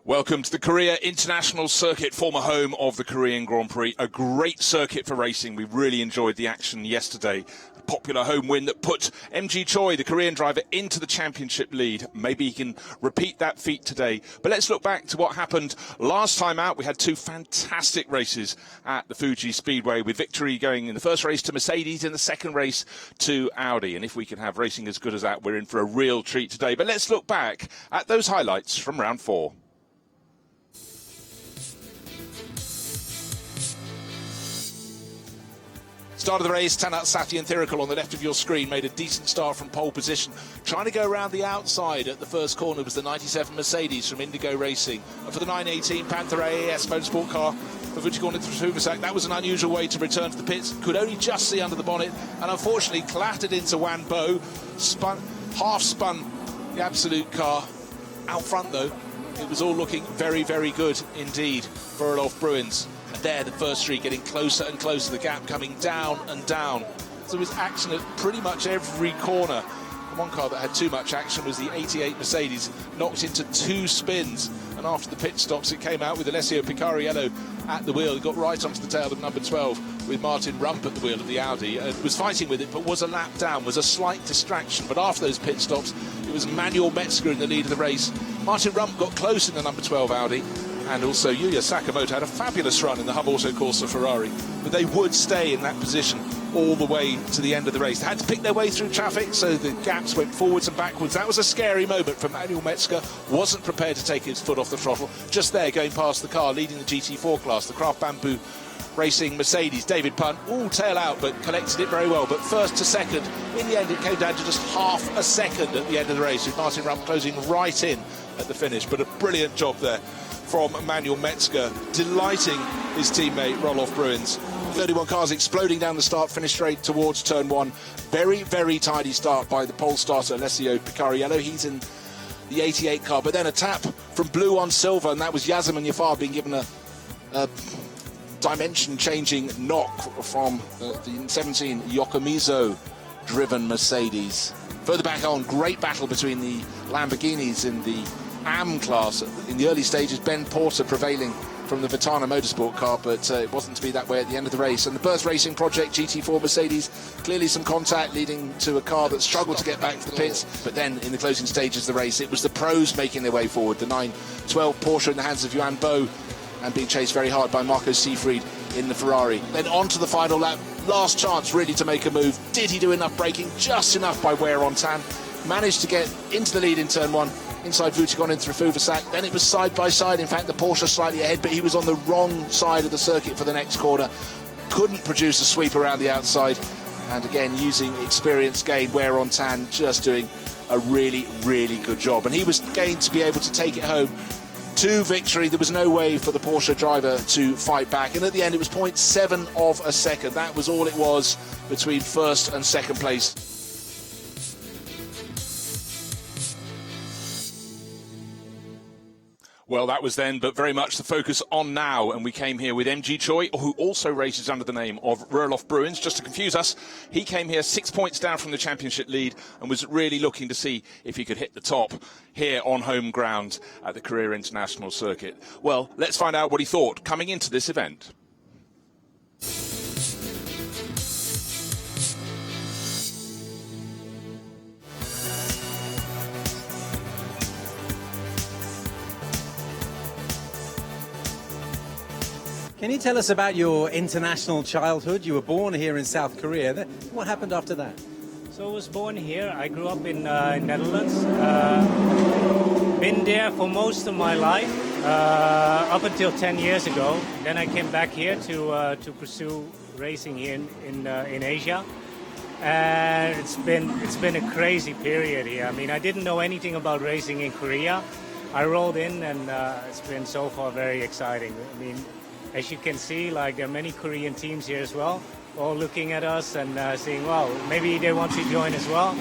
Welcome to the Korea International Circuit, former home of the Korean Grand Prix. A great circuit for racing. We really enjoyed the action yesterday. A popular home win that put MG Choi, the Korean driver, into the championship lead. Maybe he can repeat that feat today. But let's look back to what happened last time out. We had two fantastic races at the Fuji Speedway, with victory going in the first race to Mercedes, in the second race to Audi. And if we can have racing as good as that, we're in for a real treat today. But let's look back at those highlights from round 4. Start of the race, Tanat Saty and Thirikal on the left of your screen made a decent start from pole position. Trying to go around the outside at the first corner was the 97 Mercedes from Indigo Racing. And for the 918 Panther AAS Motorsport car for Fuji Corner, that was an unusual way to return to the pits. Could only just see under the bonnet and unfortunately clattered into Wan Bo. Half spun the absolute car. Out front though, it was all looking very, very good indeed for Olof Bruins. And there, the first three getting closer and closer, the gap coming down and down. So there was action at pretty much every corner. The one car that had too much action was the 88 Mercedes, knocked into 2 spins. And after the pit stops, it came out with Alessio Picariello at the wheel. It got right onto the tail of number 12 with Martin Rump at the wheel of the Audi. Was fighting with it, but was a lap down, was a slight distraction. But after those pit stops, it was Manuel Metzger in the lead of the race. Martin Rump got close in the number 12 Audi. And also Yuya Sakamoto had a fabulous run in the Hub Auto Corsa Ferrari. But they would stay in that position all the way to the end of the race. They had to pick their way through traffic, so the gaps went forwards and backwards. That was a scary moment for Manuel Metzger. Wasn't prepared to take his foot off the throttle. Just there, going past the car, leading the GT4 class, the Craft Bamboo Racing Mercedes. David Punt, all tail out, but collected it very well. But first to second, in the end, it came down to just half a second at the end of the race, with Martin Rump closing right in at the finish. But a brilliant job there from Manuel Metzger, delighting his teammate Roloff Bruins. 31 cars exploding down the start-finish straight towards turn 1. Very, very tidy start by the pole starter Alessio Picariello. He's in the 88 car, but then a tap from blue on silver, and that was Yasemin Jafar being given a dimension-changing knock from the 17 Yokomizo-driven Mercedes. Further back on, great battle between the Lamborghinis in the AM class. In the early stages, Ben Porter prevailing from the Vitana Motorsport car, but it wasn't to be that way at the end of the race. And the Birth Racing Project GT4 Mercedes, clearly some contact leading to a car that struggled to get back to the pits. But then in the closing stages of the race, it was the pros making their way forward. The 912 Porsche in the hands of Yuan Bo and being chased very hard by Marco Seefried in the Ferrari. Then on to the final lap. Last chance really to make a move. Did he do enough braking? Just enough by wear on tan. Managed to get into the lead in turn 1. Inside Vutagon into Fuvasak. Then it was side by side. In fact, the Porsche slightly ahead, but he was on the wrong side of the circuit for the next corner. Couldn't produce a sweep around the outside. And again, using experience gain, wear on tan, just doing a really, really good job. And he was going to be able to take it home to victory. There was no way for the Porsche driver to fight back. And at the end, it was 0.7 of a second. That was all it was between first and second place. Well, that was then, but very much the focus on now. And we came here with MG Choi, who also races under the name of Roloff Bruins. Just to confuse us, he came here 6 points down from the championship lead and was really looking to see if he could hit the top here on home ground at the Korea International Circuit. Well, let's find out what he thought coming into this event. Can you tell us about your international childhood? You were born here in South Korea. What happened after that? So I was born here. I grew up in Netherlands. Been there for most of my life, up until 10 years ago. Then I came back here to pursue racing here in Asia. And it's been a crazy period here. I mean, I didn't know anything about racing in Korea. I rolled in, and it's been so far very exciting. I mean, as you can see, like, there are many Korean teams here as well, all looking at us and saying, well, maybe they want to join as well.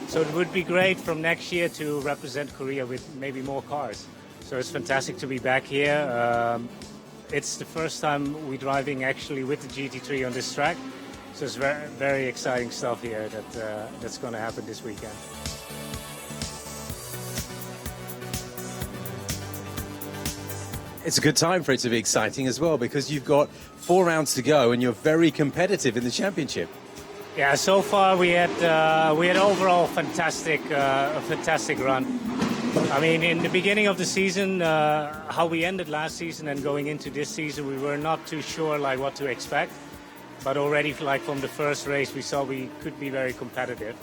So it would be great from next year to represent Korea with maybe more cars. So it's fantastic to be back here. It's the first time we're driving actually with the GT3 on this track. So it's very, very exciting stuff here that's going to happen this weekend. it's a good time for it to be exciting as well, because you've got 4 rounds to go and you're very competitive in the championship. Yeah, so far we had overall a fantastic run. I mean, in the beginning of the season, how we ended last season and going into this season, we were not too sure like what to expect. But already, like from the first race, we saw we could be very competitive,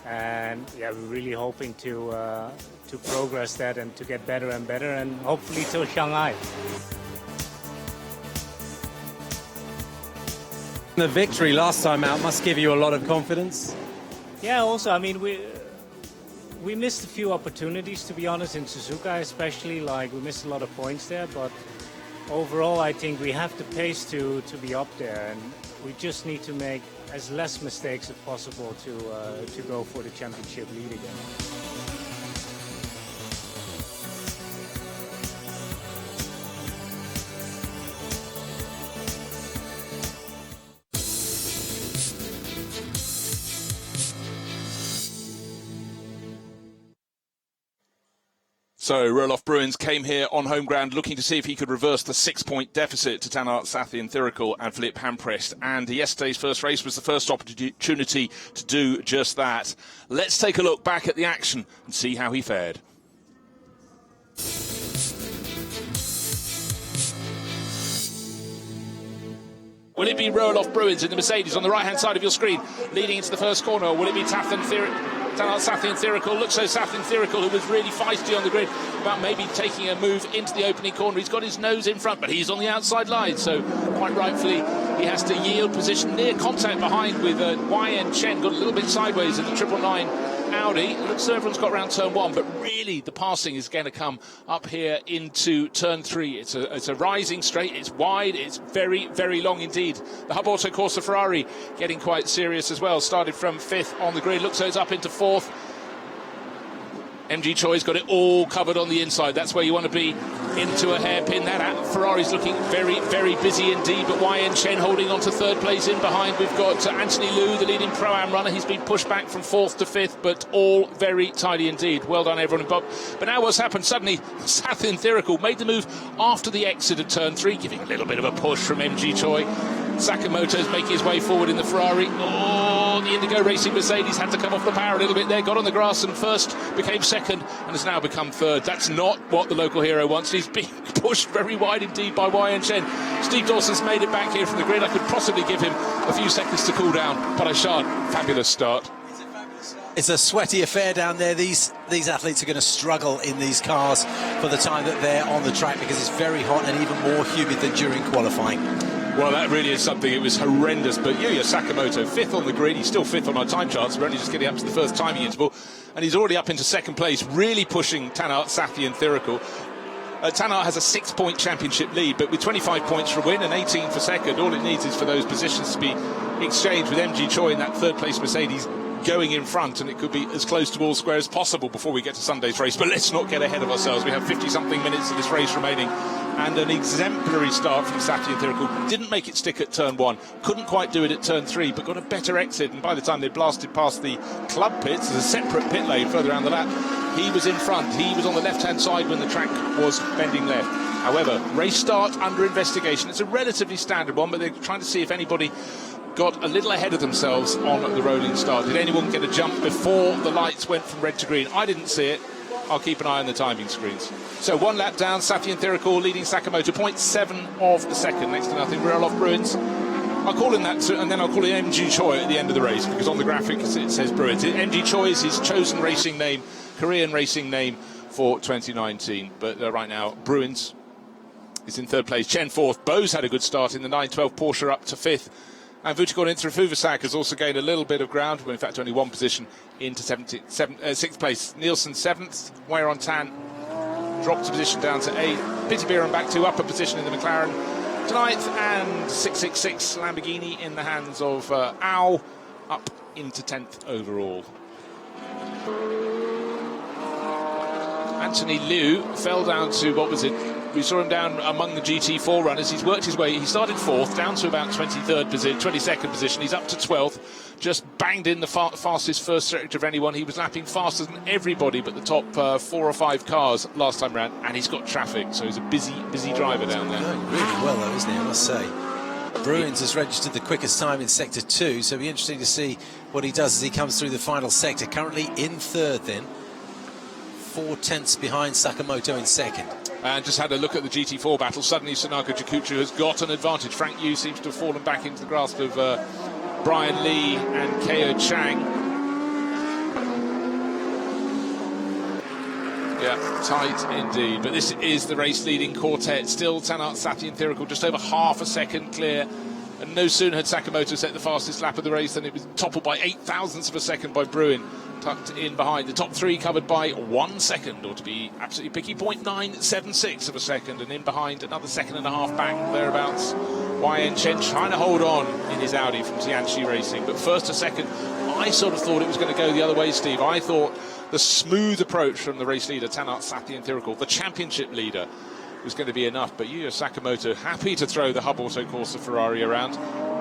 and yeah, we're really hoping to progress that and to get better and better, and hopefully till Shanghai. The victory last time out must give you a lot of confidence. Yeah, also, I mean, we missed a few opportunities, to be honest, in Suzuka especially. Like, we missed a lot of points there, but overall, I think we have the pace to be up there, and we just need to make as less mistakes as possible to go for the championship lead again. So Roelof Bruins came here on home ground looking to see if he could reverse the 6-point deficit to Tanart Sathian Thirikul and Philipp Hamprecht. And yesterday's first race was the first opportunity to do just that. Let's take a look back at the action and see how he fared. Will it be Roelof Bruins in the Mercedes on the right-hand side of your screen, leading into the first corner, or will it be Tanart Sathian Thirikul? Looks so Sathian Thirikul, who was really feisty on the grid, about maybe taking a move into the opening corner. He's got his nose in front, but he's on the outside line, so quite rightfully he has to yield position. Near contact behind with YN Chen, got a little bit sideways in the 999 Audi. It looks so everyone's got around turn 1, but really the passing is going to come up here into turn 3. It's a rising straight, it's wide, it's very, very long indeed. The Hub Auto Corsa Ferrari getting quite serious as well. Started from 5th on the grid, looks so it's up into 4th. MG Choi's got it all covered on the inside. That's where you want to be, into a hairpin. That Ferrari's looking very, very busy indeed, but YN Chen holding on to 3rd place in behind. We've got Anthony Liu, the leading Pro-Am runner. He's been pushed back from 4th to 5th, but all very tidy indeed. Well done, everyone involved. But now what's happened, suddenly Sathian Thirikul made the move after the exit of turn 3, giving a little bit of a push from MG Choi. Sakamoto's making his way forward in the Ferrari. Oh, the Indigo Racing Mercedes had to come off the power a little bit there, got on the grass and first, became 2nd and has now become 3rd. That's not what the local hero wants. He's being pushed very wide indeed by YN Chen. Steve Dawson's made it back here from the grid. I could possibly give him a few seconds to cool down, but I shan't. Fabulous start. It's a sweaty affair down there. These athletes are going to struggle in these cars for the time that they're on the track, because it's very hot and even more humid than during qualifying. Well, that really is something. It was horrendous, but Yuya Sakamoto, 5th on the grid. He's still 5th on our time charts. We're only just getting up to the first timing interval, and he's already up into 2nd place, really pushing Tanart Sathian Thirikul. Tanart has a 6-point championship lead, but with 25 points for a win and 18 for 2nd, all it needs is for those positions to be exchanged, with MG Choi in that 3rd place Mercedes going in front, and it could be as close to all square as possible before we get to Sunday's race. But let's not get ahead of ourselves. We have 50-something minutes of this race remaining, and an exemplary start from Sathian Thirikul. Didn't make it stick at turn 1, couldn't quite do it at turn 3, but got a better exit, and by the time they blasted past the club pits, there's a separate pit lane further down the lap, he was in front. He was on the left-hand side when the track was bending left. However, race start under investigation. It's a relatively standard one, but they're trying to see if anybody got a little ahead of themselves on the rolling start. Did anyone get a jump before the lights went from red to green? I didn't see it. I'll keep an eye on the timing screens. So 1 lap down, Sathian Thirikul leading Sakamoto, 0.7 of the second, next to nothing. Roelof Bruins, I'll call him that, and then I'll call him MG Choi at the end of the race, because on the graphic it says Bruins. MG Choi is his chosen racing name, Korean racing name for 2019. But right now, Bruins is in 3rd place, Chen 4th. Bose had a good start in the 912 Porsche, up to 5th. And Vucicon Intrafuvasak has also gained a little bit of ground, well, in fact only 1 position into 6th place. Nielsen 7th, Weiron Tan dropped a position down to 8th. Pittibiran back to upper position in the McLaren to 9th, and 666 Lamborghini in the hands of Au, up into 10th overall. Anthony Liu fell down to, what was it? We saw him down among the GT4 runners. He's worked his way. He started 4th, down to about 22nd position. He's up to 12th. just banged in the fastest first sector of anyone. He was lapping faster than everybody but the top 4 or 5 cars last time round, and he's got traffic, so he's a busy driver down there. Going really well though, isn't he, I must say. Bruins has registered the quickest time in sector 2, so it'll be interesting to see what he does as he comes through the final sector. Currently in 3rd then, 4 tenths behind Sakamoto in 2nd. And just had a look at the GT4 battle. Suddenly Tsunaka Chikuchu has got an advantage. Frank Yu seems to have fallen back into the grasp of Brian Lee and Keo Chang. Yeah, tight indeed. But this is the race-leading quartet. Still Tanat, Sathi and Thirikul just over half a second clear. And no sooner had Sakamoto set the fastest lap of the race than it was toppled by 8 thousandths of a second by Bruin, tucked in behind. The top 3 covered by 1 second, or to be absolutely picky, 0.976 of a second, and in behind another 1.5 seconds back, thereabouts. YN Chen trying to hold on in his Audi from Tianchi Racing, but first to second, I sort of thought it was going to go the other way, Steve. I thought the smooth approach from the race leader, Tanat, Sathi and Thirikul, the championship leader, was going to be enough, but Yuya Sakamoto happy to throw the Hub Auto Corsa Ferrari around.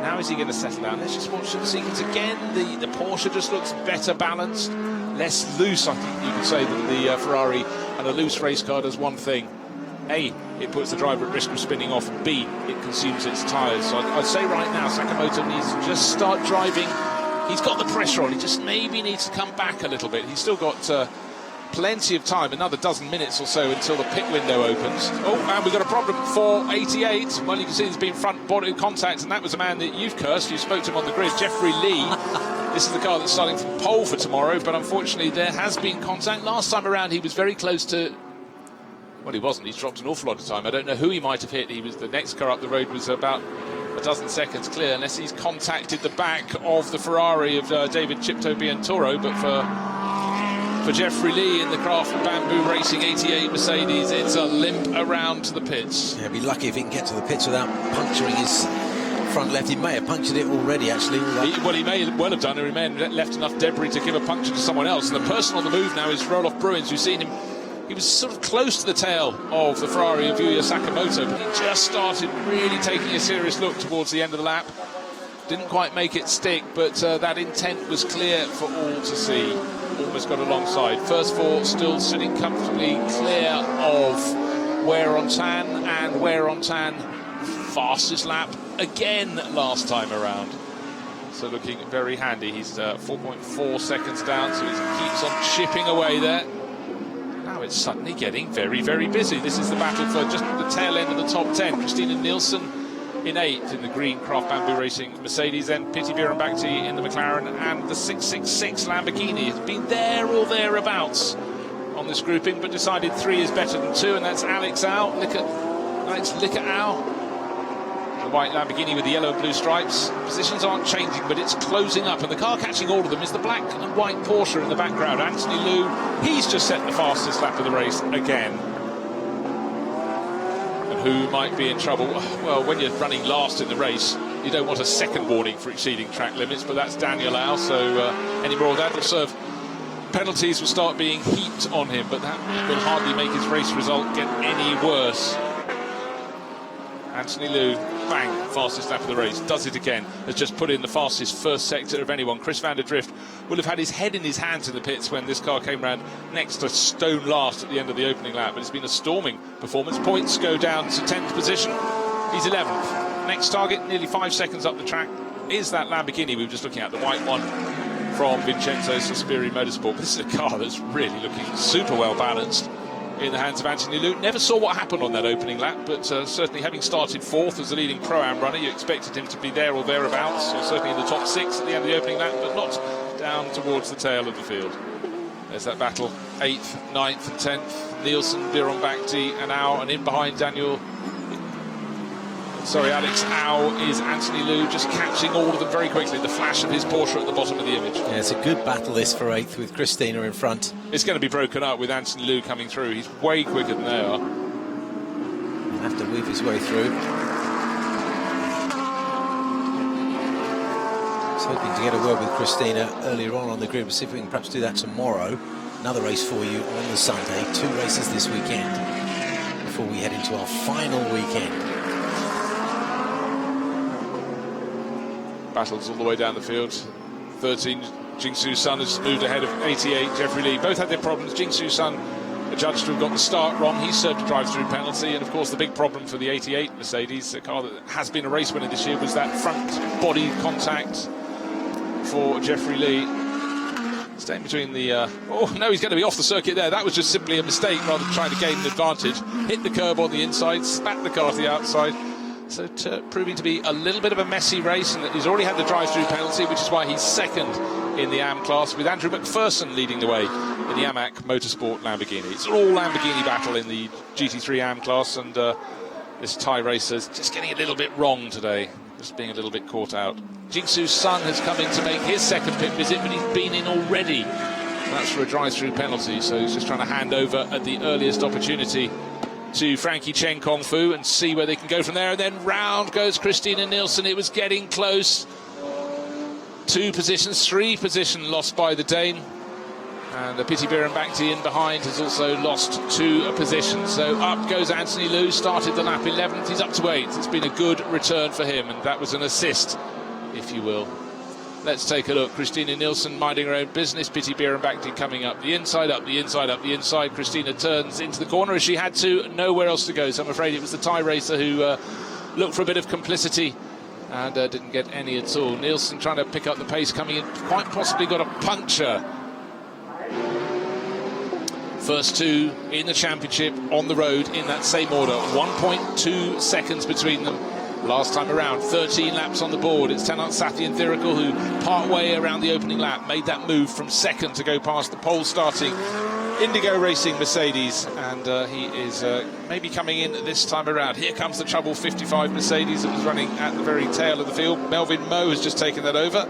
Now is he going to settle down? Let's just watch the sequence again. The Porsche just looks better balanced, less loose, I think you could say, than the Ferrari. And a loose race car does one thing: A, it puts the driver at risk of spinning off, and B, it consumes its tyres. So I'd say right now Sakamoto needs to just start driving. He's got the pressure on, he just maybe needs to come back a little bit. He's still got plenty of time, another dozen minutes or so until the pit window opens. Oh, and we've got a problem for 88. Well, you can see there's been front body contact, and that was a man that you've cursed. You spoke to him on the grid, Jeffrey Lee. This is the car that's starting from pole for tomorrow, but unfortunately there has been contact. Last time around he was very close to... Well, he wasn't. He's dropped an awful lot of time. I don't know who he might have hit. He was the next car up the road was about a dozen seconds clear, unless he's contacted the back of the Ferrari of David Chipto Biantoro, but for Jeffrey Lee in the Craft Bamboo Racing 88 Mercedes, it's a limp around to the pits. Yeah, be lucky if he can get to the pits without puncturing his front left. He may have punctured it already, actually. He may well have done, or he may have left enough debris to give a puncture to someone else. And the person on the move now is Roloff Bruins. You've seen him. He was sort of close to the tail of the Ferrari of Yuya Sakamoto, but he just started really taking a serious look towards the end of the lap. Didn't quite make it stick, but that intent was clear for all to see. Almost got alongside. First 4 still sitting comfortably clear of Wear on Tan, and Wear on Tan fastest lap again last time around. So looking very handy. He's 4.4 seconds down, so he keeps on chipping away there. Now it's suddenly getting very, very busy. This is the battle for just the tail end of the top 10. Christina Nielsen in 8th in the green Craft Bamboo Racing Mercedes, then Piti Bhirombhakti in the McLaren, and the 666 Lamborghini has been there or thereabouts on this grouping, but decided 3 is better than 2, and that's Alex Au. Alex Au. The white Lamborghini with the yellow and blue stripes. Positions aren't changing, but it's closing up, and the car catching all of them is the black and white Porsche in the background. Anthony Liu, he's just set the fastest lap of the race again. And who might be in trouble? Well, when you're running last in the race, you don't want a second warning for exceeding track limits, but that's Daniel Au, so any more of that will serve. Penalties will start being heaped on him, but that will hardly make his race result get any worse. Anthony Liu, bang, fastest lap of the race, does it again, has just put in the fastest first sector of anyone. Chris van der Drift will have had his head in his hands in the pits when this car came round next to stone last at the end of the opening lap, but it's been a storming performance. Points go down to 10th position. He's 11th. Next target, nearly 5 seconds up the track, is that Lamborghini we were just looking at, the white one from Vincenzo Sospiri Motorsport. This is a car that's really looking super well balanced in the hands of Anthony Liu. Never saw what happened on that opening lap, but certainly having started 4th as the leading Pro-Am runner, you expected him to be there or thereabouts, or certainly in the top 6 at the end of the opening lap, but not down towards the tail of the field. There's that battle, 8th, 9th and 10th, Nielsen, Bhirombhakti and Au, and in behind Alex Au is Anthony Liu, just catching all of them very quickly. The flash of his Porsche at the bottom of the image. Yeah, it's a good battle this for 8th with Christina in front. It's going to be broken up with Anthony Liu coming through. He's way quicker than they are. He'll have to weave his way through. I was hoping to get a word with Christina earlier on the grid. We'll see if we can perhaps do that tomorrow. Another race for you on the Sunday. 2 races this weekend before we head into our final weekend. Battles all the way down the field. 13, Jingsu Sun has moved ahead of 88, Jeffrey Lee. Both had their problems. Jingsu Sun adjudged to have got the start wrong. He served a drive-through penalty, and of course the big problem for the 88 Mercedes, a car that has been a race winner this year, was that front body contact for Jeffrey Lee. Staying between the... oh, no, he's going to be off the circuit there. That was just simply a mistake rather than trying to gain an advantage. Hit the curb on the inside, spat the car to the outside. So proving to be a little bit of a messy race, and he's already had the drive-through penalty, which is why he's second in the AM class, with Andrew McPherson leading the way in the AMAC Motorsport Lamborghini. It's an all Lamborghini battle in the GT3 AM class, and this Thai racer's just getting a little bit wrong today, just being a little bit caught out. Jingsu Sun has come in to make his second pit visit, but he's been in already. That's for a drive-through penalty, so he's just trying to hand over at the earliest opportunity to Frankie Chen Kung Fu and see where they can go from there. And then round goes Christina Nielsen. It was getting close. 2 positions, 3 position lost by the Dane. And the Piti Bhirombhakdi in behind has also lost 2 positions. So up goes Anthony Liu, started the lap 11th. He's up to 8th. It's been a good return for him, and that was an assist, if you will. Let's take a look. Christina Nielsen minding her own business. Piti Bhirombhakdi coming up the inside, up the inside, up the inside. Christina turns into the corner as she had to. Nowhere else to go. So I'm afraid it was the Thai racer who looked for a bit of complicity and didn't get any at all. Nielsen trying to pick up the pace, coming in, quite possibly got a puncture. First 2 in the championship on the road in that same order. 1.2 seconds between them. Last time around, 13 laps on the board. It's Tanat Sathian Thirikul who, part way around the opening lap, made that move from second to go past the pole starting Indigo Racing Mercedes, and he is maybe coming in this time around. Here comes the Trouble 55 Mercedes that was running at the very tail of the field. Melvin Moe has just taken that over,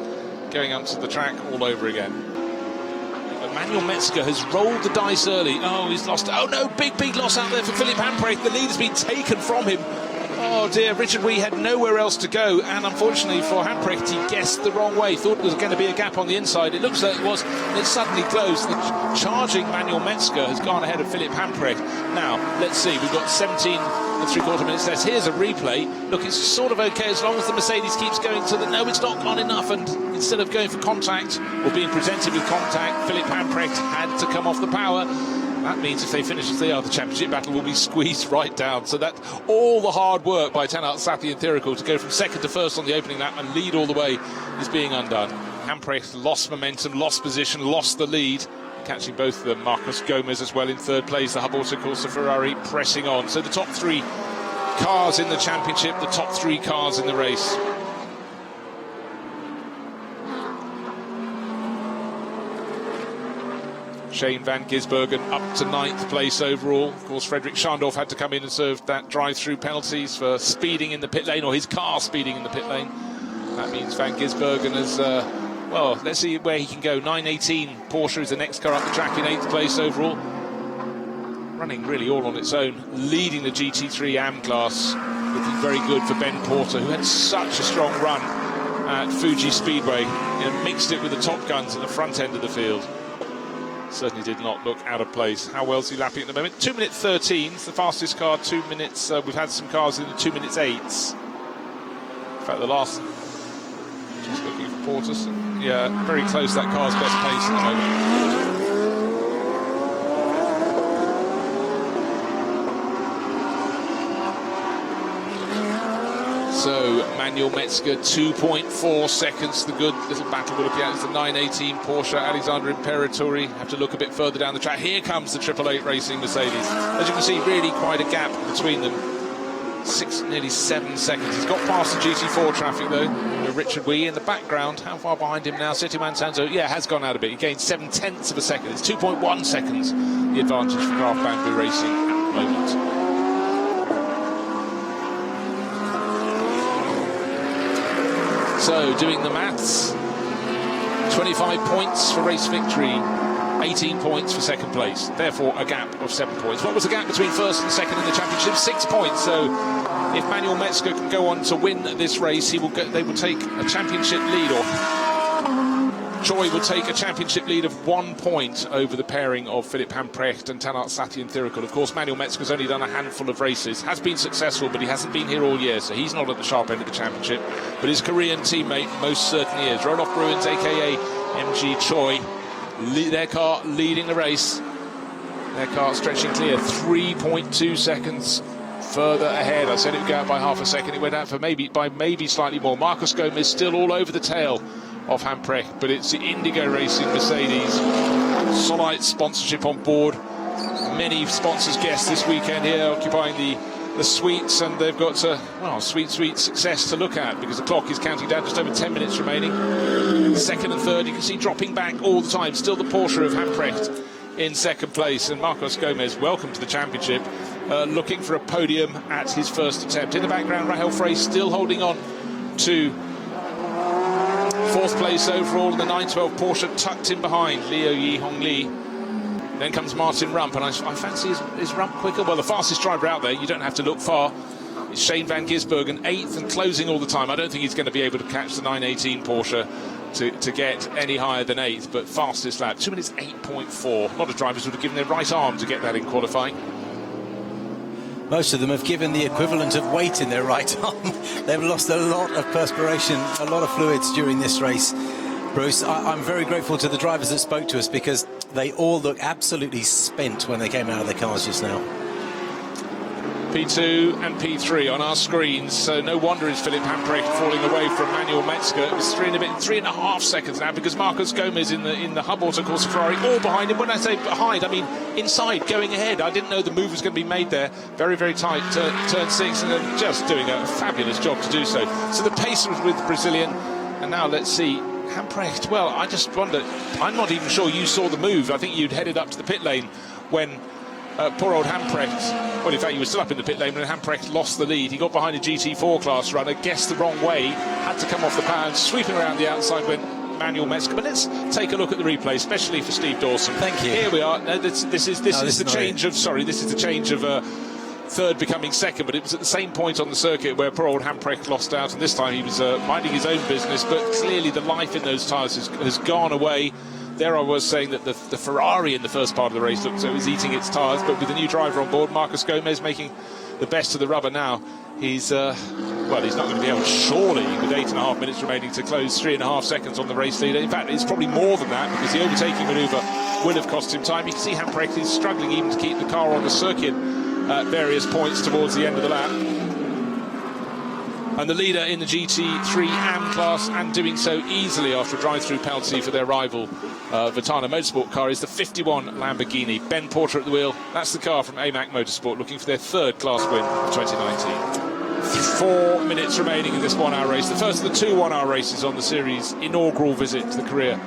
going onto the track all over again. Manuel Metzger has rolled the dice early. Oh, he's lost. Oh no, big loss out there for Philip Hamprecht. The lead has been taken from him. Oh dear, Richard Wee had nowhere else to go, and unfortunately for Hamprecht, he guessed the wrong way. Thought there was going to be a gap on the inside. It looks like it was, and it suddenly closed. The charging Manuel Metzger has gone ahead of Philip Hamprecht. Now, let's see, we've got 17 and 3/4 minutes left. Here's a replay. Look, it's sort of okay as long as the Mercedes keeps going to the... No, it's not gone enough, and instead of going for contact, or being presented with contact, Philip Hamprecht had to come off the power. That means if they finish as they are, the championship battle will be squeezed right down. So that all the hard work by Tanat Sathian Thirikul to go from second to first on the opening lap and lead all the way is being undone. Hamprecht lost momentum, lost position, lost the lead. Catching both of them. Marcos Gomez as well in third place. The Hub Autocorsa Ferrari pressing on. So the top 3 cars in the championship, the top 3 cars in the race. Shane van Gisbergen up to 9th place overall. Of course, Frederick Schandorf had to come in and serve that drive-through penalties for speeding in the pit lane, or his car speeding in the pit lane. That means van Gisbergen has, well, let's see where he can go. 918 Porsche is the next car up the track in 8th place overall. Running really all on its own, leading the GT3 AM class. Looking very good for Ben Porter, who had such a strong run at Fuji Speedway. You know, mixed it with the top guns at the front end of the field. Certainly did not look out of place. How well is he lapping at the moment? 2 minute 13's the fastest car. 2 minutes. We've had some cars in the 2 minutes 8s. In fact, the last. Just looking for Portis. Yeah, very close. That car's best pace at the moment. So Manuel Metzger 2.4 seconds. The good little battle we're looking at is the 918 Porsche Alexander Imperatori. Have to look a bit further down the track. Here comes the 888 Racing Mercedes. As you can see, really quite a gap between them. Nearly 7 seconds. He's got past the GT4 traffic though. Richard Wee in the background. How far behind him now? Setiman Sanzo, yeah, has gone out a bit. He gained 7/10 of a second. It's 2.1 seconds the advantage for Craft Bamboo Racing at the moment. So, doing the maths, 25 points for race victory, 18 points for second place. Therefore, a gap of 7 points. What was the gap between first and second in the championship? 6 points. So, if Manuel Metzger can go on to win this race, they will take a championship lead. Or Choi will take a championship lead of 1 point over the pairing of Philipp Hamprecht and Tanart Sathyanthirikul. Of course, Manuel Metzger's only done a handful of races, has been successful, but he hasn't been here all year, so he's not at the sharp end of the championship. But his Korean teammate most certainly is. Roloff Bruins, aka MG Choi, their car leading the race. Their car stretching clear, 3.2 seconds further ahead. I said it would go out by half a second. It went out for maybe slightly more. Marcos Gomez still all over the tail of Hamprecht, but it's the Indigo Racing Mercedes. Solid sponsorship on board. Many sponsors guests this weekend here occupying the suites, and they've got sweet success to look at, because the clock is counting down, just over 10 minutes remaining. Second and third, you can see dropping back all the time. Still the Porsche of Hamprecht in second place, and Marcos Gomez, welcome to the championship, looking for a podium at his first attempt. In the background, Rahel Frey still holding on to fourth place overall in the 912 Porsche, tucked in behind Liu Yihong Li. Then comes Martin Rump, and I fancy his Rump quicker. Well, the fastest driver out there, you don't have to look far, is Shane van Gisbergen, 8th and closing all the time. I don't think he's going to be able to catch the 918 Porsche to get any higher than 8th, but fastest lap, 2 minutes 8.4. A lot of drivers would have given their right arm to get that in qualifying. Most of them have given the equivalent of weight in their right arm. They've lost a lot of perspiration, a lot of fluids during this race. Bruce, I'm very grateful to the drivers that spoke to us, because they all look absolutely spent when they came out of their cars just now. P2 and P3 on our screens, so no wonder is Philipp Hamprecht falling away from Manuel Metzger. It was 3.5 seconds now, because Marcos Gomez in the Hub Auto Corsa Ferrari all behind him. When I say behind, I mean inside, going ahead. I didn't know the move was going to be made there. Very, very tight turn 6, and then just doing a fabulous job to do so. So the pace was with the Brazilian, and now let's see Hamprecht. Well, I just wonder, I'm not even sure you saw the move. I think you'd headed up to the pit lane when poor old Hamprecht, well, in fact, you were still up in the pit lane when Hamprecht lost the lead. He got behind a GT4 class runner, guessed the wrong way, had to come off the power, and sweeping around the outside went Manuel Metzger. But let's take a look at the replay, especially for Steve Dawson. Thank you. Here we are. No, this is the change of third becoming second, but it was at the same point on the circuit where poor old Hamprecht lost out, and this time he was minding his own business, but clearly the life in those tyres has gone away. There I was saying that the Ferrari in the first part of the race looked so it was eating its tyres, but with the new driver on board, Marcos Gomez making the best of the rubber now, he's not going to be able, surely, with 8.5 minutes remaining, to close 3.5 seconds on the race leader. In fact, it's probably more than that, because the overtaking manoeuvre will have cost him time. You can see Hamprecht is struggling even to keep the car on the circuit at various points towards the end of the lap. And the leader in the GT3 AM class, and doing so easily after a drive-through penalty for their rival Vitana Motorsport car, is the 51 Lamborghini. Ben Porter at the wheel. That's the car from AMAC Motorsport, looking for their third class win of 2019. 4 minutes remaining in this 1 hour race, the first of the 2 1 hour races on the series' inaugural visit to the Korea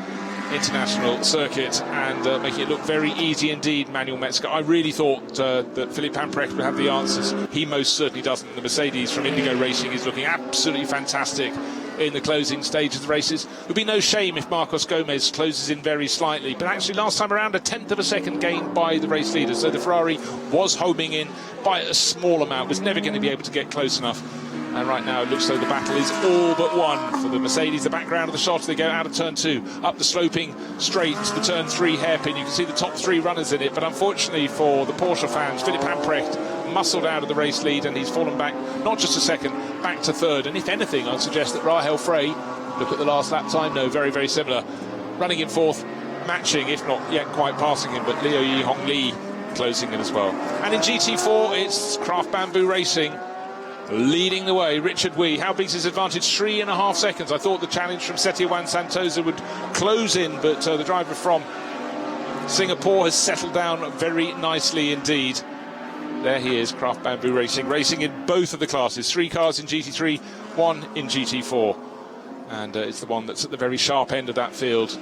International Circuit, and making it look very easy indeed, Manuel Metzger. I really thought that Philipp Hamprecht would have the answers. He most certainly doesn't. The Mercedes from Indigo Racing is looking absolutely fantastic in the closing stage of the races. It would be no shame if Marcos Gomez closes in very slightly, but actually last time around, 1/10 of a second gained by the race leader, so the Ferrari was homing in by a small amount, was never going to be able to get close enough. And right now it looks like the battle is all but won for the Mercedes. The background of the shot, they go out of turn 2, up the sloping straight to the turn 3 hairpin. You can see the top 3 runners in it, but unfortunately for the Porsche fans, Philipp Hamprecht muscled out of the race lead, and he's fallen back, not just a second, back to third. And if anything, I'd suggest that Rahel Frey, look at the last lap time, no, very, very similar, running in fourth, matching, if not yet quite passing him, but Liu Yihong Li closing in as well. And in GT4, it's Craft Bamboo Racing leading the way. Richard Wee, how big's his advantage? 3.5 seconds. I thought the challenge from Setiawan Santosa would close in, but the driver from Singapore has settled down very nicely indeed. There he is, Craft Bamboo Racing, racing in both of the classes. 3 cars in GT3, 1 in GT4. And it's the one that's at the very sharp end of that field.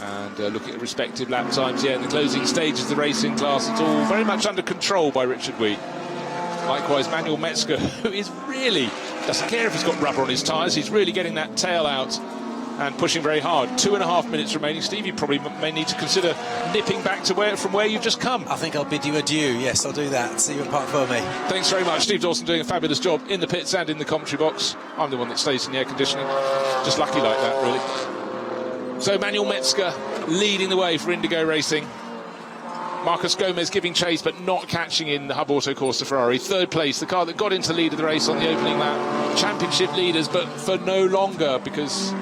And looking at the respective lap times, in the closing stages of the racing class, it's all very much under control by Richard Wee. Likewise, Manuel Metzger, who is really, doesn't care if he's got rubber on his tyres, he's really getting that tail out and pushing very hard. 2.5 minutes remaining. Steve, you probably may need to consider nipping back to from where you've just come. I think I'll bid you adieu. Yes, I'll do that. See you in Park Ferme. Thanks very much. Steve Dawson doing a fabulous job in the pits and in the commentary box. I'm the one that stays in the air conditioning. Just lucky like that, really. So Manuel Metzger leading the way for Indigo Racing. Marcos Gomez giving chase but not catching in the Hub Auto Corsa Ferrari. Third place, the car that got into the lead of the race on the opening lap. Championship leaders, but for no longer, because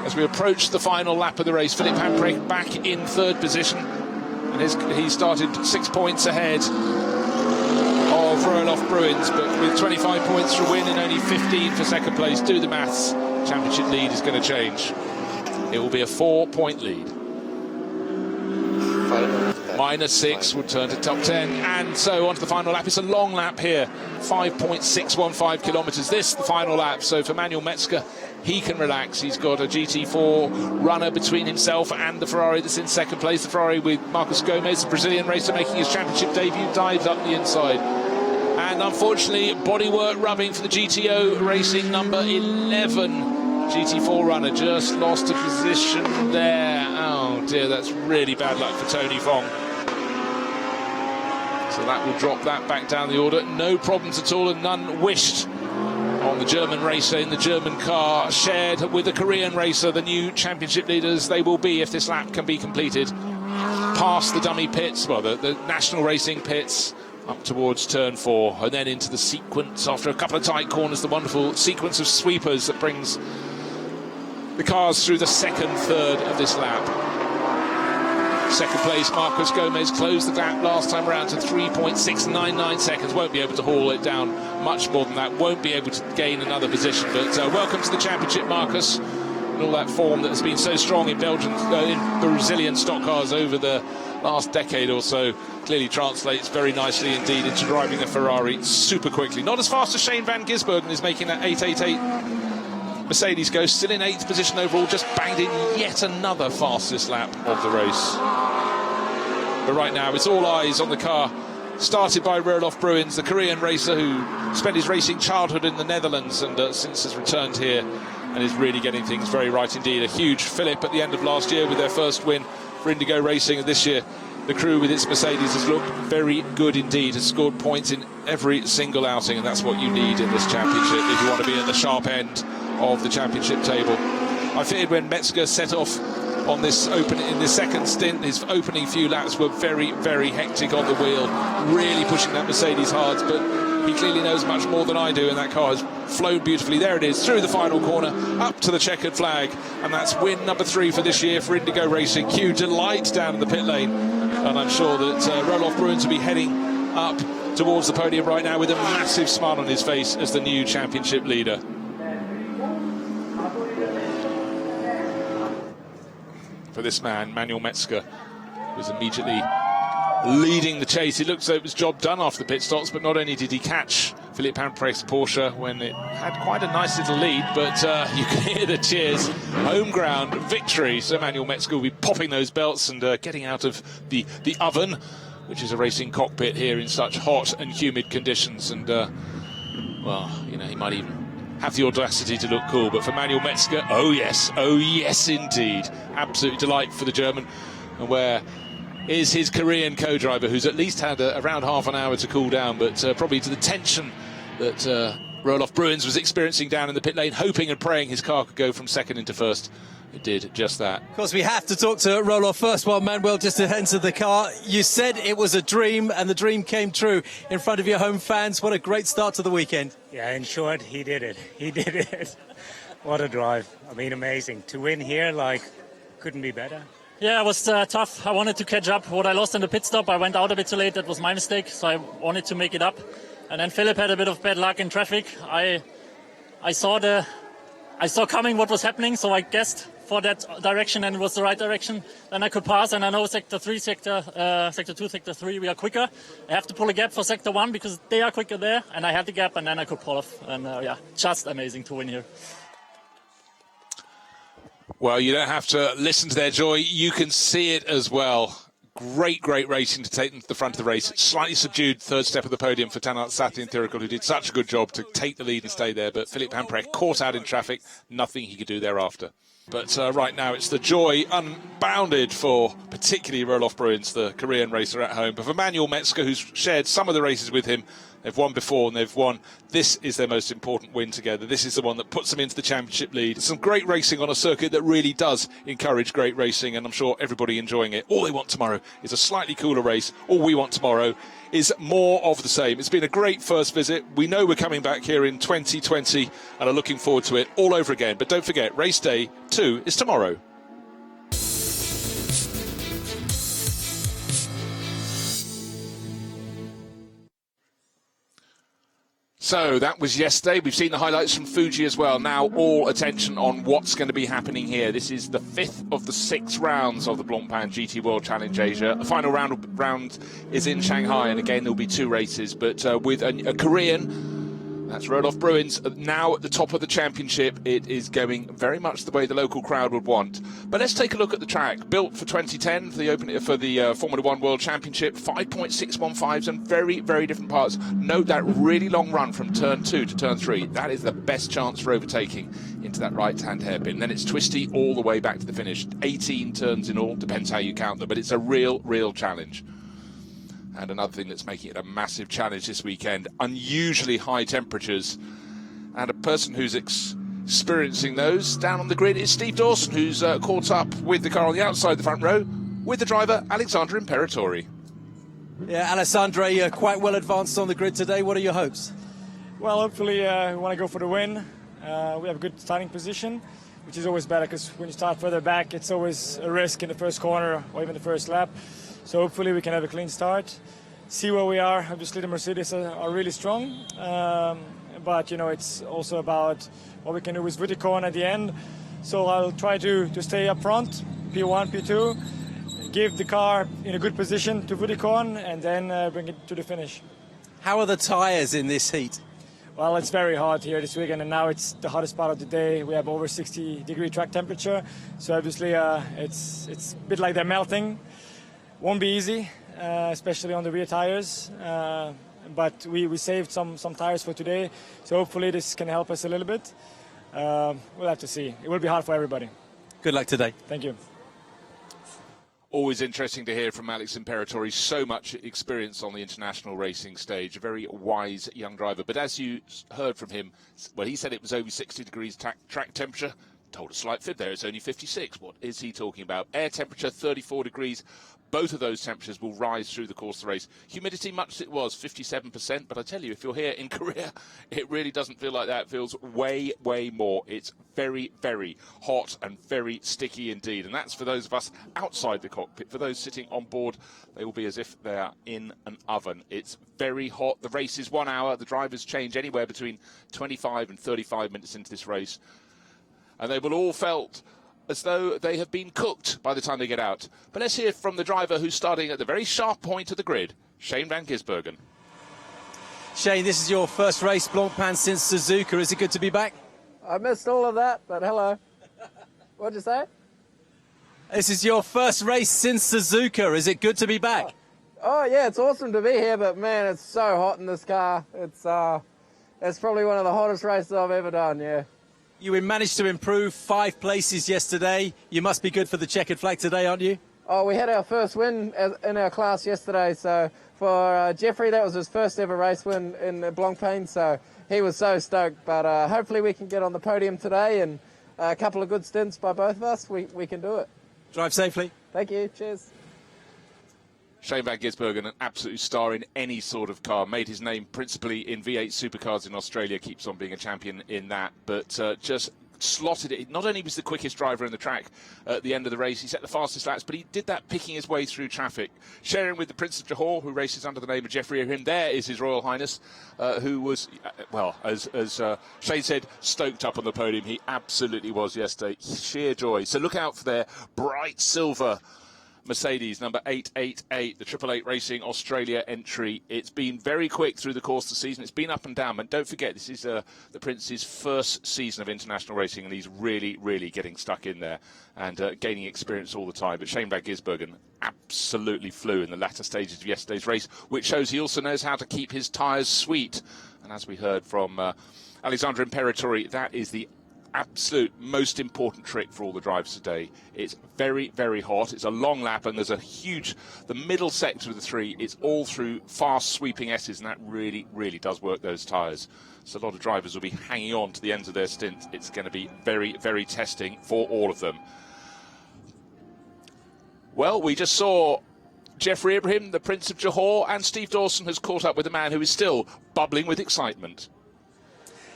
as we approach the final lap of the race, Philippe Hamprecht back in third position. And he started 6 points ahead of Roelof Bruins, but with 25 points for a win and only 15 for second place. Do the maths. Championship lead is going to change. It will be a 4-point lead. -6 would turn to top 10, and so on to the final lap. It's a long lap here, 5.615 kilometres. This the final lap, so for Manuel Metzger, he can relax. He's got a GT4 runner between himself and the Ferrari that's in second place. The Ferrari with Marcos Gomez, the Brazilian racer making his championship debut, dives up the inside. And unfortunately, bodywork rubbing for the GTO Racing number 11 GT4 runner, just lost a position there. Oh dear, that's really bad luck for Tony Fong. So that will drop that back down the order. No problems at all, and none wished on the German racer in the German car, shared with the Korean racer, the new championship leaders. They will be, if this lap can be completed, past the dummy pits, well, the national racing pits, up towards turn 4, and then into the sequence after a couple of tight corners, the wonderful sequence of sweepers that brings the cars through the second third of this lap. Second place, Marcos Gomez closed the gap last time around to 3.699 seconds. Won't be able to haul it down much more than that. Won't be able to gain another position. But welcome to the championship, Marcos. And all that form that has been so strong in in Brazilian stock cars over the last decade or so clearly translates very nicely indeed into driving a Ferrari super quickly. Not as fast as Shane van Gisbergen is making that 888 Mercedes go, still in 8th position overall, just banged in yet another fastest lap of the race. But right now it's all eyes on the car started by Roelof Bruins, the Korean racer who spent his racing childhood in the Netherlands and since has returned here and is really getting things very right indeed. A huge fillip at the end of last year with their first win for Indigo Racing, and this year the crew with its Mercedes has looked very good indeed, has scored points in every single outing, and that's what you need in this championship if you want to be at the sharp end of the championship table. I feared when Metzger set off on this in this second stint, his opening few laps were very, very hectic on the wheel, really pushing that Mercedes hard, but he clearly knows much more than I do, and that car has flown beautifully. There it is, through the final corner, up to the checkered flag, and that's win number 3 for this year for Indigo Racing. Cue delight down in the pit lane, and I'm sure that Roelof Bruins will be heading up towards the podium right now with a massive smile on his face as the new championship leader. For this man, Manuel Metzger, was immediately leading the chase. It looked as though it was job done after the pit stops, but not only did he catch Philippe Hamprecht's Porsche when it had quite a nice little lead, but you can hear the cheers. Home ground victory. So Manuel Metzger will be popping those belts and getting out of the oven, which is a racing cockpit here in such hot and humid conditions. And, well, you know, he might even have the audacity to look cool, but for Manuel Metzger, oh yes indeed, absolute delight for the German. And where is his Korean co-driver, who's at least had around half an hour to cool down, but probably to the tension that Roelof Bruins was experiencing down in the pit lane, hoping and praying his car could go from second into first. It did just that. Of course, we have to talk to Roelof first while Manuel just entered the car. You said it was a dream, and the dream came true in front of your home fans. What a great start to the weekend. Yeah, in short, he did it. He did it. What a drive. I mean, amazing. To win here, like, couldn't be better. Yeah, it was tough. I wanted to catch up what I lost in the pit stop. I went out a bit too late. That was my mistake, so I wanted to make it up. And then Philip had a bit of bad luck in traffic. I saw coming what was happening, so I guessed for that direction, and it was the right direction. Then I could pass, and I know sector 2, sector 3, we are quicker. I have to pull a gap for sector 1 because they are quicker there, and I had the gap, and then I could pull off. And yeah, just amazing to win here. Well, you don't have to listen to their joy. You can see it as well. Great racing to take them to the front of the race. Slightly subdued third step of the podium for Tanat Sathi Thirikul, who did such a good job to take the lead and stay there. But Philippe Hamprecht caught out in traffic. Nothing he could do thereafter. But right now it's the joy unbounded for particularly Roelof Bruins, the Korean racer at home. But for Manuel Metzger, who's shared some of the races with him, They've won before and they've won. This is their most important win together. This is the one that puts them into the championship lead. Some great racing on a circuit that really does encourage great racing, and I'm sure everybody enjoying it. All they want tomorrow is a slightly cooler race. All we want tomorrow is more of the same. It's been a great first visit. We know we're coming back here in 2020 and are looking forward to it all over again. But don't forget, race day 2 is tomorrow. So that was yesterday. We've seen the highlights from Fuji as well. Now all attention on what's going to be happening here. This is the 5th of the 6 rounds of the Blancpain GT World Challenge Asia. The final round is in Shanghai, and again there'll be 2 races, but with a Korean, that's Roloff Bruins, now at the top of the championship. It is going very much the way the local crowd would want. But let's take a look at the track. Built for 2010 for the Formula 1 World Championship, 5.615s and very, very different parts. Note that really long run from turn 2 to turn 3. That is the best chance for overtaking into that right-hand hairpin. Then it's twisty all the way back to the finish. 18 turns in all, depends how you count them, but it's a real challenge. And another thing that's making it a massive challenge this weekend, unusually high temperatures. And a person who's experiencing those down on the grid is Steve Dawson, who's caught up with the car on the outside of the front row with the driver, Alexandre Imperatori. Yeah, Alessandro, you're quite well advanced on the grid today. What are your hopes? Well, hopefully we want to go for the win. We have a good starting position, which is always better because when you start further back, it's always a risk in the first corner or even the first lap. So hopefully we can have a clean start, see where we are. Obviously the Mercedes are really strong, but you know, it's also about what we can do with Vuitton at the end. So I'll try to stay up front, P1, P2, give the car in a good position to Vuitton, and then bring it to the finish. How are the tyres in this heat? Well, it's very hot here this weekend, and now it's the hottest part of the day. We have over 60-degree track temperature, so obviously it's a bit like they're melting. Won't be easy, especially on the rear tires, but we saved some tires for today, so hopefully this can help us a little bit. We'll have to see. It will be hard for everybody. Good luck today. Thank you. Always interesting to hear from Alex Imperatori. So much experience on the international racing stage. A very wise young driver. But as you heard from him, well, he said it was over 60 degrees track temperature. Told a slight fib there. It's only 56. What is he talking about? Air temperature 34 degrees. Both of those temperatures will rise through the course of the race. Humidity, much as it was, 57%. But I tell you, if you're here in Korea, it really doesn't feel like that. It feels way more. It's very hot and very sticky indeed. And that's for those of us outside the cockpit. For those sitting on board, they will be as if they are in an oven. It's very hot. The race is 1 hour. The drivers change anywhere between 25 and 35 minutes into this race. And they will all felt as though they have been cooked by the time they get out. But let's hear from the driver who's starting at the very sharp point of the grid, Shane van Gisbergen. Shane, this is your first race, Blancpain, since Suzuka. Is it good to be back? I missed all of that, but hello. What'd you say? This is your first race since Suzuka. Is it good to be back? Oh yeah, it's awesome to be here, but man, it's so hot in this car. It's probably one of the hottest races I've ever done, yeah. You managed to improve 5 places yesterday. You must be good for the checkered flag today, aren't you? Oh, we had our first win in our class yesterday, so for Jeffrey, that was his first ever race win in Blancpain, so he was so stoked. But hopefully we can get on the podium today, and a couple of good stints by both of us, we can do it. Drive safely. Thank you, cheers. Shane van Gisbergen, an absolute star in any sort of car, made his name principally in V8 supercars in Australia, keeps on being a champion in that, but just slotted it. Not only was the quickest driver in the track at the end of the race, he set the fastest laps, but he did that picking his way through traffic, sharing with the Prince of Johor, who races under the name of Jeffrey O'Him. There is His Royal Highness, who was, well, as Shane said, stoked up on the podium. He absolutely was yesterday. Sheer joy. So look out for their bright silver Mercedes number 888, the 888 Racing Australia entry. It's been very quick through the course of the season. It's been up and down, but don't forget, this is the Prince's first season of international racing, and he's really getting stuck in there and gaining experience all the time. But Shane van Gisbergen absolutely flew in the latter stages of yesterday's race, which shows he also knows how to keep his tyres sweet. And as we heard from Alexandre Imperatori, that is the absolute most important trick for all the drivers today. It's very, very hot. It's a long lap, and there's the middle sector of the three, it's all through fast sweeping S's, and that really, really does work those tyres. So a lot of drivers will be hanging on to the ends of their stint. It's going to be very, very testing for all of them. Well, we just saw Jeffrey Ibrahim, the Prince of Johor, and Steve Dawson has caught up with a man who is still bubbling with excitement.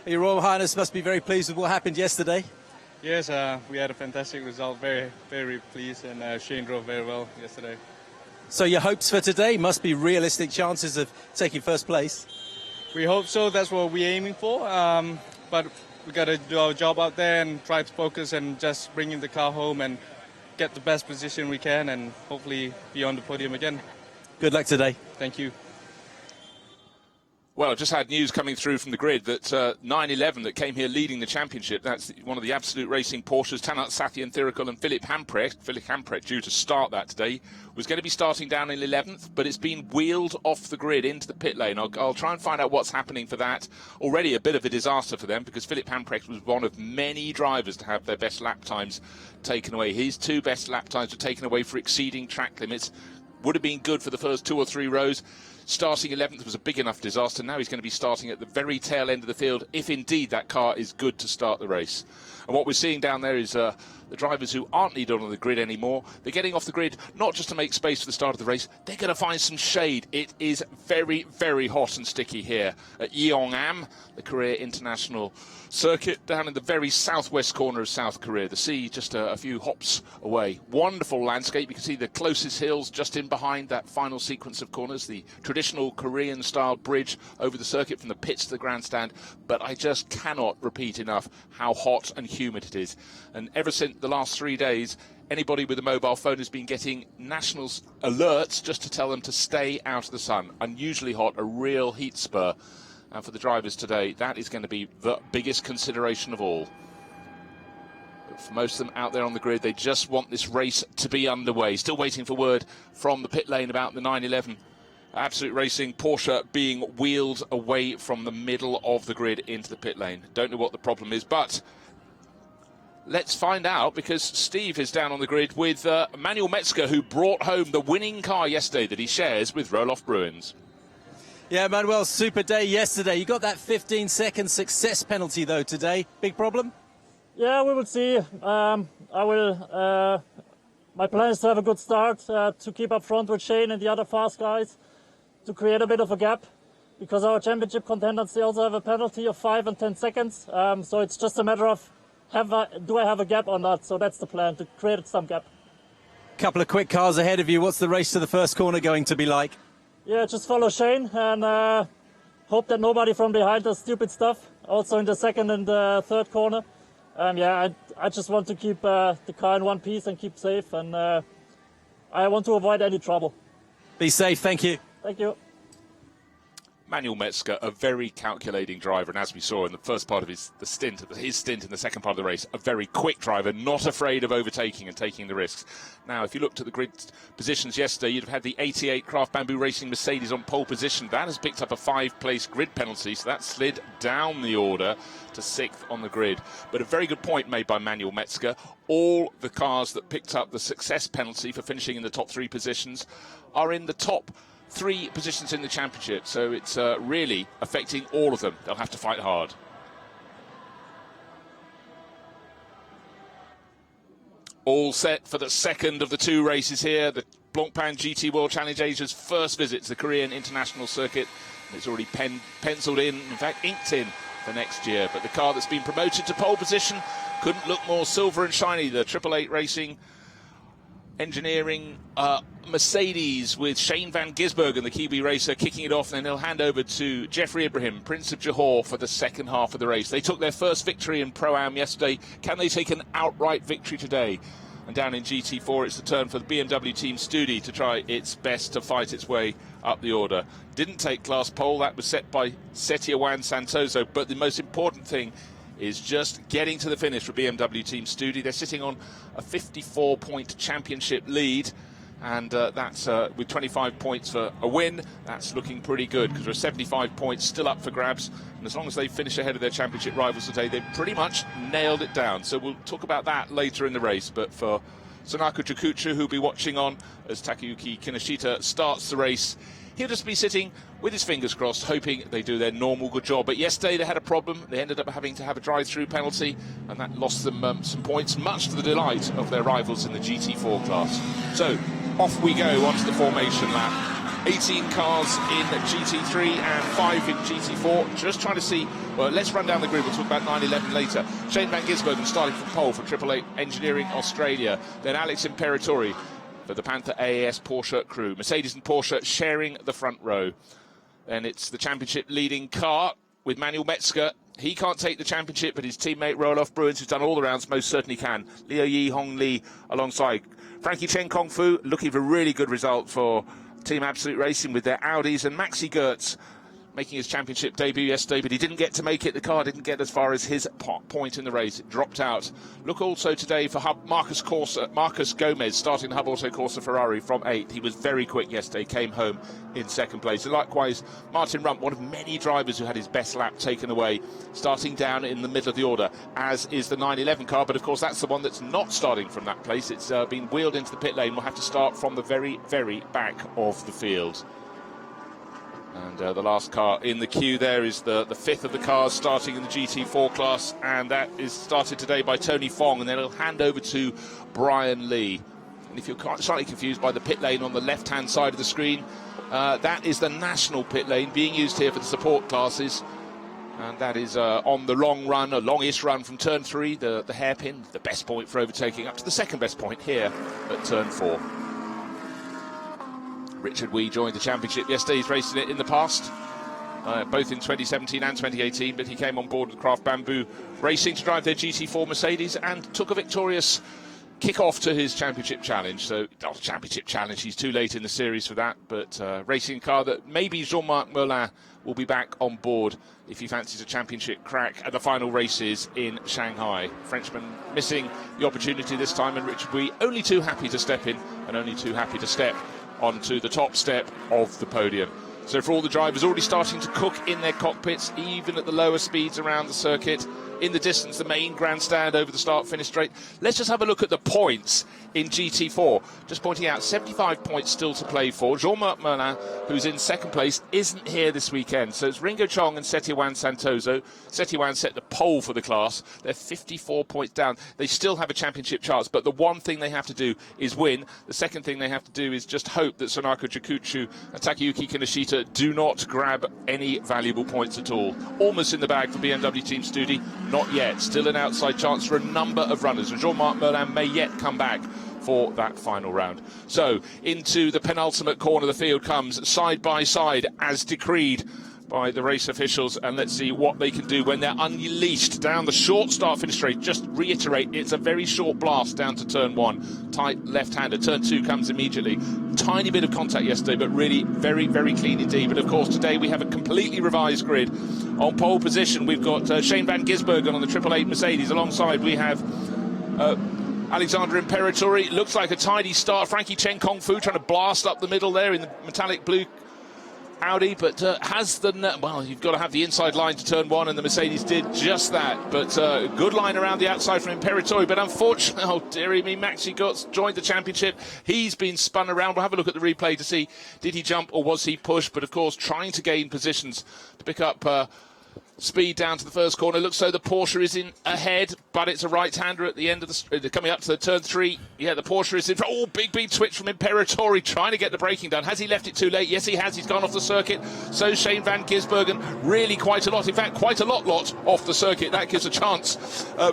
Your Royal Highness must be very pleased with what happened yesterday. Yes, we had a fantastic result. Very, very pleased, and Shane drove very well yesterday. So your hopes for today must be realistic chances of taking first place. We hope so. That's what we're aiming for. But we got to do our job out there and try to focus and just bring in the car home and get the best position we can, and hopefully be on the podium again. Good luck today. Thank you. Well, I just had news coming through from the grid that 911 that came here leading the championship, that's one of the absolute racing Porsches, Tanat Sathyan Thirikul and Philip Hamprecht, due to start that today, was going to be starting down in 11th, but it's been wheeled off the grid into the pit lane. I'll try and find out what's happening for that. Already a bit of a disaster for them, because Philip Hamprecht was one of many drivers to have their best lap times taken away. His 2 best lap times were taken away for exceeding track limits. Would have been good for the first 2 or 3 rows. Starting 11th was a big enough disaster. Now he's going to be starting at the very tail end of the field, if indeed that car is good to start the race. And what we're seeing down there is the drivers who aren't needed on the grid anymore. They're getting off the grid not just to make space for the start of the race, they're going to find some shade. It is very, very hot and sticky here at Yeongam, the Korea International Circuit, down in the very southwest corner of South Korea. The sea just a few hops away. Wonderful landscape. You can see the closest hills just in behind that final sequence of corners, the traditional Korean-style bridge over the circuit from the pits to the grandstand. But I just cannot repeat enough how hot and humid it is. And ever since the last 3 days, anybody with a mobile phone has been getting nationals alerts just to tell them to stay out of the sun. Unusually hot, a real heat spur. And for the drivers today, that is going to be the biggest consideration of all. But for most of them out there on the grid, they just want this race to be underway. Still waiting for word from the pit lane about the 911 Absolute Racing Porsche being wheeled away from the middle of the grid into the pit lane. Don't know what the problem is, but let's find out, because Steve is down on the grid with Manuel Metzger, who brought home the winning car yesterday that he shares with Roloff Bruins. Yeah, Manuel, super day yesterday. You got that 15-second success penalty, though, today. Big problem? Yeah, we will see. My plan is to have a good start, to keep up front with Shane and the other fast guys, to create a bit of a gap, because our championship contenders, they also have a penalty of 5 and 10 seconds. So it's just a matter of, do I have a gap or not? So that's the plan, to create some gap. Couple of quick cars ahead of you. What's the race to the first corner going to be like? Yeah, just follow Shane and hope that nobody from behind does stupid stuff. Also in the second and third corner. I just want to keep the car in one piece and keep safe, and I want to avoid any trouble. Be safe, thank you. Thank you. Manuel Metzger, a very calculating driver, and as we saw in the first part of his stint in the second part of the race, a very quick driver, not afraid of overtaking and taking the risks. Now, if you looked at the grid positions yesterday, you'd have had the 88 Craft Bamboo Racing Mercedes on pole position. That has picked up a 5-place grid penalty, so that slid down the order to 6th on the grid. But a very good point made by Manuel Metzger. All the cars that picked up the success penalty for finishing in the top 3 positions are in the top 3 positions in the championship, so it's really affecting all of them. They'll have to fight hard. All set for the second of the 2 races here, the Blancpain GT World Challenge Asia's first visit to the Korean International Circuit. It's already penciled in fact inked in for next year. But the car that's been promoted to pole position couldn't look more silver and shiny. The 888 Racing Engineering Mercedes, with Shane van Gisbergen, the Kiwi racer, kicking it off, and then he'll hand over to Jeffrey Ibrahim, Prince of Johor, for the second half of the race. They took their first victory in Pro-Am yesterday. Can they take an outright victory today? And down in GT4, it's the turn for the BMW team Studi to try its best to fight its way up the order. Didn't take class pole, that was set by Setiawan Santoso, but the most important thing is just getting to the finish for BMW Team Studi. They're sitting on a 54-point championship lead, And that's with 25 points for a win. That's looking pretty good because there are 75 points still up for grabs. And as long as they finish ahead of their championship rivals today, they've pretty much nailed it down. So we'll talk about that later in the race. But for Sonaka Chikuchu, who'll be watching on as Takayuki Kinoshita starts the race, he'll just be sitting with his fingers crossed, hoping they do their normal good job. But yesterday they had a problem. They ended up having to have a drive-through penalty, and that lost them some points, much to the delight of their rivals in the GT4 class. So off we go onto the formation lap. 18 cars in GT3 and 5 in GT4. Just trying to see, well, let's run down the grid. We'll talk about 9-11 later. Shane van Gisbergen starting from pole for 888 Engineering Australia. Then Alex Imperatori for the Panther AAS Porsche crew. Mercedes and Porsche sharing the front row. Then it's the championship leading car with Manuel Metzger. He can't take the championship, but his teammate Roloff Bruins, who's done all the rounds, most certainly can. Liu Yi Hong Lee alongside. Frankie Chen Kong Fu looking for a really good result for Team Absolute Racing with their Audis, and Maxi Gertz making his championship debut yesterday, but he didn't get to make it. The car didn't get as far as his point in the race. It dropped out. Look also today for Marcus Gomez starting the Hub Auto Corsa Ferrari from 8th. He was very quick yesterday, came home in 2nd place. And likewise, Martin Rump, one of many drivers who had his best lap taken away, starting down in the middle of the order, as is the 911 car. But of course, that's the one that's not starting from that place. It's been wheeled into the pit lane. We'll have to start from the very, very back of the field. And the last car in the queue there is the 5th of the cars starting in the GT4 class, and that is started today by Tony Fong, and then it'll hand over to Brian Lee. And if you're slightly confused by the pit lane on the left-hand side of the screen, that is the national pit lane being used here for the support classes, and that is on the long run, a longish run from turn 3, the hairpin, the best point for overtaking, up to the second best point here at turn 4. Richard Wee joined the championship yesterday. He's raced in it in the past, both in 2017 and 2018, but he came on board with Craft Bamboo Racing to drive their GT4 Mercedes and took a victorious kick-off to his championship challenge. So, not a championship challenge, he's too late in the series for that, but racing a car that maybe Jean-Marc Merlin will be back on board if he fancies a championship crack at the final races in Shanghai. Frenchman missing the opportunity this time, and Richard Wee only too happy to step in and only too happy to step onto the top step of the podium. So for all the drivers already starting to cook in their cockpits, even at the lower speeds around the circuit, in the distance, the main grandstand over the start-finish straight. Let's just have a look at the points in GT4. Just pointing out, 75 points still to play for. Jean-Marc Merlin, who's in 2nd place, isn't here this weekend. So it's Ringo Chong and Setiewan Santoso. Setiewan set the pole for the class. They're 54 points down. They still have a championship chance, but the one thing they have to do is win. The second thing they have to do is just hope that Sonaka Chikuchu and Takayuki Kinoshita do not grab any valuable points at all. Almost in the bag for BMW Team Studi. Not yet. Still an outside chance for a number of runners. And Jean-Marc Merlin may yet come back for that final round. So into the penultimate corner of the field comes side by side as decreed by the race officials, and let's see what they can do when they're unleashed down the short start finish straight. Just reiterate, it's a very short blast down to turn 1, tight left-hander. Turn 2 comes immediately. Tiny bit of contact yesterday, but really very, very clean indeed. But of course today we have a completely revised grid. On pole position we've got Shane van Gisbergen on the 888 Mercedes. Alongside we have Alexander Imperatori. Looks like a tidy start. Frankie Chen Kong Fu trying to blast up the middle there in the metallic blue Audi, but has the... Well, you've got to have the inside line to turn 1, and the Mercedes did just that. But good line around the outside from Imperatori. But unfortunately, oh dearie me, Maxi Gertz joined the championship. He's been spun around. We'll have a look at the replay to see, did he jump or was he pushed? But of course, trying to gain positions to pick up speed down to the first corner. Looks so the Porsche is in ahead, but it's a right-hander at the end of the coming up to the turn 3. Yeah, the Porsche is in. Oh, big twitch from Imperatori, trying to get the braking done. Has he left it too late? Yes, he has. He's gone off the circuit. So Shane van Gisbergen, really quite a lot. In fact, quite a lot off the circuit. That gives a chance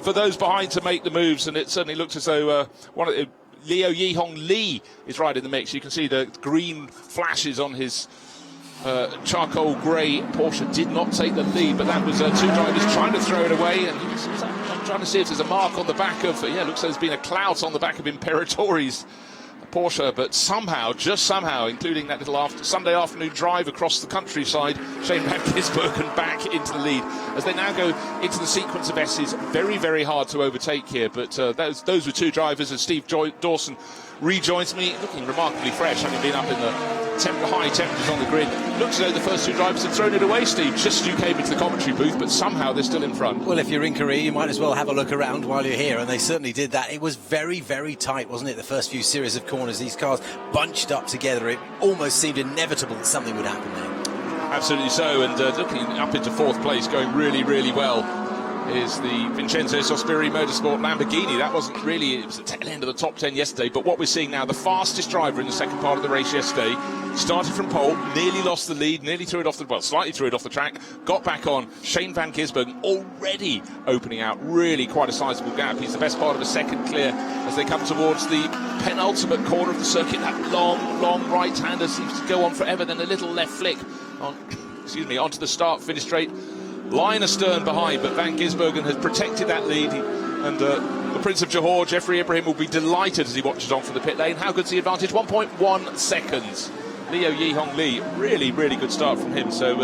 for those behind to make the moves, and it certainly looks as though Liu Yi Hong Lee is right in the mix. You can see the green flashes on his charcoal grey Porsche. Did not take the lead, but that was 2 drivers trying to throw it away, and I'm trying to see if there's a mark on the back of, yeah, looks like there's been a clout on the back of Imperatori's Porsche, but somehow, just somehow, including that little Sunday afternoon drive across the countryside, Shane van Gisbergen back into the lead as they now go into the sequence of S's. Very, very hard to overtake here, but those were 2 drivers, as Steve Dawson rejoins me, looking remarkably fresh, having been up in the high temperatures on the grid. Looks as though the first two drivers had thrown it away, Steve. Just as you came into the commentary booth, but somehow they're still in front. Well, if you're in Korea, you might as well have a look around while you're here, and they certainly did that. It was very, very tight, wasn't it? The first few series of corners, these cars bunched up together. It almost seemed inevitable that something would happen there. Absolutely so, and looking up into fourth place, going really, really well, is the Vincenzo Sospiri Motorsport Lamborghini. That wasn't really, it was the tail end of the top 10 yesterday, but what we're seeing now, the fastest driver in the second part of the race yesterday, started from pole, nearly lost the lead, nearly threw it off the, well, slightly threw it off the track, got back on. Shane van Gisbergen already opening out really quite a sizable gap. He's the best part of a second clear as they come towards the penultimate corner of the circuit. That long right-hander seems to go on forever, then a little left flick on, onto the start-finish straight. Line astern behind, but Van Gisbergen has protected that lead, and the Prince of Johor, Jeffrey Ibrahim, will be delighted as he watches on from the pit lane. How good's the advantage? 1.1 seconds. Leo Yihong Lee, really, really good start from him, so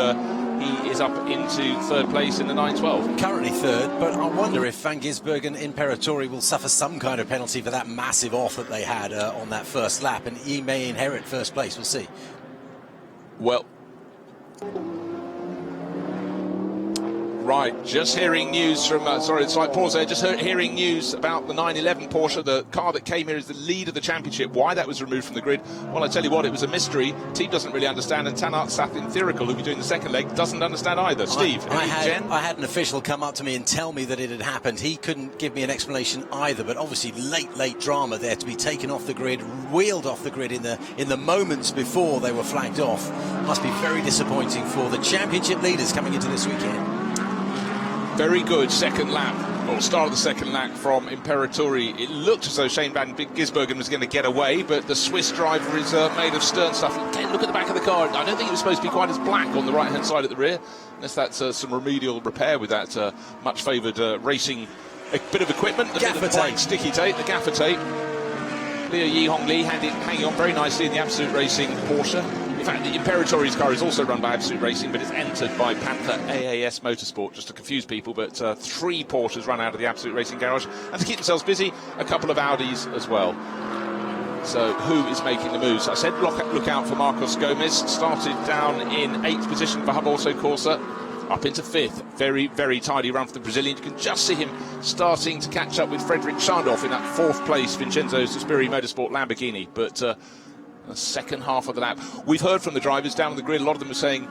he is up into third place in the 912. Currently third, but I wonder if Van Gisbergen Imperatori will suffer some kind of penalty for that massive off that they had on that first lap, and he may inherit first place. We'll see. Well, right, just hearing news from, sorry, slight pause there, just hearing news about the 911 Porsche, the car that came here as the lead of the championship. Why that was removed from the grid, well, I tell you what, it was a mystery. Team doesn't really understand, and Tanat Sathin Thirikal, who'll be doing the second leg, doesn't understand either. Steve, I had an official come up to me and tell me that it had happened. He couldn't give me an explanation either, but obviously late drama there to be taken off the grid, wheeled off the grid in the moments before they were flagged off. Must be very disappointing for the championship leaders coming into this weekend. Very good second lap, or start of the second lap from Imperatori. It looked as though Shane van Gisbergen was going to get away, but the Swiss driver is made of stern stuff. Again, look at the back of the car. I don't think it was supposed to be quite as black on the right-hand side at the rear, unless that's some remedial repair with that much favoured racing bit of equipment. Gaffer tape. Sticky tape, the gaffer tape. Leo Yihong Lee hanging on very nicely in the Absolute Racing Porsche. In fact, the Imperatori's car is also run by Absolute Racing, but it's entered by Panther AAS Motorsport, just to confuse people. But 3 Porsches run out of the Absolute Racing garage, and to keep themselves busy, a couple of Audis as well. So who is making the moves? I said look out for Marcos Gomez. Started down in 8th position for Hub Also Corsa, up into 5th. Very, very tidy run for the Brazilian. You can just see him starting to catch up with Frederick Schandorf in that 4th place Vincenzo Sospiri Motorsport Lamborghini. But the second half of the lap, we've heard from the drivers down on the grid, a lot of them are saying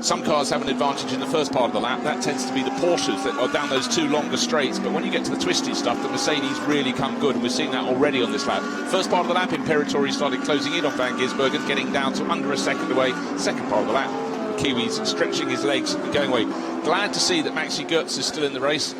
some cars have an advantage in the first part of the lap. That tends to be the Porsches that are down those 2 longer straights, but when you get to the twisty stuff, the Mercedes really come good, and we're seeing that already on this lap. First part of the lap, Imperatori started closing in on Van Gisbergen, getting down to under a second away. Second part of the lap, the Kiwis stretching his legs and going away. Glad to see that Maxi Goetz is still in the race.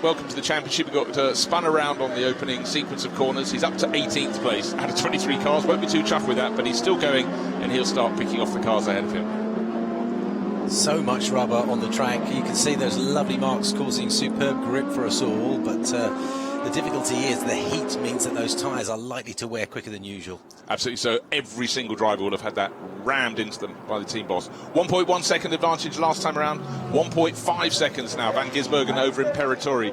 Welcome to the championship. He got spun around on the opening sequence of corners. He's up to 18th place out of 23 cars. Won't be too chuffed with that, but he's still going, and he'll start picking off the cars ahead of him. So much rubber on the track. You can see those lovely marks causing superb grip for us all, but the difficulty is the heat means that those tyres are likely to wear quicker than usual. Absolutely. So every single driver will have had that rammed into them by the team boss. 1.1 second advantage last time around, 1.5 seconds now. Van Gisbergen over Imperatori.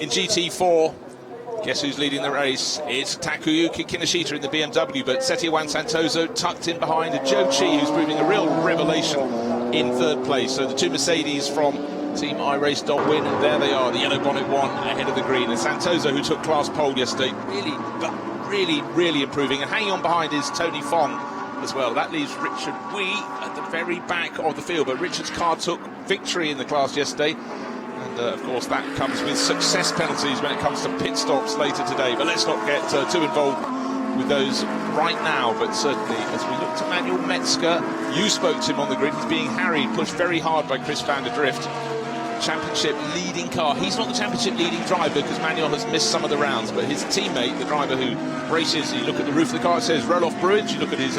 In GT4, guess who's leading the race? It's Takayuki Kinoshita in the BMW, but Setiawan Santoso tucked in behind, and Joe Chi, who's proving a real revelation, in 3rd place. So the 2 Mercedes from Team iRace.win, and there they are, the yellow bonnet one ahead of the green. And Santoso, who took class pole yesterday, really improving, and hanging on behind is Tony Fong as well. That leaves Richard Wee at the very back of the field, but Richard's car took victory in the class yesterday, and of course that comes with success penalties when it comes to pit stops later today. But let's not get too involved with those right now, but certainly as we look to Manuel Metzger, you spoke to him on the grid. He's being harried, pushed very hard by Chris van der Drift. Championship leading car. He's not the championship leading driver because Manuel has missed some of the rounds, but his teammate, the driver who races, you look at the roof of the car, it says Roloff Bruins. You look at his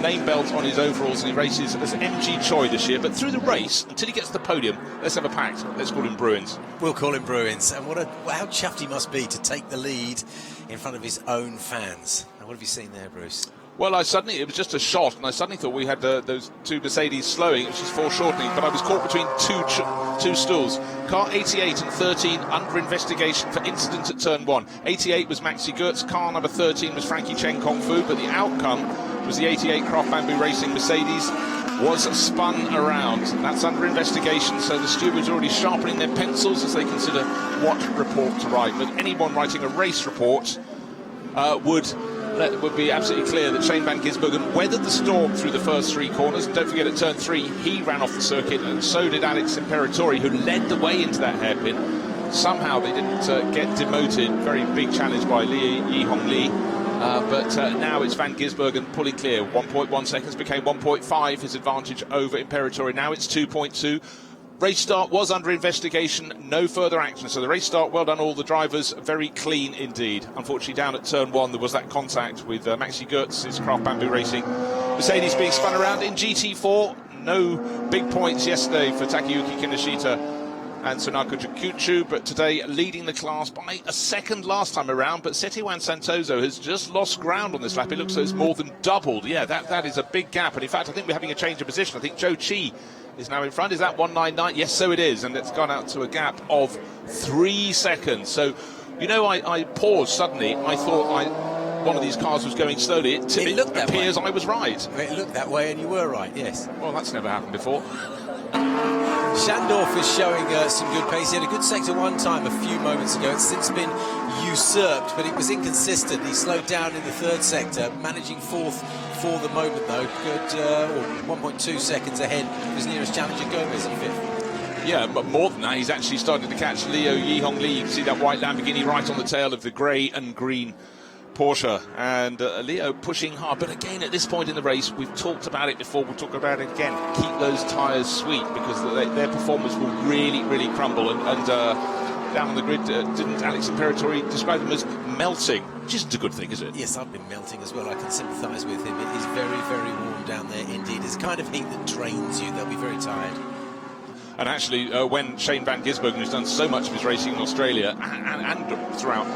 name belt on his overalls, and he races as MG Choi this year. But through the race, until he gets to the podium, let's have a pact. Let's call him Bruins. We'll call him Bruins. And how chuffed he must be to take the lead in front of his own fans. And what have you seen there, Bruce? Well, it was just a shot, and I suddenly thought we had those two Mercedes slowing. It was just foreshortening, but I was caught between two stools. Car 88 and 13 under investigation for incident at turn 1. 88 was Maxi Goetz, car number 13 was Frankie Chen Kung Fu, but the outcome was the 88 Craft Bamboo Racing Mercedes was spun around. That's under investigation, so the stewards are already sharpening their pencils as they consider what report to write. But anyone writing a race report would be absolutely clear that Shane van Gisbergen weathered the storm through the first 3 corners. And don't forget, at turn 3, he ran off the circuit, and so did Alex Imperatori, who led the way into that hairpin. Somehow they didn't get demoted. Very big challenge by Yi-Hong Lee. But now it's Van Gisbergen pulling clear. 1.1 seconds became 1.5, his advantage over Imperatori. Now it's 2.2. Race start was under investigation, no further action. So the race start, well done all the drivers, very clean indeed. Unfortunately, down at turn 1, there was that contact with Maxi Goetz's Craft Bamboo Racing Mercedes being spun around in GT4. No big points yesterday for Takayuki Kinoshita and Sunako Kikuchu, but today leading the class by a second last time around. But Setiwan Santoso has just lost ground on this lap. It looks like it's more than doubled. Yeah, that is a big gap. And in fact, I think we're having a change of position. I think Zhou Qi is now in front. Is that 199? Yes, so it is. And it's gone out to a gap of 3 seconds. So, you know, I paused suddenly. I thought one of these cars was going slowly. It looked that appears way. I was right. It looked that way, and you were right, yes. Well, that's never happened before. Schandorf is showing some good pace. He had a good sector 1 time a few moments ago. It's since been usurped, but it was inconsistent. He slowed down in the 3rd sector, managing 4th for the moment, though. Good 1.2 seconds ahead of his nearest challenger, Gomez, in 5th. Yeah, but more than that, he's actually started to catch Leo Yi-Hong Lee. You can see that white Lamborghini right on the tail of the grey and green Porsche, and Leo pushing hard. But again, at this point in the race, we've talked about it before, we'll talk about it again. Keep those tyres sweet, because their performance will really, really crumble. And down on the grid, didn't Alex Imperatori describe them as melting? Which isn't a good thing, is it? Yes, I've been melting as well. I can sympathise with him. It is very, very warm down there indeed. It's the kind of heat that drains you. They'll be very tired. And actually, when Shane van Gisbergen, who's done so much of his racing in Australia and throughout,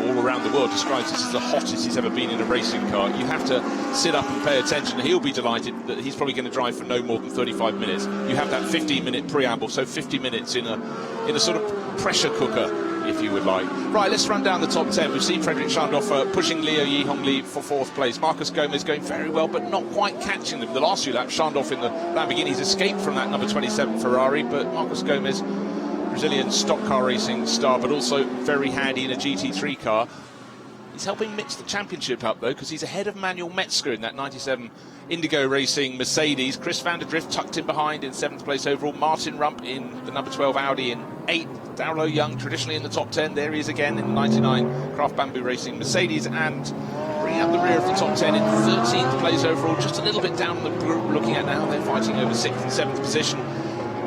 all around the world, describes this as the hottest he's ever been in a racing car, you have to sit up and pay attention. He'll be delighted that he's probably going to drive for no more than 35 minutes. You have that 15-minute preamble, so 50 minutes in a sort of pressure cooker, if you would like. Right, let's run down the top 10. We've seen Frederick Schandorf pushing Leo Yi-Hong Lee for 4th place. Marcus Gomez going very well, but not quite catching them. The last 2 laps, Schandorf in the Lamborghini's escaped from that number 27 Ferrari, but Marcus Gomez, Brazilian stock car racing star, but also very handy in a GT3 car. He's helping mix the championship up, though, because he's ahead of Manuel Metzger in that 97 Indigo Racing Mercedes. Chris van der Drift tucked in behind in 7th place overall. Martin Rump in the number 12 Audi in 8th. Darrell Young traditionally in the top 10. There he is again in the 99 Craft Bamboo Racing Mercedes, and bringing up the rear of the top 10 in 13th place overall. Just a little bit down the group looking at now. They're fighting over 6th and 7th position.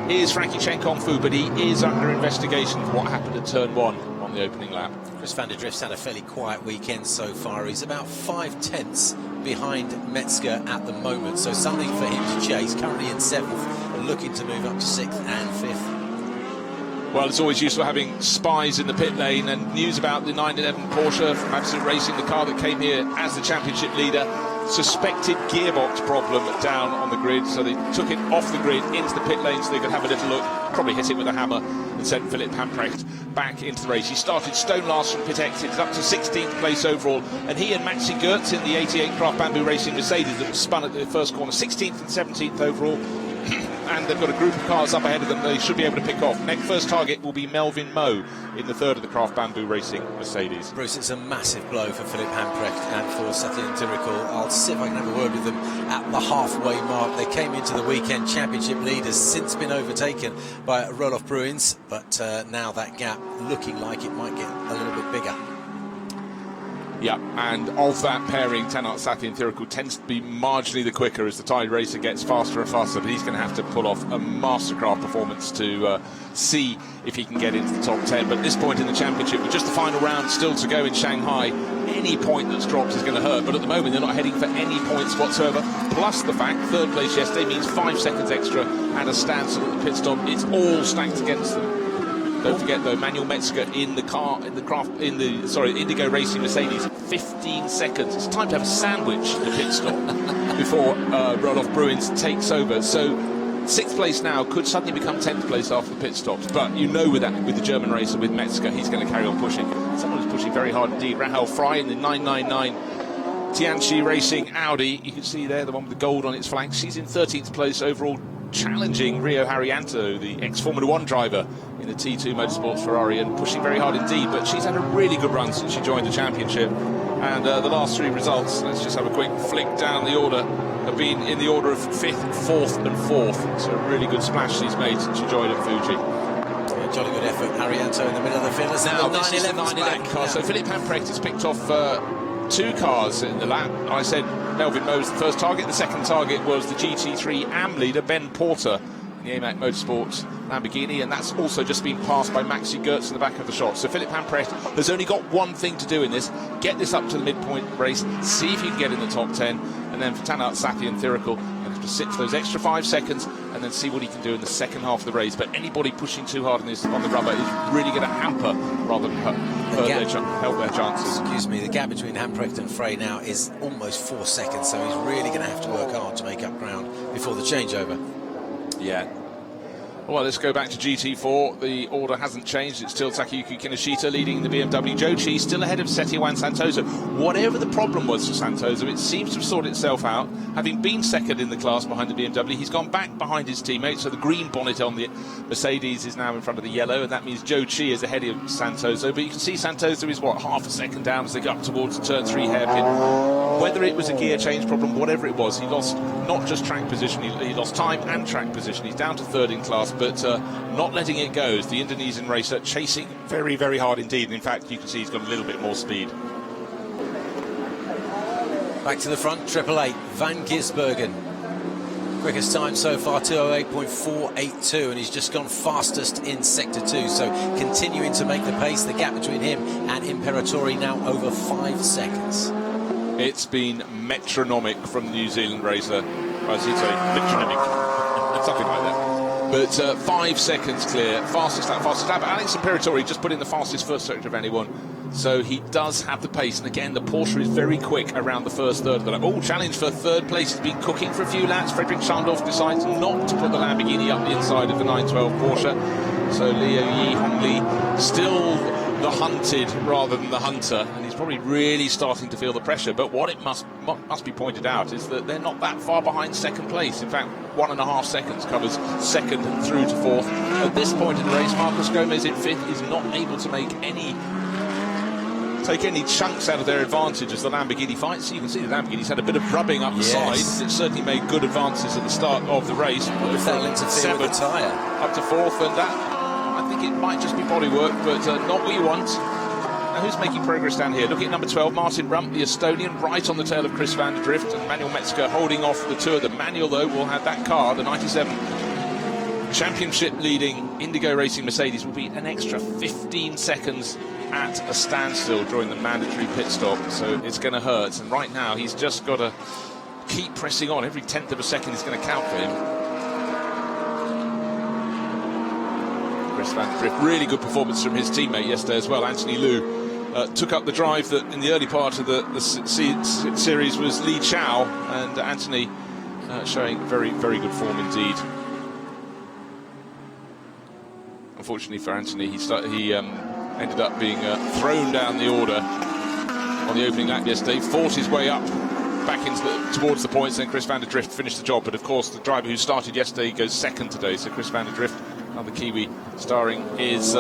Here's Frankie Chen Kung Fu, but he is under investigation for what happened at turn 1 on the opening lap. Chris van der Drift's had a fairly quiet weekend so far. He's about 5/10ths behind Metzger at the moment, so something for him to chase. Currently in 7th, looking to move up to 6th and 5th. Well, it's always useful having spies in the pit lane, and news about the 911 Porsche from Absolute Racing, the car that came here as the championship leader. Suspected gearbox problem down on the grid, so they took it off the grid into the pit lane so they could have a little look, probably hit it with a hammer, and sent Philip Hamprecht back into the race. He started stone last from pit exit, up to 16th place overall, and he and Maxi Goetz in the 88 Craft Bamboo Racing Mercedes that was spun at the first corner, 16th and 17th overall. And they've got a group of cars up ahead of them they should be able to pick off. Next first target will be Melvin Moe in the 3rd of the Craft Bamboo Racing Mercedes. Bruce, it's a massive blow for Philip Hamprecht and for Satyan Tyrrell. I'll see if I can have a word with them at the halfway mark. They came into the weekend championship leaders, since been overtaken by Roloff Bruins, but now that gap looking like it might get a little bit bigger. Yeah, and of that pairing, Tanat Satyan Tyrrell tends to be marginally the quicker as the Thai racer gets faster and faster, but he's going to have to pull off a mastercraft performance to see if he can get into the top 10. But at this point in the championship, with just the final round still to go in Shanghai, any point that's dropped is going to hurt. But at the moment, they're not heading for any points whatsoever. Plus the fact, 3rd place yesterday means 5 seconds extra and a standstill at the pit stop. It's all stacked against them. Don't forget though, Manuel Metzger in the Indigo Racing Mercedes, 15 seconds. It's time to have a sandwich at the pit stop before Roloff Bruins takes over. So 6th place now could suddenly become 10th place after the pit stops. But you know with the German racer, with Metzger, he's going to carry on pushing. Someone who's pushing very hard indeed. Rahel Frey in the 999 Tianchi Racing Audi. You can see there the one with the gold on its flank. She's in 13th place overall, challenging Rio Haryanto, the ex-Formula 1 driver in the T2 Motorsports Ferrari, and pushing very hard indeed. But she's had a really good run since she joined the championship. And the last 3 results, let's just have a quick flick down the order, have been in the order of 5th, 4th and 4th. So a really good splash she's made since she joined at Fuji. Yeah, jolly good effort. Haryanto in the middle of the field. Now, this is the 911 car. So Philippe Hamprecht has picked off 2 cars in the lap. I said Melvin Moe was the first target. The second target was the GT3 AM leader, Ben Porter, in the AMAC Motorsports Lamborghini, and that's also just been passed by Maxi Goertz in the back of the shot. So Philippe Hamprecht has only got one thing to do in this: get this up to the midpoint race, see if he can get in the top 10, and then for Tanat Sathi and Thirakel, to sit for those extra 5 seconds and then see what he can do in the second half of the race. But anybody pushing too hard on the rubber is really going to hamper rather than help their chances. Excuse me, the gap between Hamprecht and Frey now is almost 4 seconds, so he's really going to have to work hard to make up ground before the changeover. Yeah. Well, let's go back to GT4. The order hasn't changed. It's still Takayuki Kinoshita leading the BMW. Joe Chi still ahead of Setiawan Santoso. Whatever the problem was for Santoso, it seems to have sorted itself out. Having been second in the class behind the BMW, he's gone back behind his teammate. So the green bonnet on the Mercedes is now in front of the yellow, and that means Joe Chi is ahead of Santoso. But you can see Santoso is, half a second down as they go up towards the turn 3 hairpin. Whether it was a gear change problem, whatever it was, he lost not just track position, he lost time and track position. He's down to 3rd in class, but not letting it go is the Indonesian racer, chasing very, very hard indeed. And in fact, you can see he's got a little bit more speed. Back to the front, 888, Van Gisbergen. Quickest time so far, 208.482, and he's just gone fastest in Sector 2. So continuing to make the pace, the gap between him and Imperatori now over 5 seconds. It's been metronomic from the New Zealand racer. I should say metronomic, something like that. But 5 seconds clear, fastest lap. Alex Imperatori just put in the fastest first sector of anyone, so he does have the pace. And again, the Porsche is very quick around the first third of the lap. Challenge for 3rd place has been cooking for a few laps. Frederick Schandorf decides not to put the Lamborghini up the inside of the 912 Porsche. So Liu Yi Hongli still the hunted rather than the hunter, and he's probably really starting to feel the pressure. But what it must be pointed out is that they're not that far behind 2nd place. In fact, 1.5 seconds covers 2nd and through to 4th. At this point in the race, Marcos Gomez in 5th is not able to take any chunks out of their advantage as the Lamborghini fights. So you can see the Lamborghini's had a bit of rubbing up the sides. It certainly made good advances at the start of the race. What if that interfered with the tyre? Up to 4th, and that, I think it might just be bodywork, but not what you want. Now, who's making progress down here? Looking at number 12, Martin Rump, the Estonian, right on the tail of Chris van der Drift, and Manuel Metzger holding off the 2 of them. Manuel, though, will have that car, the 97 championship leading Indigo Racing Mercedes, will be an extra 15 seconds at a standstill during the mandatory pit stop, so it's going to hurt. And right now, he's just got to keep pressing on. Every 10th of a second is going to count for him. Van der Drift, really good performance from his teammate yesterday as well. Anthony Liu took up the drive that in the early part of the series was Li Chao, and Anthony showing very, very good form indeed. Unfortunately for Anthony, he ended up being thrown down the order on the opening lap yesterday, fought his way up back towards the points, and Chris van der Drift finished the job. But of course, the driver who started yesterday goes 2nd today, so Chris van der Drift, another Kiwi starring, is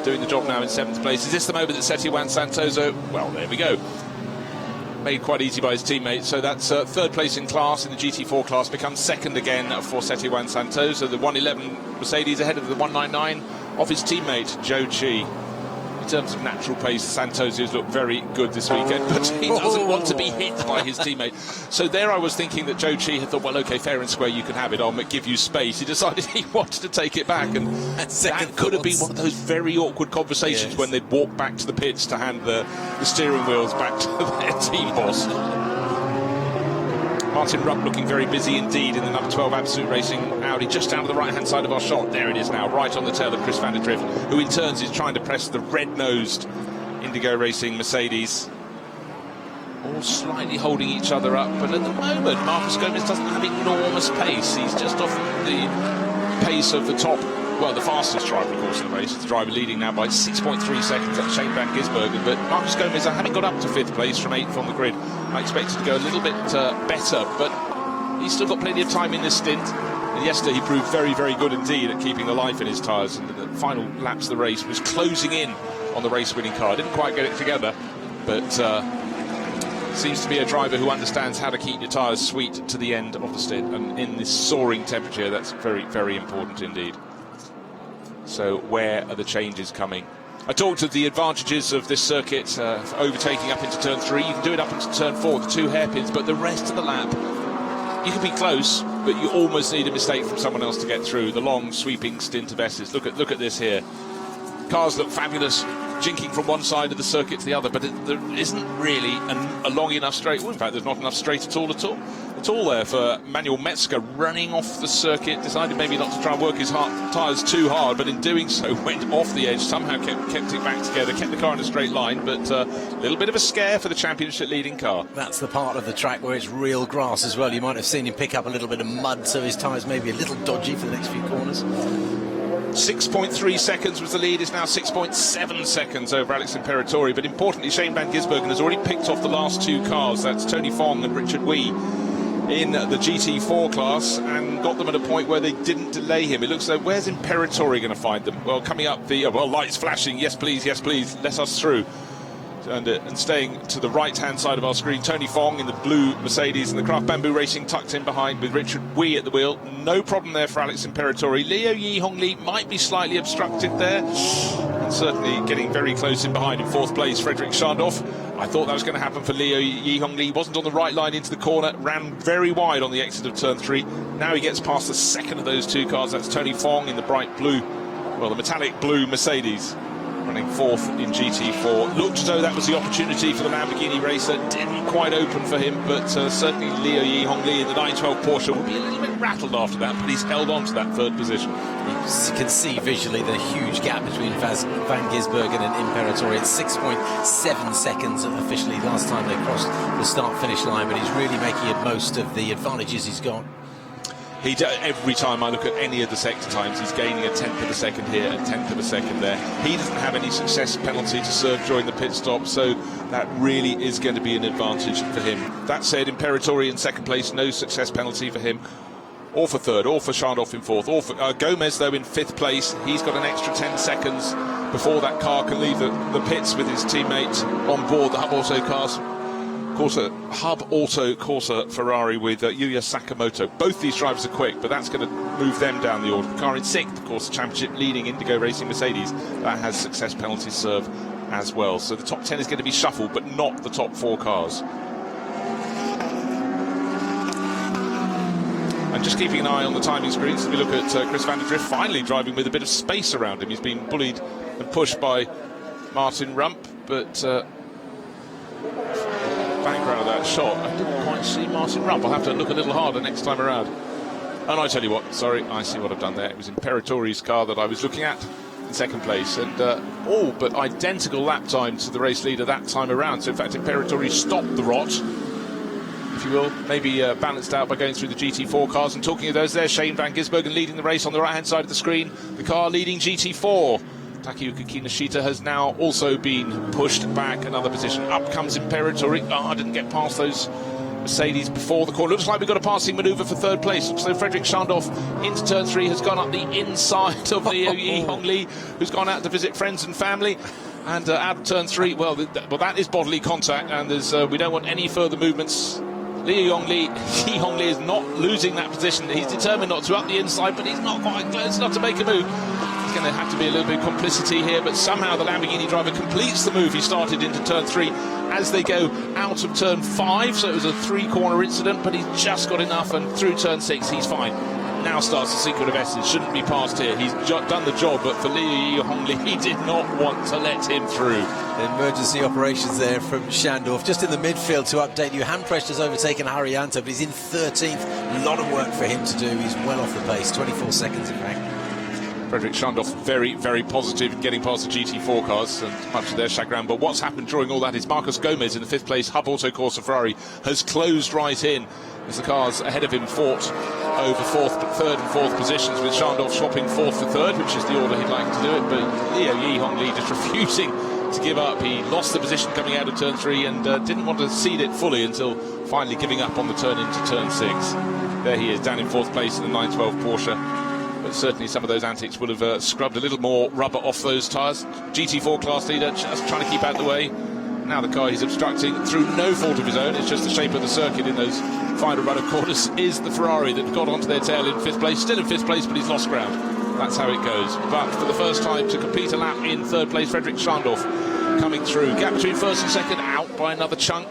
doing the job now in 7th place. Is this the moment that Setiawan Santoso? Well, there we go. Made quite easy by his teammate. So that's 3rd place in class in the GT4 class, becomes 2nd again for Setiawan Santoso. The 111 Mercedes ahead of the 199 of his teammate Joe Chi. In terms of natural pace, Santoso has looked very good this weekend, but he doesn't want to be hit by his teammate. So there I was thinking that Joe Chi had thought, well, OK, fair and square, you can have it, I'll give you space. He decided he wanted to take it back, and that could have been one of those very awkward conversations when they'd walk back to the pits to hand the steering wheels back to their team boss. Martin Rupp looking very busy indeed in the number 12 Absolute Racing Audi, just out of the right-hand side of our shot. There it is now, right on the tail of Chris van der Drift, who in turns is trying to press the red-nosed Indigo Racing Mercedes. All slightly holding each other up, but at the moment Marcus Gomez doesn't have enormous pace. He's just off the pace of the top, well, the fastest driver, of course, in the race. It's the driver leading now by 6.3 seconds. That's Shane van Gisbergen. But Marcus Gomez, having got up to 5th place from 8th on the grid, I expected to go a little bit better, but he's still got plenty of time in this stint. And yesterday he proved very, very good indeed at keeping the life in his tyres. And the final laps of the race was closing in on the race-winning car. Didn't quite get it together, but seems to be a driver who understands how to keep your tyres sweet to the end of the stint. And in this soaring temperature, that's very, very important indeed. So where are the changes coming? I talked of the advantages of this circuit for overtaking up into turn 3. You can do it up into turn 4, the 2 hairpins, but the rest of the lap, you can be close, but you almost need a mistake from someone else to get through. The long sweeping stint of S's. Look at this here. Cars look fabulous, jinking from one side of the circuit to the other, but there isn't really a long enough straight. Well, in fact, there's not enough straight at all. It's all there for Manuel Metzger, running off the circuit, decided maybe not to try and work his tyres too hard, but in doing so went off the edge, somehow kept it back together, kept the car in a straight line, but a little bit of a scare for the championship leading car. That's the part of the track where it's real grass as well. You might have seen him pick up a little bit of mud, so his tyres may be a little dodgy for the next few corners. 6.3 seconds was the lead, is now 6.7 seconds over Alex Imperatori, but importantly Shane van Gisbergen has already picked off the last 2 cars. That's Tony Fong and Richard Wee in the GT4 class, and got them at a point where they didn't delay him. It looks like, where's Imperatori going to find them? Well, coming up the lights flashing, yes please, let us through. And staying to the right-hand side of our screen, Tony Fong in the blue Mercedes, and the Craft Bamboo Racing tucked in behind with Richard Wee at the wheel. No problem there for Alex Imperatori. Leo Yi Hong Lee might be slightly obstructed there, and certainly getting very close in behind in 4th place, Frederick Schandorf. I thought that was going to happen for Leo Yi Hong Lee. Wasn't on the right line into the corner, ran very wide on the exit of turn 3. Now he gets past the second of those 2 cars. That's Tony Fong in the bright blue, well, the metallic blue Mercedes, running 4th in GT4. Looked as though that was the opportunity for the Lamborghini racer. Didn't quite open for him, but certainly Leo Yi Hong Lee in the 912 Porsche will be a little bit rattled after that, but he's held on to that 3rd position. You can see visually the huge gap between Van Gisbergen and Imperatori. It's 6.7 seconds officially last time they crossed the start-finish line, but he's really making it most of the advantages he's got. Every time I look at any of the sector times, he's gaining a 10th of a second here, a 10th of a second there. He doesn't have any success penalty to serve during the pit stop, so that really is going to be an advantage for him. That said, Imperatori in 2nd place, no success penalty for him, or for 3rd, or for Schandorf in 4th, or for Gomez, though, in 5th place. He's got an extra 10 seconds before that car can leave the pits with his teammate on board the Hub Auto cars. Hub Auto Corsa Ferrari with Yuya Sakamoto. Both these drivers are quick, but that's going to move them down the order. The car in 6th, of course, the championship leading Indigo Racing Mercedes, that has success penalty serve as well. So the top 10 is going to be shuffled, but not the top 4 cars. And just keeping an eye on the timing screens, we look at Chris van der Drift finally driving with a bit of space around him. He's been bullied and pushed by Martin Rump, but background of that shot, I didn't quite see Martin Rump. I'll have to look a little harder next time around. And I tell you what, sorry, I see what I've done there. It was Imperatori's car that I was looking at in 2nd place, and all but identical lap time to the race leader that time around. So in fact, Imperatori stopped the rot, if you will, maybe balanced out by going through the GT4 cars. And talking of those, there's Shane van Gisbergen leading the race on the right-hand side of the screen. The car leading GT4. Takayuki Kinoshita has now also been pushed back another position. Up comes Imperatori. Didn't get past those Mercedes before the corner. Looks like we've got a passing manoeuvre for 3rd place. Looks like Frederick Schandorf into turn 3 has gone up the inside of Leo Yi Hong Lee, who's gone out to visit friends and family. And out of turn 3, well, that is bodily contact, and we don't want any further movements. Yi Hong Lee is not losing that position. He's determined not to up the inside, but he's not quite close enough to make a move. Going to have to be a little bit of complicity here, but somehow the Lamborghini driver completes the move he started into turn 3 as they go out of turn 5. So it was a 3-corner incident, but he's just got enough, and through turn 6 he's fine. now starts the sequence of S's. Shouldn't be passed here. He's done the job, but for Liu Hongli, he did not want to let him through. Emergency operations there from Schandorf. Just in the midfield to update you, Handprecht has overtaken Haryanto, but he's in 13th. A lot of work for him to do. He's well off the pace, 24 seconds in fact. Frederick Schandorf very, very positive in getting past the GT4 cars, and much to their chagrin. But what's happened during all that is Marcos Gomez in the 5th place Hub Autocorsa Ferrari has closed right in as the cars ahead of him fought over 3rd and 4th positions, with Schandorf swapping 4th for 3rd, which is the order he'd like to do it. But Liu Hongli just refusing to give up. He lost the position coming out of turn 3 and didn't want to cede it fully until finally giving up on the turn into turn 6. There he is, down in 4th place in the 912 Porsche. But certainly some of those antics would have scrubbed a little more rubber off those tyres. GT4 class leader just trying to keep out of the way. Now the car he's obstructing through no fault of his own. It's just the shape of the circuit in those final run of corners is the Ferrari that got onto their tail in 5th place. Still in 5th place, but he's lost ground. That's how it goes. But for the first time to complete a lap in 3rd place, Frederick Schandorf coming through. Gap between 1st and 2nd out by another chunk.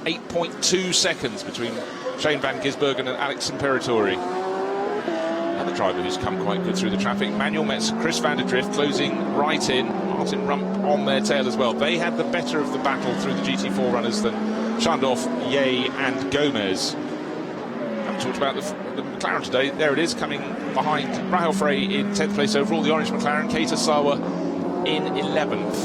8.2 seconds between Shane Van Gisbergen and Alex Imperatori. Another driver who's come quite good through the traffic. Manuel Metz, Chris van der Drift closing right in. Martin Rump on their tail as well. They had the better of the battle through the GT4 runners than Schandorf, Ye and Gomez. Haven't talked about the McLaren today. There it is, coming behind Rahel Frey in 10th place overall, the orange McLaren. Keita Sawa in 11th.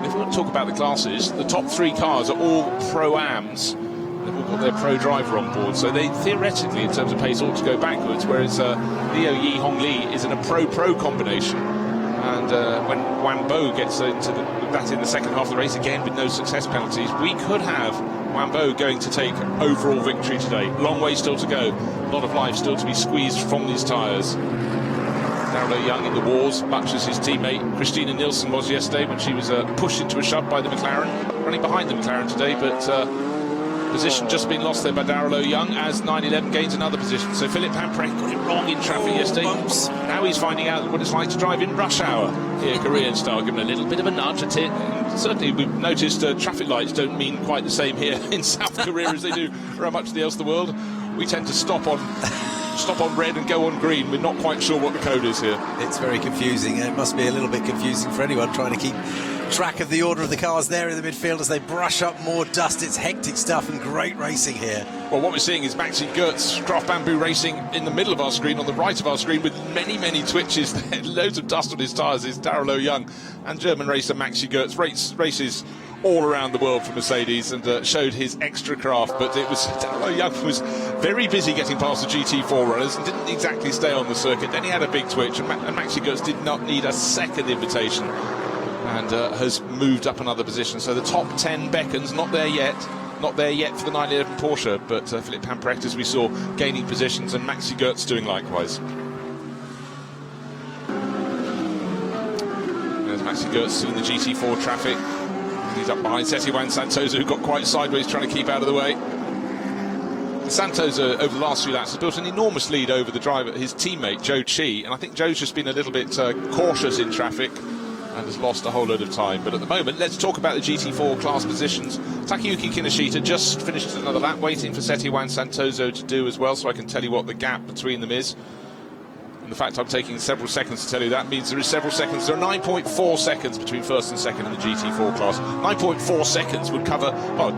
If we want to talk about the classes, the top 3 cars are all Pro-Ams. They've all got their pro driver on board, so they theoretically, in terms of pace, ought to go backwards, whereas Liu Hongli is in a pro-pro combination. And when Wan Bo gets into that in the second half of the race, again with no success penalties, we could have Wan Bo going to take overall victory today. Long way still to go, a lot of life still to be squeezed from these tyres. Darrell Young in the wars, much as his teammate Christina Nielsen was yesterday when she was pushed into a shove by the McLaren, running behind the McLaren today, but position just been lost there by Darrell Young as 911 gains another position. So Philip Hamprecht got it wrong in traffic yesterday. Now he's finding out what it's like to drive in rush hour here, Korean style, giving a little bit of a nudge at it. And certainly we've noticed traffic lights don't mean quite the same here in South Korea as they do around much of the else of the world. We tend to stop on red and go on green. We're not quite sure what the code is here. It's very confusing, and it must be a little bit confusing for anyone trying to keep track of the order of the cars there in the midfield as they brush up more dust. It's hectic stuff and great racing here. Well, what we're seeing is Maxi Goertz, Craft Bamboo Racing in the middle of our screen, on the right of our screen, with many, many twitches there. Loads of dust on his tyres is Darrell Young, and German racer Maxi Goertz races all around the world for Mercedes and showed his extra craft. But it was Darrell Young was very busy getting past the GT4 runners and didn't exactly stay on the circuit. Then he had a big twitch, and Maxi Goertz did not need a second invitation and has moved up another position. So the top 10 beckons, not there yet for the 911 Porsche, but Philip Hamprecht, as we saw, gaining positions, and Maxi Goertz doing likewise. There's Maxi Goertz in the GT4 traffic. He's up behind Setiwan Santosa, who got quite sideways trying to keep out of the way. Santosa, over the last few laps, has built an enormous lead over the driver, his teammate Joe Chi, and I think Joe's just been a little bit cautious in traffic and has lost a whole load of time. But at the moment, let's talk about the GT4 class positions. Takayuki Kinoshita just finished another lap, waiting for Setiwan Santoso to do as well, so I can tell you what the gap between them is. And the fact I'm taking several seconds to tell you that means there is several seconds. There are 9.4 seconds between first and second in the GT4 class. 9.4 seconds would cover, well,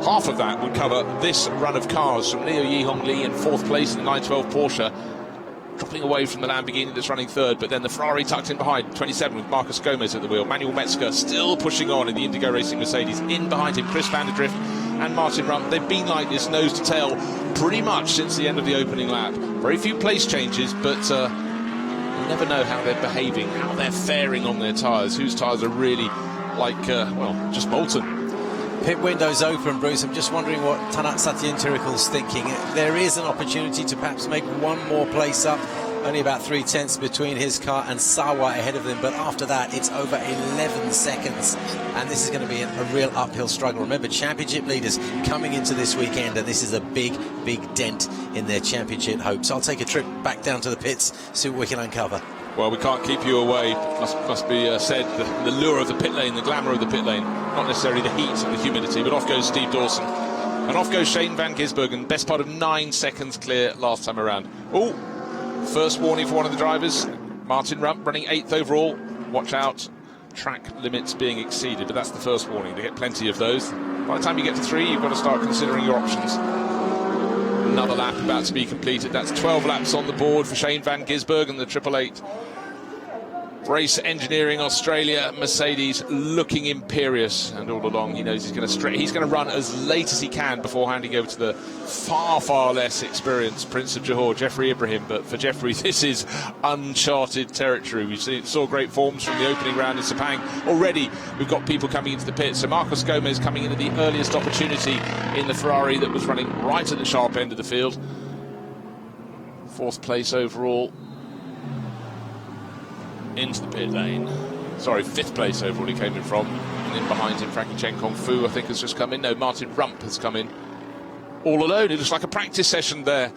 half of that would cover this run of cars from Liu Hongli in 4th place in the 912 Porsche, dropping away from the Lamborghini that's running 3rd, but then the Ferrari tucked in behind, 27 with Marcus Gomez at the wheel. Manuel Metzger still pushing on in the Indigo Racing Mercedes. In behind him, Chris van der Drift and Martin Rump. They've been like this nose to tail pretty much since the end of the opening lap. Very few place changes, but you never know how they're behaving, how they're faring on their tyres, whose tyres are really like, well, just molten. Pit windows open, Bruce. I'm just wondering what Tanat Satyentirikal's thinking. There is an opportunity to perhaps make one more place up. Only about 3/10 between his car and Sawa ahead of them, but after that it's over 11 seconds, and this is going to be a real uphill struggle. Remember, championship leaders coming into this weekend, and this is a big dent in their championship hopes. I'll take a trip back down to the pits, see what we can uncover. Well, we can't keep you away, must be said. The lure of the pit lane, the glamour of the pit lane, not necessarily the heat and the humidity. But off goes Steve Dawson And off goes Shane van Gisbergen, best part of 9 seconds clear last time around. Oh, first warning for one of the drivers. Martin Rump running 8th overall. Watch out, track limits being exceeded, but that's the first warning. They get plenty of those. By the time you get to 3, you've got to start considering your options. Another lap about to be completed. That's 12 laps on the board for Shane van Gisbergen, the 888. Race Engineering Australia Mercedes looking imperious, and all along he knows he's going to run as late as he can before handing over to the far less experienced Prince of Johor, Jeffrey Ibrahim. But for Jeffrey, this is uncharted territory. We saw great forms from the opening round in Sepang. Already we've got people coming into the pit. So Marcos Gomez coming in at the earliest opportunity in the Ferrari that was running right at the sharp end of the field. 4th place overall. Into the pit lane. Sorry, 5th place overall he came in from. And in behind him, Frankie Chen Kong Fu, I think, has just come in. No, Martin Rump has come in all alone. It looks like a practice session there,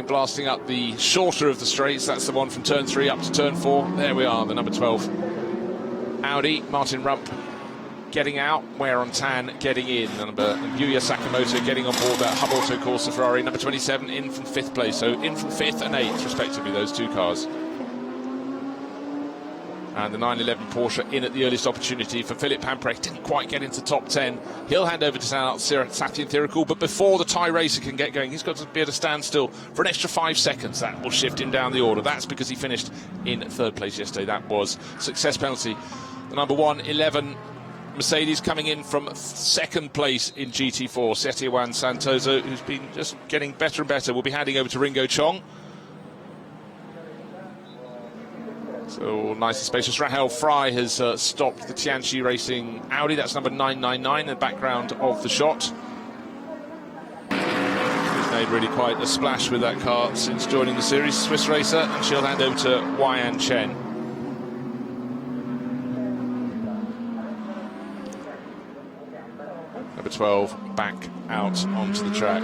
blasting up the shorter of the straights. That's the one from turn 3 up to turn 4. There we are, the number 12 Audi. Martin Rump getting out, Wear on Tan getting in. Yuya Sakamoto getting on board that Hub Auto Corsa Ferrari. Number 27 in from 5th place. So in from 5th and 8th, respectively, those two cars. And the 911 Porsche in at the earliest opportunity for Philip Pamprek. Didn't quite get into top 10. He'll hand over to Sathian Thirikul, but before the Thai racer can get going, he's got to be at a standstill for an extra 5 seconds. That will shift him down the order. That's because he finished in 3rd place yesterday. That was success penalty. The number 111 Mercedes coming in from 2nd place in GT4. Setiawan Santoso, who's been just getting better and better, will be handing over to Ringo Chong. So nice and spacious. Rahel Fry has stopped the Tianchi Racing Audi. That's number 999 in the background of the shot. She's made really quite a splash with that car since joining the series. Swiss racer, and she'll hand over to Waian Chen. Number 12 back out onto the track.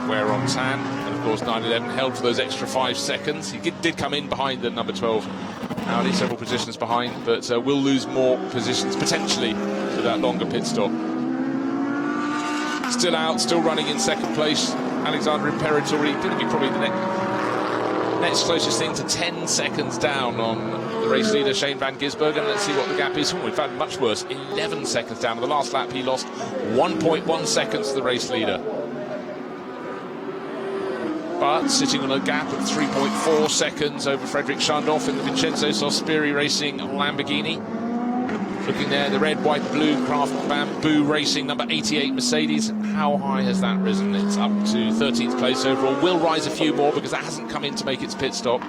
Wear on Tan, and of course 911 held for those extra 5 seconds. He did come in behind the number 12 Audi, several positions behind, but will lose more positions potentially to that longer pit stop. Still out, still running in 2nd place. Alexander Imperatori going to be probably the next closest thing to 10 seconds down on the race leader Shane van Gisbergen. Let's see what the gap is. We've had much worse, 11 seconds down. On the last lap he lost 1.1 seconds to the race leader. But sitting on a gap of 3.4 seconds over Frederick Schandorf in the Vincenzo Sospiri Racing Lamborghini. Looking there, the red, white, blue Craft Bamboo Racing number 88 Mercedes. How high has that risen? It's up to 13th place overall. Will rise a few more because that hasn't come in to make its pit stop.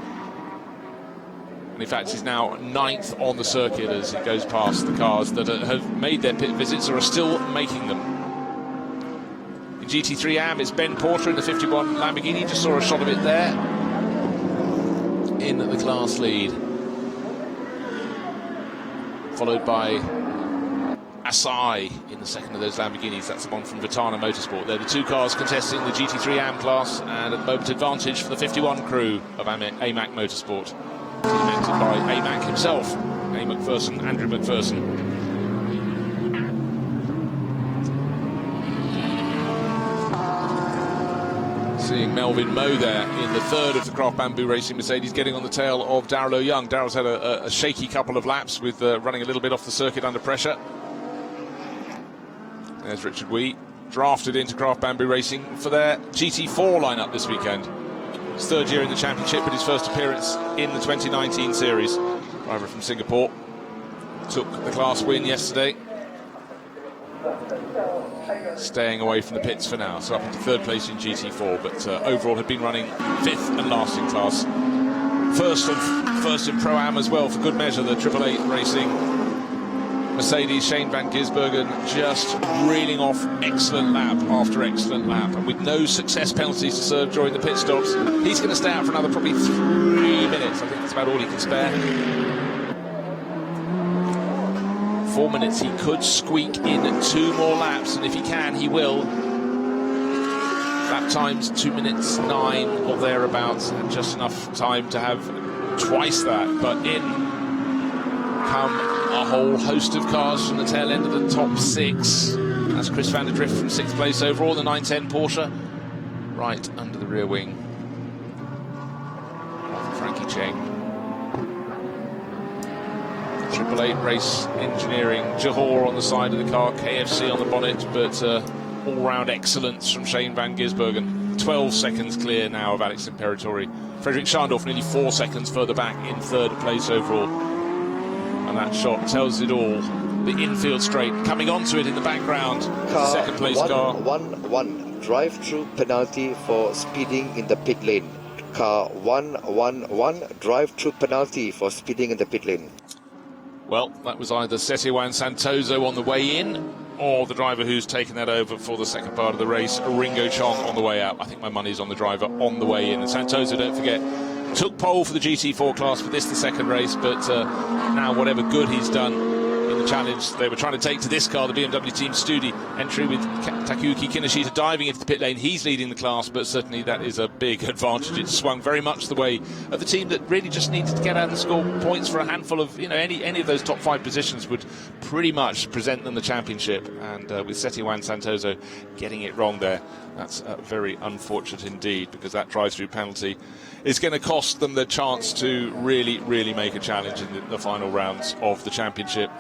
And in fact, he's now 9th on the circuit as it goes past the cars that have made their pit visits or are still making them. GT3 AM, it's Ben Porter in the 51 Lamborghini. Just saw a shot of it there in the class lead, followed by Asai in the 2nd of those Lamborghinis. That's the one from Vitana Motorsport. They're the 2 cars contesting the GT3 AM class, and at the moment advantage for the 51 crew of AMAC Motorsport, teamed by AMAC himself, Andrew McPherson. Seeing Melvin Moe there in the 3rd of the Craft Bamboo Racing Mercedes, getting on the tail of Daryl O'Young. Daryl's had a shaky couple of laps with running a little bit off the circuit under pressure. There's Richard Wee, drafted into Craft Bamboo Racing for their GT4 lineup this weekend. His 3rd year in the championship, but his first appearance in the 2019 series. Driver from Singapore took the class win yesterday, staying away from the pits for now, so up into 3rd place in GT4, but overall had been running 5th and last in class. First in Pro-Am as well, for good measure, the 888 Racing Mercedes. Shane van Gisbergen just reeling off excellent lap after excellent lap, and with no success penalties to serve during the pit stops. He's going to stay out for another probably 3 minutes. I think that's about all he can spare. 4 minutes, he could squeak in 2 more laps, and if he can, he will. Lap times 2 minutes 9 or thereabouts, and just enough time to have twice that. But in come a whole host of cars from the tail end of the top 6. That's Chris van der Drift from 6th place overall, the 910 Porsche, right under the rear wing of Frankie Cheng. 888 Race Engineering, Johor on the side of the car, KFC on the bonnet, but all-round excellence from Shane van Gisbergen. 12 seconds clear now of Alex Imperatori. Frederick Schandorf nearly 4 seconds further back in 3rd place overall. And that shot tells it all. The infield straight, coming onto it in the background. Second place car. 1-1 drive-through penalty for speeding in the pit lane. Car 1-1-1 drive-through penalty for speeding in the pit lane. Well, that was either Setiwan Santoso on the way in, or the driver who's taken that over for the second part of the race, Ringo Chong, on the way out. I think my money's on the driver on the way in. And Santoso, don't forget, took pole for the GT4 class for this, the second race, but now whatever good he's done in the challenge they were trying to take to this car, the BMW Team Studi entry with Takayuki Kinoshita diving into the pit lane. He's leading the class, but certainly that is a big advantage. It swung very much the way of the team that really just needed to get out and score points for a handful of, any of those top 5 positions would pretty much present them the championship. And with Setiwan Santoso getting it wrong there, that's very unfortunate indeed, because that drive-through penalty is going to cost them the chance to really, really make a challenge in the final rounds of the championship.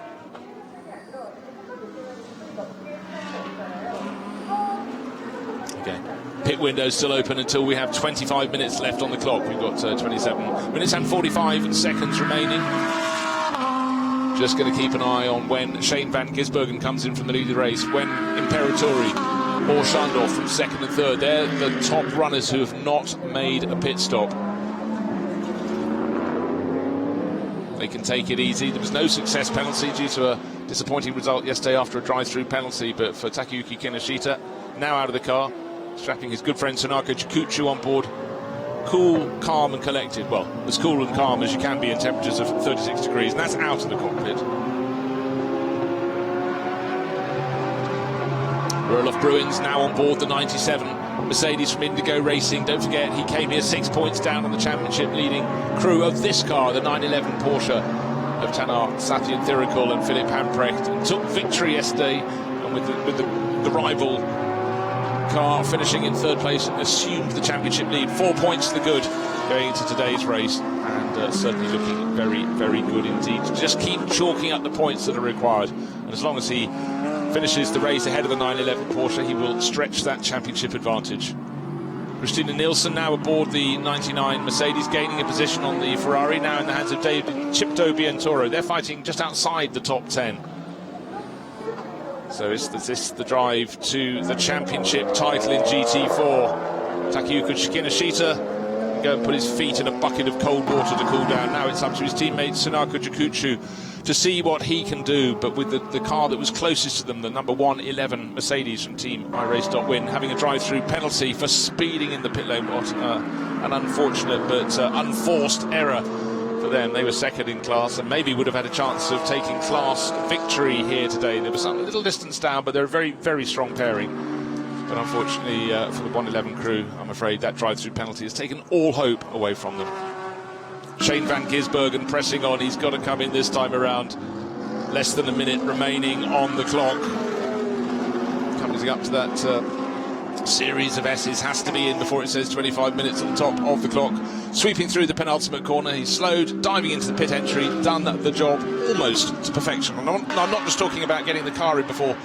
Okay. Pit window still open until we have 25 minutes left on the clock. We've got 27 minutes and 45 seconds remaining. Just going to keep an eye on when Shane van Gisbergen comes in from the lead of the race, when Imperatori or Schandorf from 2nd and 3rd. They're the top runners who have not made a pit stop. They can take it easy. There was no success penalty due to a disappointing result yesterday after a drive-through penalty, but for Takayuki Kinoshita, now out of the car, strapping his good friend Sunako Chikuchu on board. Cool, calm and collected. Well, as cool and calm as you can be in temperatures of 36 degrees, and that's out of the cockpit. Roelof Bruins now on board the 97 Mercedes from Indigo Racing. Don't forget, he came here 6 points down on the championship leading crew of this car, the 911 Porsche of Tanar Satyen Thirikul and Philip Hamprecht, and took victory yesterday, and with the rival car finishing in 3rd place, assumed the championship lead. 4 points to the good going into today's race, and certainly looking very, very good indeed. Just keep chalking up the points that are required, and as long as he finishes the race ahead of the 911 Porsche, he will stretch that championship advantage. Christina Nielsen now aboard the 99 Mercedes, gaining a position on the Ferrari, now in the hands of David Chipto Biantoro. They're fighting just outside the top 10. So is this the drive to the championship title in GT4? Takayuki Kinoshita go and put his feet in a bucket of cold water to cool down. Now it's up to his teammate Sunako Chikuchu to see what he can do, but with the car that was closest to them, the number 111 Mercedes from Team iRace.win, having a drive-through penalty for speeding in the pit lane. What an unfortunate but unforced error for them. They were 2nd in class and maybe would have had a chance of taking class victory here today. There was some little distance down, but they're a very, very strong pairing. But unfortunately for the 111 crew, I'm afraid that drive-through penalty has taken all hope away from them. Shane van Gisbergen pressing on. He's got to come in this time around. Less than a minute remaining on the clock. Coming up to that series of S's, has to be in before it says 25 minutes at the top of the clock. Sweeping through the penultimate corner, he's slowed, diving into the pit entry, done the job almost to perfection. I'm not just talking about getting the car in before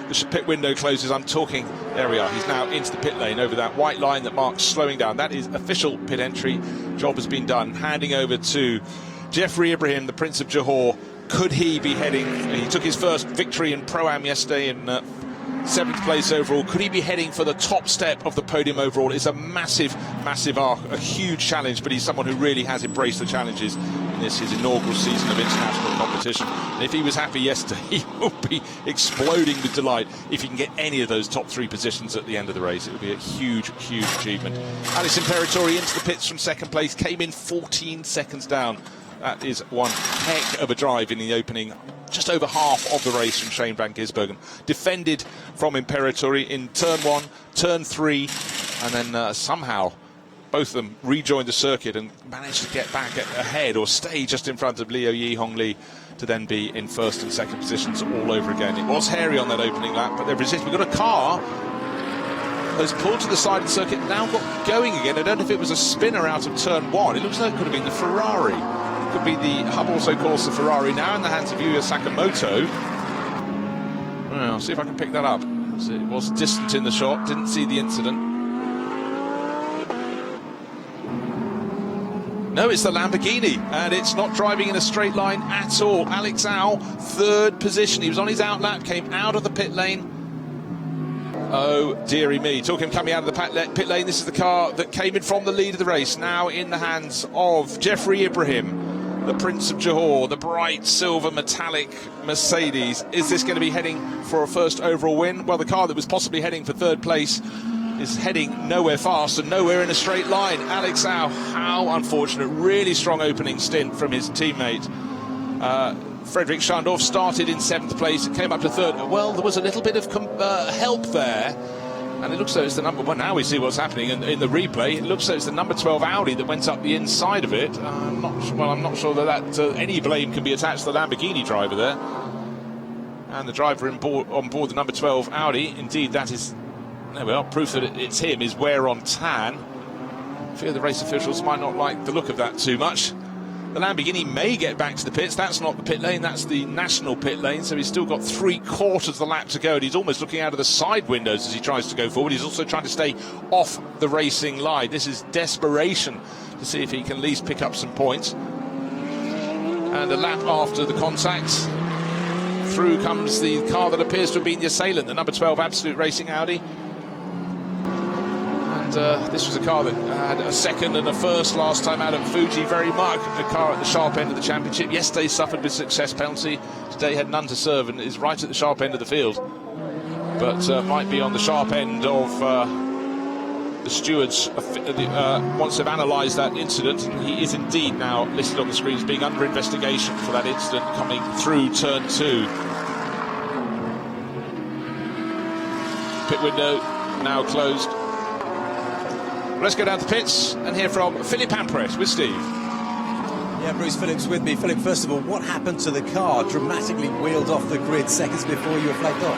the pit window closes. I'm talking, there we are, he's now into the pit lane over that white line that marks slowing down. That is official pit entry. Job has been done. Handing over to Jeffrey Ibrahim, the Prince of Johor. Could he be heading, he took his first victory in Pro-Am yesterday in 7th place overall. Could he be heading for the top step of the podium overall? It's a massive, massive arc, a huge challenge, but he's someone who really has embraced the challenges in this, his inaugural season of international competition. And if he was happy yesterday, he will be exploding with delight if he can get any of those top 3 positions at the end of the race. It would be a huge, huge achievement. Alex Imperatori into the pits from 2nd place, came in 14 seconds down. That is one heck of a drive in the opening, just over half of the race from Shane van Gisbergen. Defended from Imperatori in turn 1, turn 3, and then somehow both of them rejoined the circuit and managed to get back ahead or stay just in front of Liu Yi Hong Lee to then be in first and second positions all over again. It was hairy on that opening lap, but they've resisted. We've got a car has pulled to the side of the circuit, now got going again. I don't know if it was a spinner out of turn 1. It looks like it could have been the Ferrari. It could be the Hub also calls the Ferrari, now in the hands of Yuya Sakamoto. Well, I'll see if I can pick that up. So it was distant in the shot, didn't see the incident. No, it's the Lamborghini, and it's not driving in a straight line at all. Alex Au, third position. He was on his out lap, came out of the pit lane. Oh, dearie me. Talking coming out of the pit lane, this is the car that came in from the lead of the race, now in the hands of Jeffrey Ibrahim, the Prince of Johor, the bright silver metallic Mercedes. Is this going to be heading for a first overall win? Well, the car that was possibly heading for third place is heading nowhere fast and nowhere in a straight line. Alex Au, how unfortunate. Really strong opening stint from his teammate. Frederick Schandorf started in 7th place and came up to 3rd. Well, there was a little bit of help there, and it looks like it's the number 1. Now we see what's happening in the replay. It looks like it's the number 12 Audi that went up the inside of it. I'm not sure that any blame can be attached to the Lamborghini driver there. And the driver on board the number 12 Audi, indeed that is, there we are, proof that it's him, is wear on tan. I fear the race officials might not like the look of that too much. The Lamborghini may get back to the pits. That's not the pit lane, that's the national pit lane, so he's still got 3/4 of the lap to go, and he's almost looking out of the side windows as he tries to go forward. He's also trying to stay off the racing line. This is desperation to see if he can at least pick up some points. And a lap after the contact, through comes the car that appears to have been the assailant, the number 12 Absolute Racing Audi. This was a car that had a second and a first last time out at Fuji. Very much a car at the sharp end of the championship. Yesterday suffered with success penalty. Today had none to serve and is right at the sharp end of the field. But might be on the sharp end of the stewards once they've analysed that incident. And he is indeed now listed on the screen as being under investigation for that incident coming through turn 2. Pit window now closed. Let's go down to pits and hear from Philip Ampres with Steve. Yeah, Bruce Phillips with me. Philip, first of all, what happened to the car? Dramatically wheeled off the grid seconds before you were flagged off.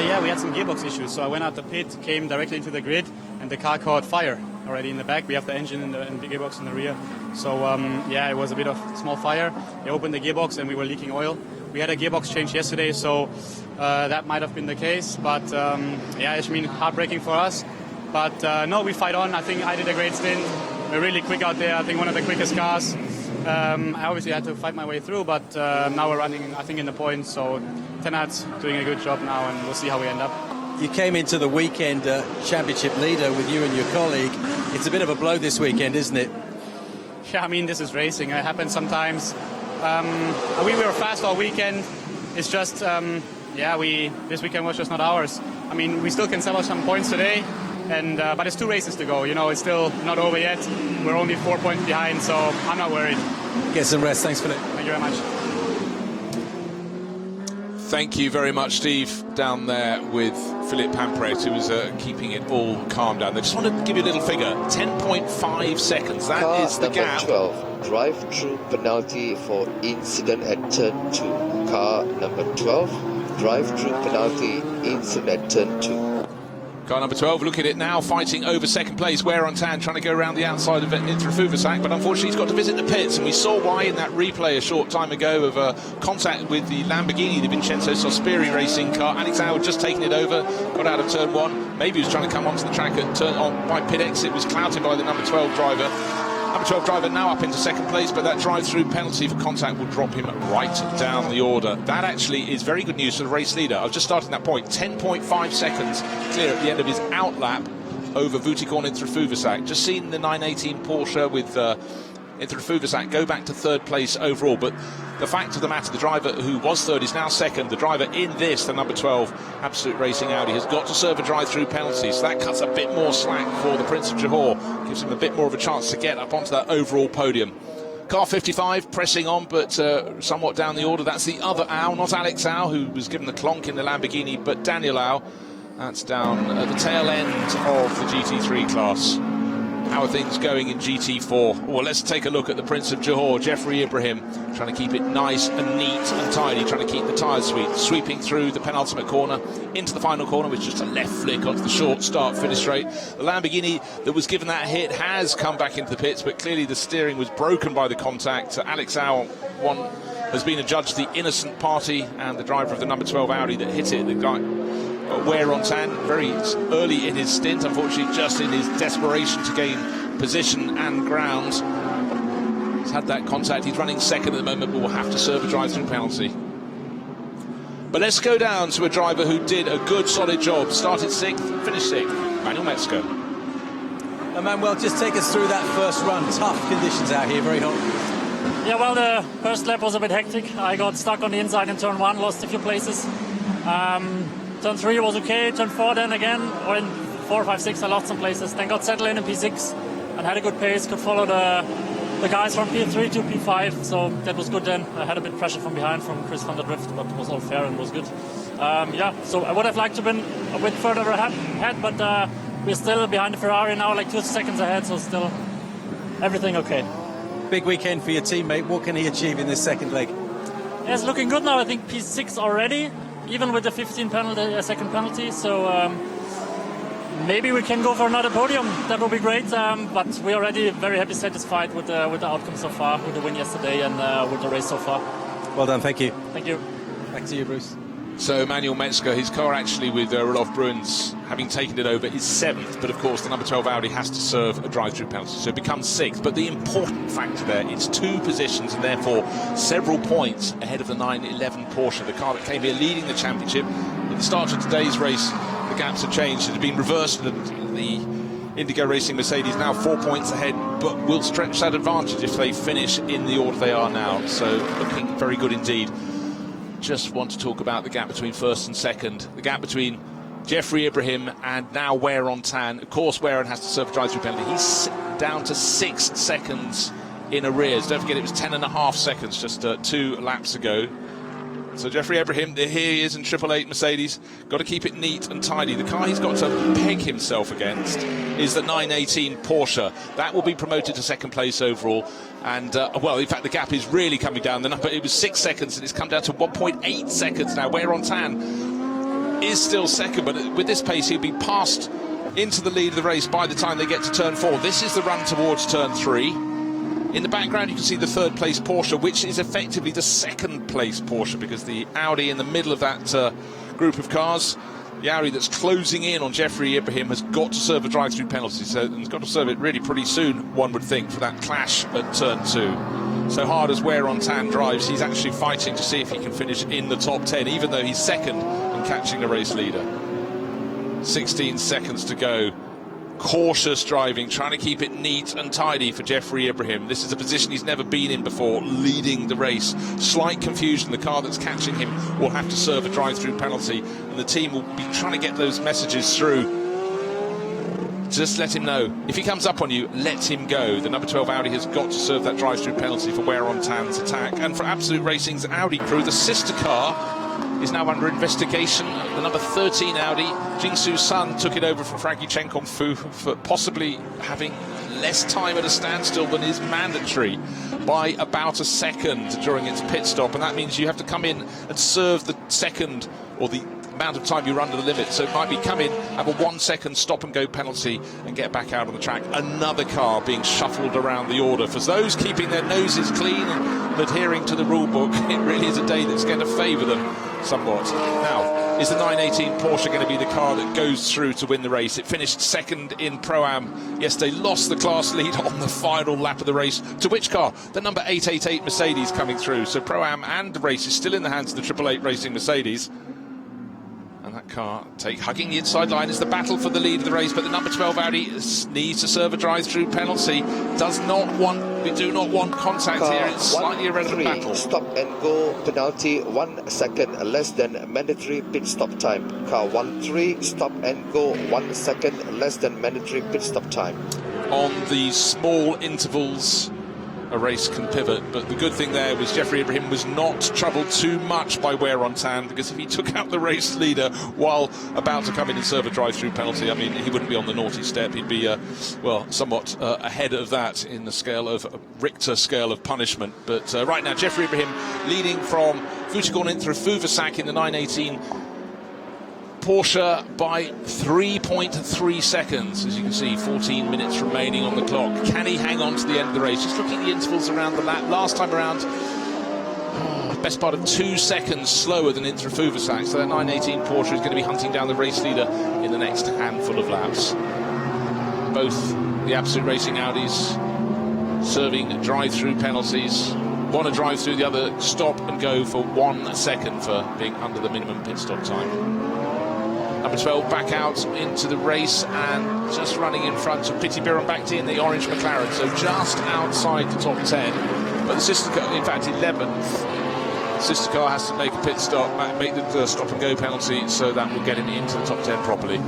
Yeah, we had some gearbox issues, so I went out the pit, came directly into the grid, and the car caught fire already in the back. We have the engine and the gearbox in the rear. So, yeah, it was a bit of small fire. They opened the gearbox and we were leaking oil. We had a gearbox change yesterday, so that might have been the case. But, yeah, I mean, heartbreaking for us. But no, we fight on. I think I did a great stint. We're really quick out there. I think one of the quickest cars. I obviously had to fight my way through, but now we're running, I think, in the points. So Tenat's doing a good job now, and we'll see how we end up. You came into the weekend championship leader with you and your colleague. It's a bit of a blow this weekend, isn't it? Yeah, I mean, this is racing. It happens sometimes. We were fast all weekend. It's just, yeah, this weekend was just not ours. I mean, we still can salvage some points today. And but it's 2 races to go. You know, it's still not over yet. We're only 4 points behind, so I'm not worried. Get some rest. Thanks, Philip. Thank you very much. Thank you very much, Steve, down there with Philip Ampres, who was keeping it all calm down. I just want to give you a little figure. 10.5 seconds. That car is the gap. 12, drive-through penalty for incident at turn 2. Car number 12, drive-through penalty, incident at turn 2. Car number 12, look at it now, fighting over second place. Wear on tan, trying to go around the outside of Interfuvasac, but unfortunately he's got to visit the pits. And we saw why in that replay a short time ago of contact with the Lamborghini, the Vincenzo Sospiri racing car. Alex Au had just taken it over, got out of turn 1. Maybe he was trying to come onto the track at turn on by pit exit. Was clouted by the number 12 driver. Number 12 driver now up into second place, but that drive-through penalty for contact will drop him right down the order. That actually is very good news for the race leader. I was just starting that point. 10.5 seconds clear at the end of his out lap over Vutikorn Interfuvasac. Just seen the 918 Porsche with Interfuvasac go back to 3rd place overall, but the fact of the matter, the driver who was 3rd is now 2nd. The driver in this, the number 12 Absolute Racing Audi, has got to serve a drive-through penalty, so that cuts a bit more slack for the Prince of Johor, gives him a bit more of a chance to get up onto that overall podium. Car 55 pressing on, but somewhat down the order. That's the other Au, not Alex Au, who was given the clonk in the Lamborghini, but Daniel Au. That's down at the tail end of the GT3 class. How are things going in GT4? Well, let's take a look at the Prince of Johor, Jeffrey Ibrahim, trying to keep it nice and neat and tidy, trying to keep the tyres sweet, sweeping through the penultimate corner into the final corner with just a left flick onto the short start-finish straight. The Lamborghini that was given that hit has come back into the pits, but clearly the steering was broken by the contact. Alex Au has been adjudged the innocent party, and the driver of the number 12 Audi that hit it, the guy wear on tan, very early in his stint, unfortunately just in his desperation to gain position and ground. He's had that contact. He's running second at the moment, but will have to serve a drive-through penalty. But let's go down to a driver who did a good, solid job. Started 6th, finished 6th, Manuel Metzger. And Manuel, just take us through that first run. Tough conditions out here, very hot. Yeah, well, the first lap was a bit hectic. I got stuck on the inside in turn 1, lost a few places. Turn 3 was okay, turn 4 then again, or in 4, 5, 6 I lost some places. Then got settled in P6 and had a good pace, could follow the guys from P3 to P5, so that was good then. I had a bit of pressure from behind from Chris van der Drift, but it was all fair and was good. Yeah, so I would have liked to have been a bit further ahead, but we're still behind the Ferrari now, like 2 seconds ahead, so still everything okay. Big weekend for your teammate. What can he achieve in this second leg? Yeah, it's looking good now. I think P6 already, even with the 15 penalty, second penalty. So maybe we can go for another podium. That would be great. But we're already very happy, satisfied with the outcome so far, with the win yesterday and with the race so far. Well done. Thank you. Thank you. Back to you, Bruce. So Manuel Metzger, his car actually with Roloff Bruins having taken it over is 7th, but of course the number 12 Audi has to serve a drive-through penalty, so it becomes 6th. But the important factor there, it's 2 positions and therefore several points ahead of the 911 Porsche, the car that came here leading the championship. At the start of today's race, the gaps have changed. It had been reversed, and the Indigo Racing Mercedes now 4 points ahead, but will stretch that advantage if they finish in the order they are now. So looking very good indeed. Just want to talk about the gap between first and second. The gap between Jeffrey Ibrahim and now Wear on Tan. Of course, Wear has to serve a drive-through penalty. He's down to 6 seconds in arrears. Don't forget, it was 10.5 seconds just 2 laps ago. So Jeffrey Ibrahim, here he is in 888 Mercedes. Got to keep it neat and tidy. The car he's got to peg himself against is the 918 Porsche. That will be promoted to second place overall. And, well, in fact, the gap is really coming down. The number, it was 6 seconds, and it's come down to 1.8 seconds now. Wear on Tan is still second, but with this pace, he'll be passed into the lead of the race by the time they get to turn 4. This is the run towards turn 3. In the background, you can see the 3rd place Porsche, which is effectively the 2nd place Porsche, because the Audi in the middle of that group of cars, the Audi that's closing in on Jeffrey Ibrahim, has got to serve a drive-through penalty. So it's got to serve it really pretty soon, one would think, for that clash at turn 2. So hard as Wear on Tan drives, he's actually fighting to see if he can finish in the top 10, even though he's second and catching the race leader. 16 seconds to go. Cautious driving, trying to keep it neat and tidy for Jeffrey Ibrahim. This is a position he's never been in before, leading the race. Slight confusion, the car that's catching him will have to serve a drive-through penalty, and the team will be trying to get those messages through. Just let him know. If he comes up on you, let him go. The number 12 Audi has got to serve that drive-through penalty for Wear on Tan's attack. And for Absolute Racing's Audi crew, the sister car is now under investigation. The number 13 Audi, Jingsu Sun, took it over from Frankie Chen Kong Fu for possibly having less time at a standstill than is mandatory by about a second during its pit stop, and that means you have to come in and serve the second, or the amount of time you're under the limit. So it might be come in, have a 1 second stop and go penalty and get back out on the track. Another car being shuffled around the order. For those keeping their noses clean and adhering to the rule book, it really is a day that's going to favour them somewhat. Now, is the 918 Porsche going to be the car that goes through to win the race? It finished second in Pro-Am yesterday, lost the class lead on the final lap of the race. To which car? The number 888 Mercedes coming through. So Pro-Am and the race is still in the hands of the 888 Racing Mercedes. And that car hugging the inside line is the battle for the lead of the race, but the number 12 Audi needs to serve a drive-through penalty. We do not want contact car here. It's slightly irrelevant battle. Stop and go penalty 1 second less than mandatory pit stop time. Car 1-3 stop and go 1 second less than mandatory pit stop time. On the small intervals a race can pivot. But the good thing there was Jeffrey Ibrahim was not troubled too much by wear on tan, because if he took out the race leader while about to come in and serve a drive-through penalty, I mean, he wouldn't be on the naughty step. He'd be, well, somewhat ahead of that in the scale of Richter scale of punishment. But right now, Jeffrey Ibrahim leading from Vucicon in through Fuvasak in the 918 Porsche by 3.3 seconds. As you can see, 14 minutes remaining on the clock. Can he hang on to the end of the race? Just looking at the intervals around the lap. Last time around, best part of 2 seconds slower than Intra Fuvasak. So that 918 Porsche is going to be hunting down the race leader in the next handful of laps. Both the Absolute Racing Audis serving drive-through penalties. One a drive-through, the other stop and go for 1 second for being under the minimum pit stop time. Number 12 back out into the race and just running in front of Piti Birampakti in the orange McLaren, so just outside the top 10. But the sister car, in fact 11th, the sister car has to make a pit stop, make the stop and go penalty, so that will get him into the top 10 properly.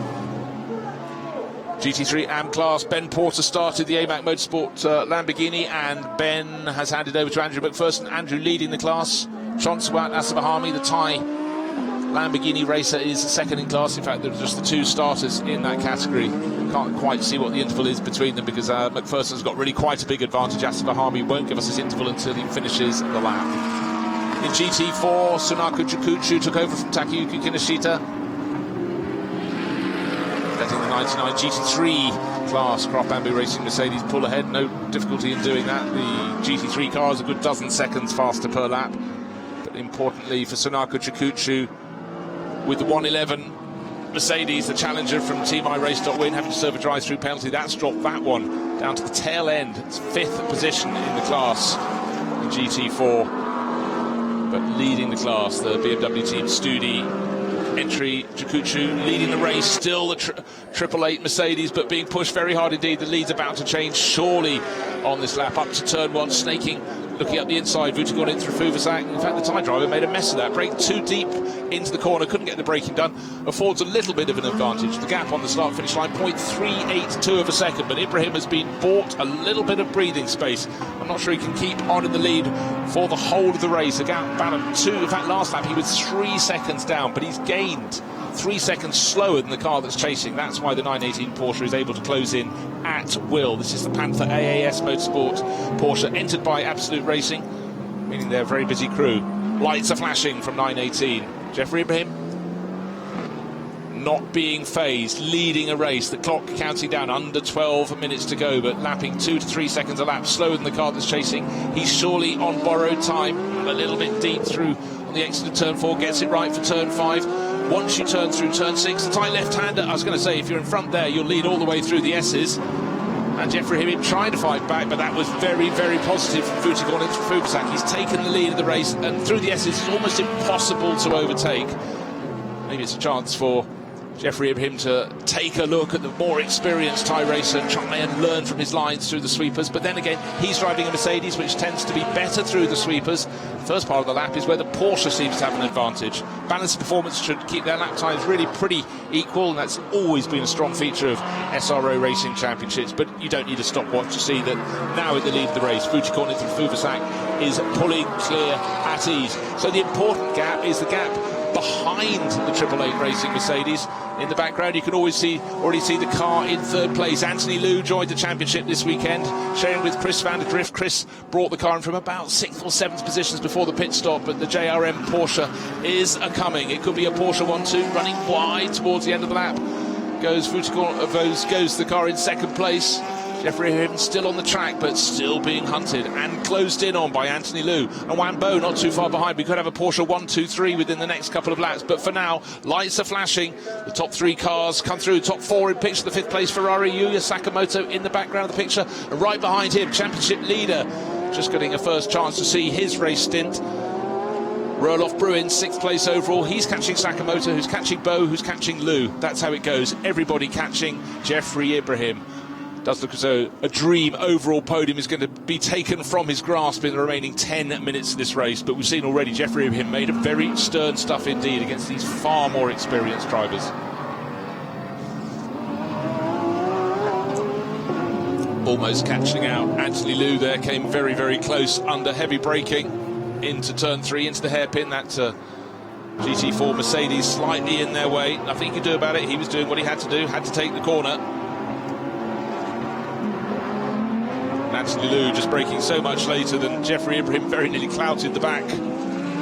GT3 AM class, Ben Porter started the AMAC Motorsport Lamborghini, and Ben has handed over to Andrew McPherson. Andrew leading the class. Chonsawat Asabahami, the Thai Lamborghini racer, is second in class. In fact, there are just the two starters in that category. Can't quite see what the interval is between them, because McPherson's got really quite a big advantage. Asabahami won't give us his interval until he finishes the lap. In GT4, Sunako Chikuchu took over from Takayuki Kinoshita. Letting the 99 GT3 class Craft Bamboo Racing Mercedes pull ahead. No difficulty in doing that. The GT3 car is a good dozen seconds faster per lap. But importantly for Sunako Chikuchu, with the 111 Mercedes, the challenger from Team iRace.win, having to serve a drive-through penalty, that's dropped that one down to the tail end. It's 5th position in the class in GT4. But leading the class, the BMW team Studi entry, Chikuchu leading the race, still the 888 Mercedes, but being pushed very hard indeed. The lead's about to change surely on this lap, up to turn 1, snaking, looking up the inside. Vucicon in through Fuvasak. In fact, the Thai driver made a mess of that, braked too deep into the corner, couldn't get the braking done, affords a little bit of an advantage. The gap on the start finish line, 0.382 of a second, but Ibrahim has been bought a little bit of breathing space. I'm not sure he can keep on in the lead for the whole of the race. A gap about 2, in fact last lap he was 3 seconds down, but he's gained 3 seconds slower than the car that's chasing. That's why the 918 Porsche is able to close in at will. This is the Panther AAS Motorsport Porsche, entered by Absolute Racing, meaning they're a very busy crew. Lights are flashing from 918. Jeffrey Ibrahim not being phased, leading a race. The clock counting down, under 12 minutes to go, but lapping 2 to 3 seconds a lap slower than the car that's chasing. He's surely on borrowed time, a little bit deep through on the exit of turn 4, gets it right for turn 5. Once you turn through turn 6, the Thai left-hander, I was going to say, if you're in front there, you'll lead all the way through the S's. And Jeffrey Ibrahim trying to fight back, but that was very, very positive from Vucicon into Fuvasak. He's taken the lead of the race, and through the S's, it's almost impossible to overtake. Maybe it's a chance for Jeffrey Ibrahim to take a look at the more experienced Thai racer and try and learn from his lines through the sweepers. But then again, he's driving a Mercedes, which tends to be better through the sweepers. The first part of the lap is where the Porsche seems to have an advantage. Balanced performance should keep their lap times really pretty equal, and that's always been a strong feature of SRO Racing Championships. But you don't need a stopwatch to see that now in the lead of the race, Vucicon into Fuvasak is pulling clear at ease. So the important gap is the gap behind the 888 Racing Mercedes. In the background, you can already see the car in third place. Anthony Liu joined the championship this weekend, sharing with Chris van der Drift. Chris brought the car in from about 6th or 7th positions before the pit stop, but the JRM Porsche is a-coming. It could be a Porsche 1-2 running wide towards the end of the lap. Goes the car in second place. Jeffrey Ibrahim still on the track, but still being hunted and closed in on by Anthony Liu. And Wambo not too far behind. We could have a Porsche 1-2-3 within the next couple of laps. But for now, lights are flashing. The top 3 cars come through. Top 4 in picture. The 5th place Ferrari, Yuya Sakamoto in the background of the picture. And right behind him, championship leader, just getting a first chance to see his race stint. Roelof Bruin, 6th place overall. He's catching Sakamoto, who's catching Bo, who's catching Liu. That's how it goes. Everybody catching Jeffrey Ibrahim. Does look as though a dream overall podium is going to be taken from his grasp in the remaining 10 minutes of this race. But we've seen already Jeffrey Ibrahim made a very stern stuff indeed against these far more experienced drivers. almost catching out Anthony Liu there, came very, very close under heavy braking into turn 3, into the hairpin. That GT4 Mercedes slightly in their way. Nothing he could do about it. He was doing what he had to do, had to take the corner. Anthony Liu just braking so much later than Jeffrey Ibrahim, very nearly clouted the back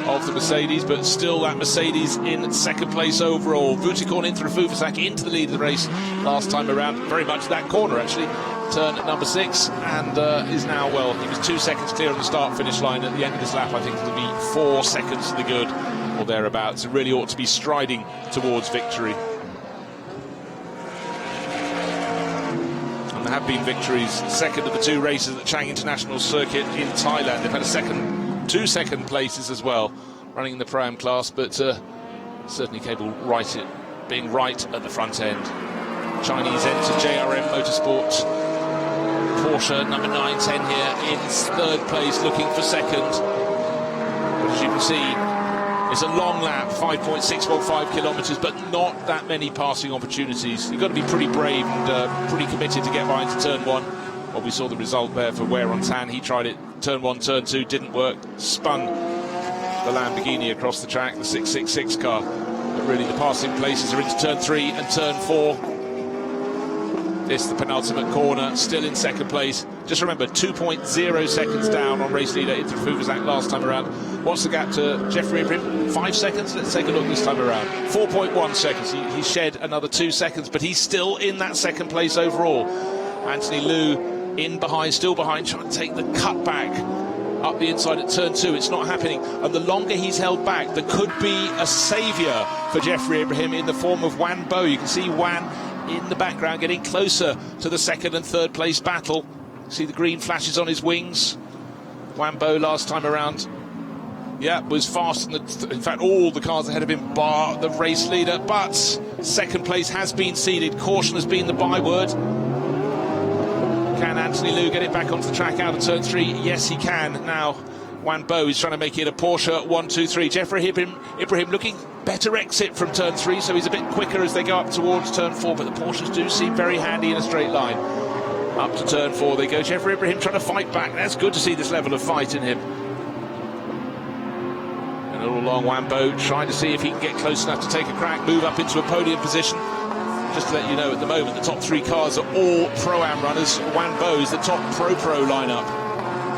of the Mercedes, but still that Mercedes in second place overall. Vutikon into Rafufuzak into the lead of the race last time around, very much that corner actually, turn number 6, and is now, well, he was 2 seconds clear on the start-finish line. At the end of this lap, I think it'll be 4 seconds to the good or thereabouts. It really ought to be striding towards victory. And there have been victories, second of the 2 races at the Chang International Circuit in Thailand. They've had 2 second places as well, running in the Pro-Am class, but certainly capable being right at the front end. Chinese enter JRM Motorsports. Porsche number 910 here in 3rd place, looking for 2nd. But as you can see, it's a long lap, 5.615 kilometres, but not that many passing opportunities. You've got to be pretty brave and pretty committed to get behind to turn 1. Well, we saw the result there for Wear on Tan. He tried it, turn 1, turn 2, didn't work, spun the Lamborghini across the track, the 666 car. But really the passing places are into turn 3 and turn 4. This, the penultimate corner, still in 2nd place. Just remember, 2.0 seconds down on race leader Inter Fuvuzak last time around. What's the gap to Jeffrey Ibrahim? 5 seconds? Let's take a look this time around. 4.1 seconds. He shed another 2 seconds, but he's still in that 2nd place overall. Anthony Liu in behind, still behind, trying to take the cut back up the inside at turn 2. It's not happening, and the longer he's held back, there could be a saviour for Jeffrey Ibrahim in the form of Wan Bo. You can see Wan in the background getting closer to the 2nd and 3rd place battle. See the green flashes on his wings. Wan Bo last time around, yeah, was fast, in fact all the cars ahead of him bar the race leader, but 2nd place has been ceded. Caution has been the byword. Can Anthony Liu get it back onto the track out of turn 3? Yes, he can. Now, Wan Bo is trying to make it a Porsche 1, 2, 3. Jeffrey Ibrahim looking better exit from turn 3, so he's a bit quicker as they go up towards turn 4, but the Porsches do seem very handy in a straight line. Up to turn 4 they go. Jeffrey Ibrahim trying to fight back. That's good to see this level of fight in him. And all along, Wan Bo trying to see if he can get close enough to take a crack, move up into a podium position. Just to let you know, at the moment, the top 3 cars are all Pro-Am runners. Wan Bo is the top Pro lineup.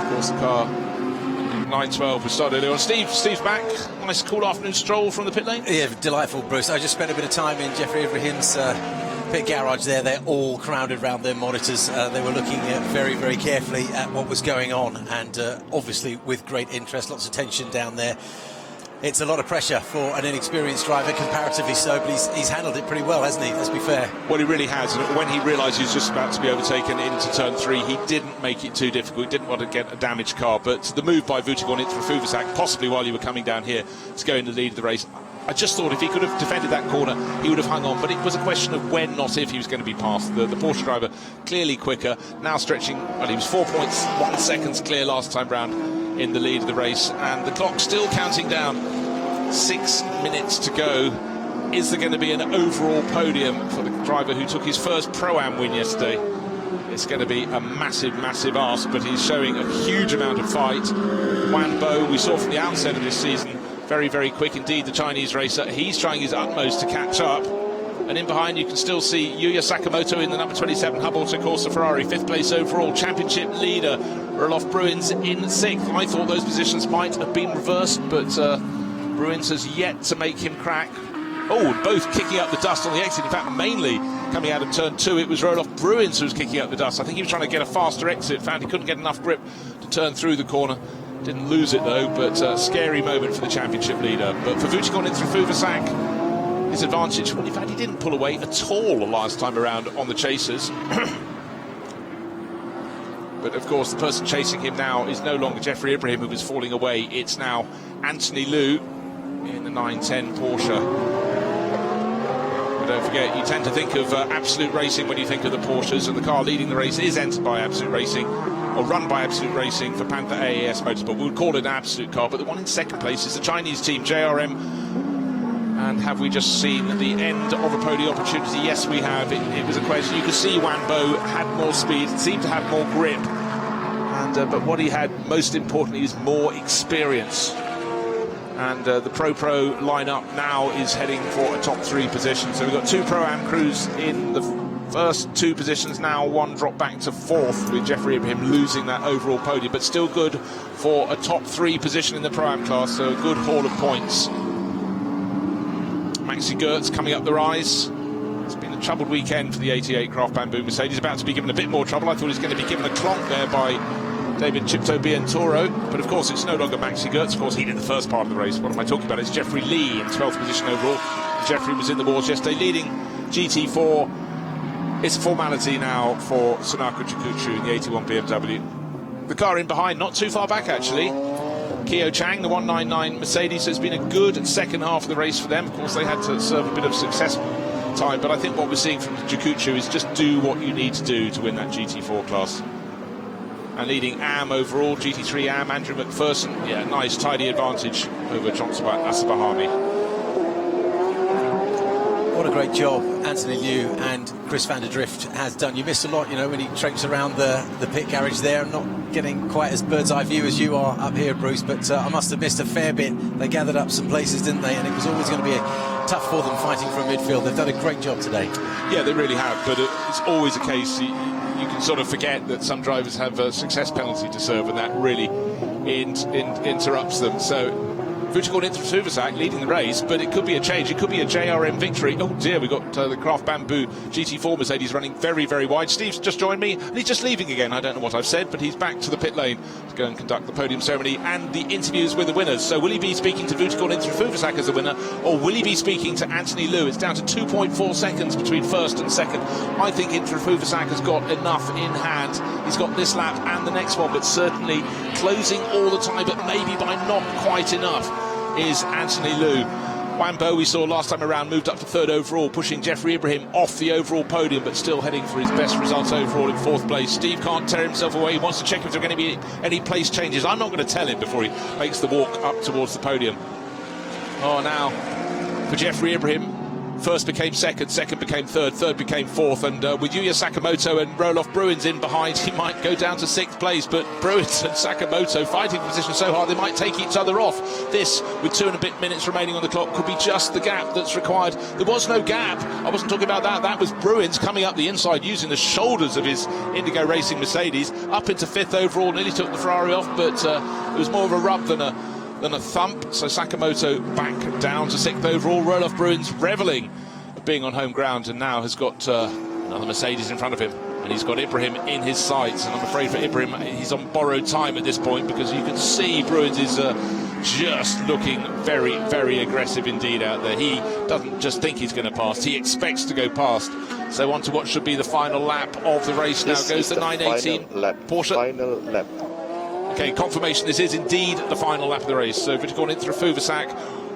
Of course, the car 912 was started earlier on. Steve's back. Nice cool afternoon stroll from the pit lane. Yeah, delightful, Bruce. I just spent a bit of time in Jeffrey Ibrahim's pit garage there. They're all crowded around their monitors. They were looking very, very carefully at what was going on, and obviously with great interest, lots of tension down there. It's a lot of pressure for an inexperienced driver, comparatively so, but he's handled it pretty well, hasn't he? Let's be fair. Well, he really has. And when he realised he was just about to be overtaken into turn 3, he didn't make it too difficult. He didn't want to get a damaged car. But the move by Vutikon into Rafufuzak, possibly while you were coming down here to go in the lead of the race, I just thought if he could have defended that corner, he would have hung on. But it was a question of when, not if, he was going to be passed. The Porsche driver clearly quicker, now stretching. Well, he was 4.1 seconds clear last time round in the lead of the race, and the clock still counting down. 6 minutes to go. Is there going to be an overall podium for the driver who took his first Pro-Am win yesterday? It's going to be a massive, massive ask, but he's showing a huge amount of fight. Wan Bo, we saw from the outset of this season, very, very quick indeed, the Chinese racer. He's trying his utmost to catch up. And in behind, you can still see Yuya Sakamoto in the number 27 Hub Auto Corsa Ferrari, 5th place overall. Championship leader Roelof Bruins in 6th. I thought those positions might have been reversed, but Bruins has yet to make him crack. Oh, both kicking up the dust on the exit. In fact, mainly coming out of turn 2, it was Roelof Bruins who was kicking up the dust. I think he was trying to get a faster exit, found he couldn't get enough grip to turn through the corner. Didn't lose it though, but a scary moment for the championship leader. But for Vutikon into Rafufuzak, his advantage, in fact, he didn't pull away at all last time around on the chasers. But of course, the person chasing him now is no longer Jeffrey Ibrahim, who was falling away. It's now Anthony Liu in the 910 Porsche. But don't forget, you tend to think of Absolute Racing when you think of the Porsches, and the car leading the race is entered by Absolute Racing, or run by Absolute Racing for Panther AAS Motorsport. We would call it an Absolute car, but the one in 2nd place is the Chinese team, JRM. And have we just seen the end of a podium opportunity? Yes, we have. It was a question. You could see Wanbo had more speed, seemed to have more grip. And but what he had, most importantly, is more experience. And the Pro lineup now is heading for a top 3 position. So we've got 2 Pro-Am crews in the first 2 positions now, 1 drop back to 4th, with Jeffrey Ibrahim losing that overall podium, but still good for a top 3 position in the Pro-Am class, so a good haul of points. Maxi Goertz coming up the rise. It's been a troubled weekend for the 88 Craft Bamboo Mercedes, about to be given a bit more trouble. I thought he was going to be given a clonk there by David Chipto Bientoro, but of course it's no longer Maxi Goertz. Of course he did the first part of the race. What am I talking about? It's Jeffrey Lee in 12th position overall. Jeffrey was in the wars yesterday leading GT4. It's a formality now for Sunako Chikuchu in the 81 BMW. The car in behind, not too far back actually. Kyo Chang, the 199 Mercedes. So it's been a good second half of the race for them. Of course they had to serve a bit of success time, but I think what we're seeing from Chikuchu is just do what you need to do to win that GT4 class. And leading AM overall, GT3 AM, Andrew McPherson. Yeah, nice, tidy advantage over Johnson Asabahami. What a great job Anthony Liu and Chris van der Drift has done. You missed a lot, you know, when he traipsed around the pit garage there. I'm not getting quite as bird's eye view as you are up here, Bruce, but I must have missed a fair bit. They gathered up some places, didn't they? And it was always going to be tough for them fighting from midfield. They've done a great job today. Yeah, they really have, but it's always a case you can sort of forget that some drivers have a success penalty to serve, and that really interrupts them. So Fuji into Suvasak leading the race, but it could be a change. It could be a JRM victory. Oh dear, we've got the Craft Bamboo GT4 Mercedes running very, very wide. Steve's just joined me, and he's just leaving again. I don't know what I've said, but he's back to the pit lane to go and conduct the podium ceremony and the interviews with the winners. So will he be speaking to Fuji into Suvasak as the winner, or will he be speaking to Anthony Liu? It's down to 2.4 seconds between first and second. I think Intra Fuvasak has got enough in hand. He's got this lap and the next one, but certainly closing all the time, but maybe by not quite enough, is Anthony Liu. Wanbo, we saw last time around, moved up to 3rd overall, pushing Jeffrey Ibrahim off the overall podium, but still heading for his best results overall in 4th place. Steve can't tear himself away. He wants to check if there are going to be any place changes. I'm not going to tell him before he makes the walk up towards the podium. Oh, now for Jeffrey Ibrahim, first became second became third became 4th, and with Yuya Sakamoto and Roloff Bruins in behind, he might go down to 6th place, but Bruins and Sakamoto fighting for position so hard they might take each other off. This, with 2 and a bit minutes remaining on the clock, could be just the gap that's required. There was no gap. I wasn't talking about that. That was Bruins coming up the inside using the shoulders of his Indigo Racing Mercedes up into 5th overall, nearly took the Ferrari off, but it was more of a rub than a thump. So Sakamoto back down to 6th overall. Roloff Bruins revelling at being on home ground, and now has got another Mercedes in front of him, and he's got Ibrahim in his sights. And I'm afraid for Ibrahim, he's on borrowed time at this point, because you can see Bruins is just looking very, very aggressive indeed out there. He doesn't just think he's going to pass, he expects to go past. So on to what should be the final lap of the race. Now goes the 918 Porsche. Final lap. Okay, confirmation this is indeed the final lap of the race. So Vittorin through Fuvasak,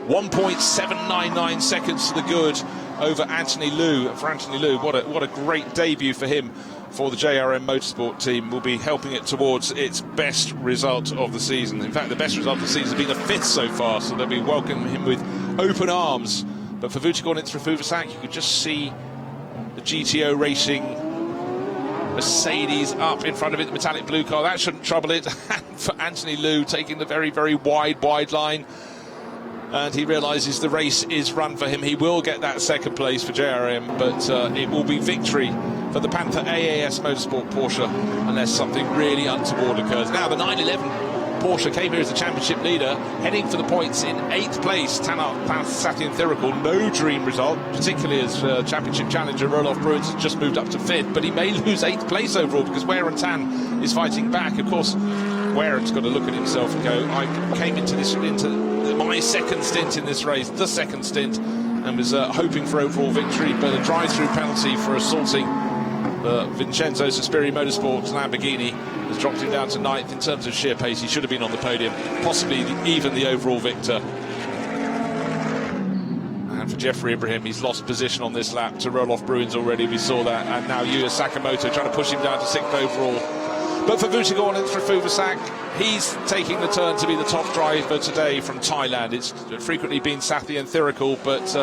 1.799 seconds to the good over Anthony Liu. For Anthony Liu, what a great debut for him, for the JRM Motorsport team. Will be helping it towards its best result of the season. In fact, the best result of the season has been the 5th so far, so they'll be welcoming him with open arms. But for Vittorin through Fuvasak, you could just see the GTO Racing Mercedes up in front of it, the metallic blue car. That shouldn't trouble it. And for Anthony Liu, taking the very, very wide line, and he realises the race is run for him. He will get that 2nd place for JRM, but it will be victory for the Panther AAS Motorsport Porsche, unless something really untoward occurs. Now the 911 Porsche came here as the championship leader, heading for the points in 8th place. Tanak Satyan Thirikul, no dream result, particularly as championship challenger Roloff Bruins has just moved up to 5th, but he may lose 8th place overall, because Warren Tan is fighting back. Of course, Warren's got to look at himself and go, I came into my 2nd stint in this race, the 2nd stint, and was hoping for overall victory, but a drive-through penalty for assaulting Vincenzo Sospiri Motorsports Lamborghini has dropped him down to 9th. In terms of sheer pace, he should have been on the podium, possibly even the overall victor. And for Jeffrey Ibrahim, he's lost position on this lap to Roloff Bruins already, we saw that, and now Yuya Sakamoto trying to push him down to 6th overall. But for Vuitton and for Fuvasak, he's taking the turn to be the top driver today from Thailand. It's frequently been Sathian Thirikul, but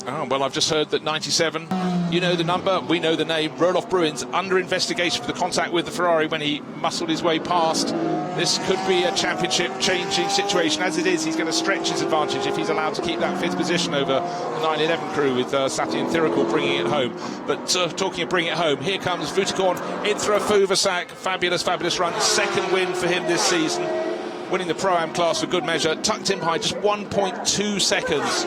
oh, well, I've just heard that 97, you know the number, we know the name. Roelof Bruins under investigation for the contact with the Ferrari when he muscled his way past. This could be a championship-changing situation. As it is, he's going to stretch his advantage if he's allowed to keep that 5th position over the 911 crew with Sathian Thirikul bringing it home. But talking of bringing it home, here comes Vuitton in through a Fuvasak. Fabulous, fabulous run. 2nd win for him this season. Winning the Pro-Am class for good measure. Tucked in behind just 1.2 seconds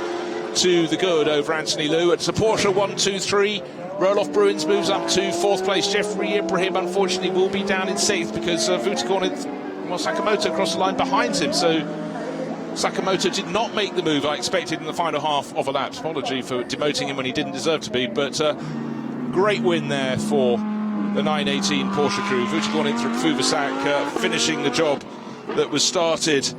to the good over Anthony Liu. It's a Porsche 1-2-3. Roelof Bruins moves up to 4th place. Jeffrey Ibrahim, unfortunately, will be down in 6th because Sakamoto crossed the line behind him. So Sakamoto did not make the move I expected in the final half of a lap. Apology for demoting him when he didn't deserve to be, but great win there for the 918 Porsche crew. Vuitton in through Fuvasak, finishing the job that was started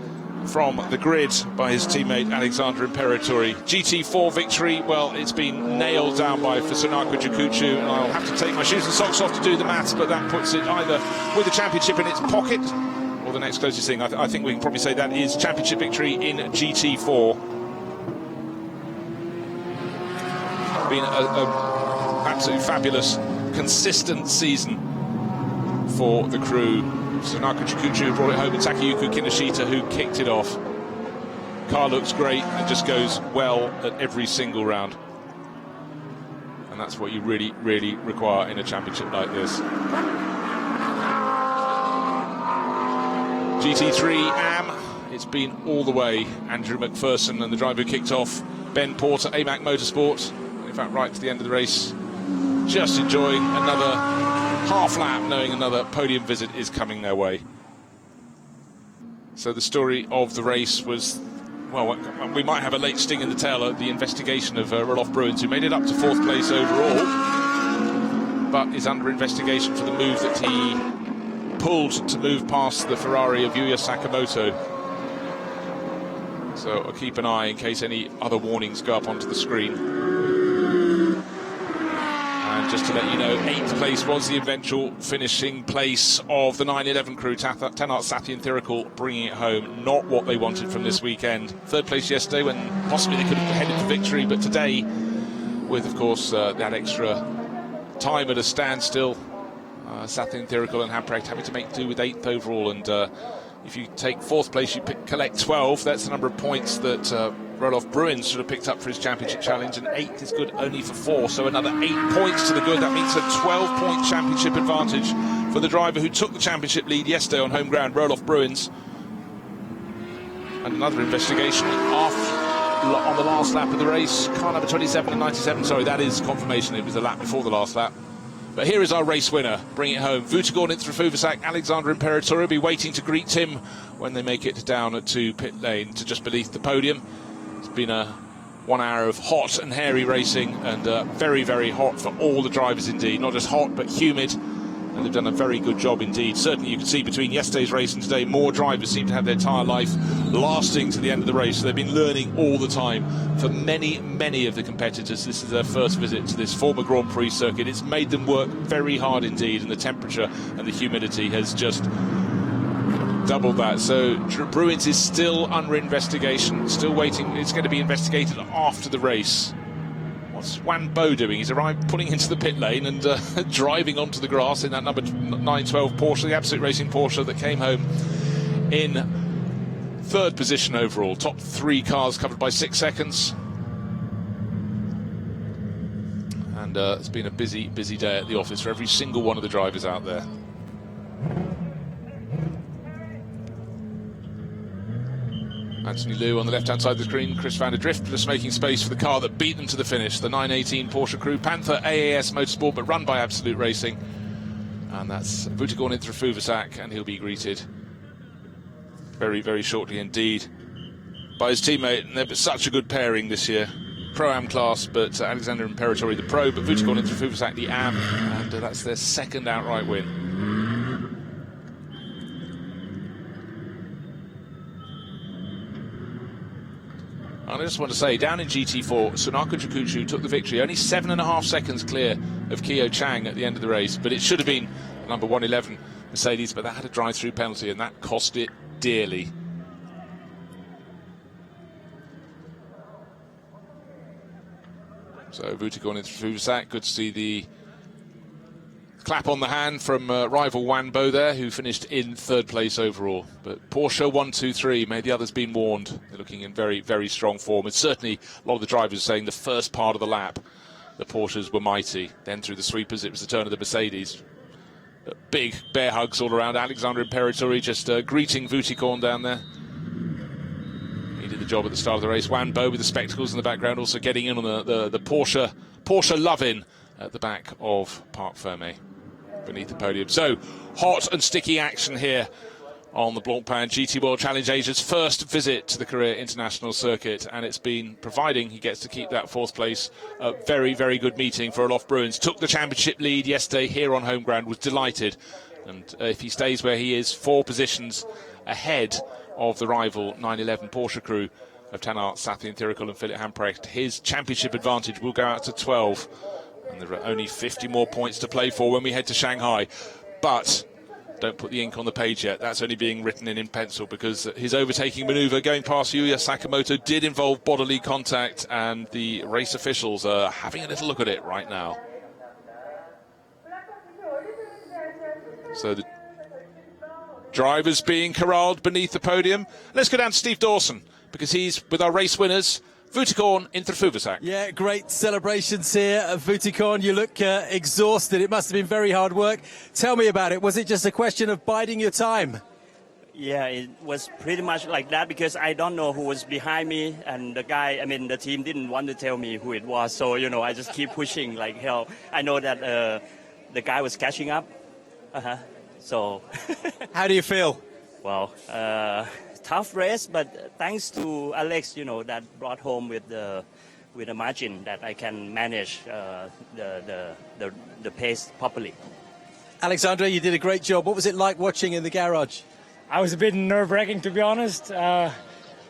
from the grid by his teammate Alexander Imperatori. GT4 victory, well, it's been nailed down by Fusunaka Jukuchu, and I'll have to take my shoes and socks off to do the maths, but that puts it either with the championship in its pocket or the next closest thing. I think we can probably say that is championship victory in GT4. Been an absolutely fabulous, consistent season for the crew. Sunaka Chikuchu brought it home, and Takayuki Kinoshita who kicked it off. Car looks great and just goes well at every single round. And that's what you really, really require in a championship like this. GT3 AM, it's been all the way. Andrew McPherson and the driver who kicked off, Ben Porter, AMAC Motorsport. In fact, right to the end of the race, just enjoying another half lap, knowing another podium visit is coming their way. So the story of the race was, well, we might have a late sting in the tail at the investigation of Roelof Bruins, who made it up to 4th place overall, but is under investigation for the move that he pulled to move past the Ferrari of Yuya Sakamoto. So I'll keep an eye in case any other warnings go up onto the screen. And just to let you know, 8th place was the eventual finishing place of the 911 crew. Tenart Sathian Thirikul bringing it home. Not what they wanted from this weekend. 3rd place yesterday when possibly they could have headed for victory, but today, with of course that extra time at a standstill, Sathian Thirikul and Hamprecht having to make do with 8th overall. And if you take 4th place, you collect 12. That's the number of points that Roelof Bruins should have picked up for his championship challenge, and 8th is good only for 4, so another 8 points to the good. That means a 12-point championship advantage for the driver who took the championship lead yesterday on home ground, Roelof Bruins. And another investigation on the last lap of the race. Car number 27 and 97, sorry, that is confirmation it was a lap before the last lap. But here is our race winner, bring it home. Vuitton in through Fuvasak, Alexander Imperatori will be waiting to greet him when they make it down to pit lane to just beneath the podium. It's been a 1 hour of hot and hairy racing, and very, very hot for all the drivers indeed. Not just hot, but humid, and they've done a very good job indeed. Certainly you can see between yesterday's race and today, more drivers seem to have their tyre life lasting to the end of the race. So they've been learning all the time. For many, many of the competitors, this is their first visit to this former Grand Prix circuit. It's made them work very hard indeed, and the temperature and the humidity has just doubled that. So Bruins is still under investigation, still waiting. It's going to be investigated after the race. What's Wan Bo doing? He's arrived, pulling into the pit lane and driving onto the grass in that number 912 Porsche, the Absolute Racing Porsche that came home in 3rd position overall. Top 3 cars covered by 6 seconds. And it's been a busy, busy day at the office for every single one of the drivers out there. Anthony Liu on the left-hand side of the screen, Chris van der Drift just making space for the car that beat them to the finish, the 918 Porsche crew, Panther AAS Motorsport, but run by Absolute Racing. And that's Vuitton in through Fuvasak, and he'll be greeted very, very shortly indeed by his teammate. And they've been such a good pairing this year. Pro-Am class, but Alexander Imperatori the Pro, but Vuitton in through Fuvasak the Am, and that's their 2nd outright win. I just want to say, down in GT4, Sunako Chikuchu took the victory, only 7.5 seconds clear of Kyo Chang at the end of the race, but it should have been number 111 Mercedes, but that had a drive-through penalty, and that cost it dearly. So Vuitton into Fusak, good to see the clap on the hand from rival Wanbo there, who finished in 3rd place overall. But Porsche 1-2-3, may the others been warned. They're looking in very, very strong form. And certainly a lot of the drivers saying the first part of the lap, the Porsches were mighty. Then through the sweepers, it was the turn of the Mercedes. But big bear hugs all around. Alexander Imperatori just greeting Vuitton down there. He did the job at the start of the race. Wanbo with the spectacles in the background, also getting in on the Porsche love-in at the back of Parc Fermé beneath the podium. So hot and sticky action here on the Blancpain GT World Challenge Asia's first visit to the Korea International Circuit, and it's been, providing he gets to keep that 4th place, a very, very good meeting for Olof Bruins. Took the championship lead yesterday here on home ground, was delighted, and if he stays where he is, 4 positions ahead of the rival 911 Porsche crew of Tanar Sathyan Thirikul and Philip Hamprecht, his championship advantage will go out to 12. And there are only 50 more points to play for when we head to Shanghai. But don't put the ink on the page yet. That's only being written in pencil, because his overtaking manoeuvre going past Yuya Sakamoto did involve bodily contact, and the race officials are having a little look at it right now. So the drivers being corralled beneath the podium. Let's go down to Steve Dawson, because he's with our race winners, Vuitton into Fuvasak. Yeah, great celebrations here at Vuitton. You look exhausted. It must have been very hard work. Tell me about it. Was it just a question of biding your time? Yeah, it was pretty much like that, because I don't know who was behind me, and the team didn't want to tell me who it was. So, I just keep pushing like hell. I know that the guy was catching up. So. How do you feel? Well, tough race, but thanks to Alex, that brought home with the margin that I can manage the pace properly. Alexandre, you did a great job. What was it like watching in the garage? I was a bit nerve-wracking, to be honest.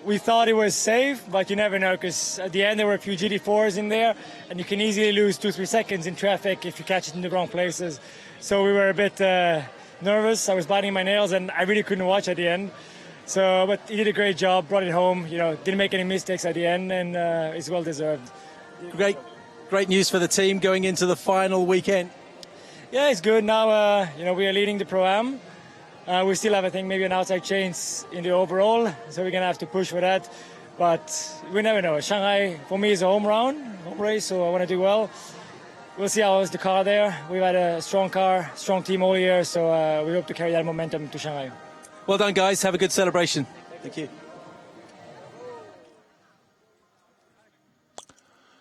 We thought it was safe, but you never know, because at the end there were a few GT4s in there, and you can easily lose 2-3 seconds in traffic if you catch it in the wrong places. So we were a bit nervous. I was biting my nails, and I really couldn't watch at the end. So, but he did a great job, brought it home, didn't make any mistakes at the end, and it's well deserved. Great news for the team going into the final weekend. Yeah, it's good. Now, we are leading the Pro-Am. We still have, I think, maybe an outside chance in the overall, so we're going to have to push for that. But we never know. Shanghai, for me, is a home race, so I want to do well. We'll see how is the car there. We've had a strong car, strong team all year, so we hope to carry that momentum to Shanghai. Well done, guys. Have a good celebration. Thank you.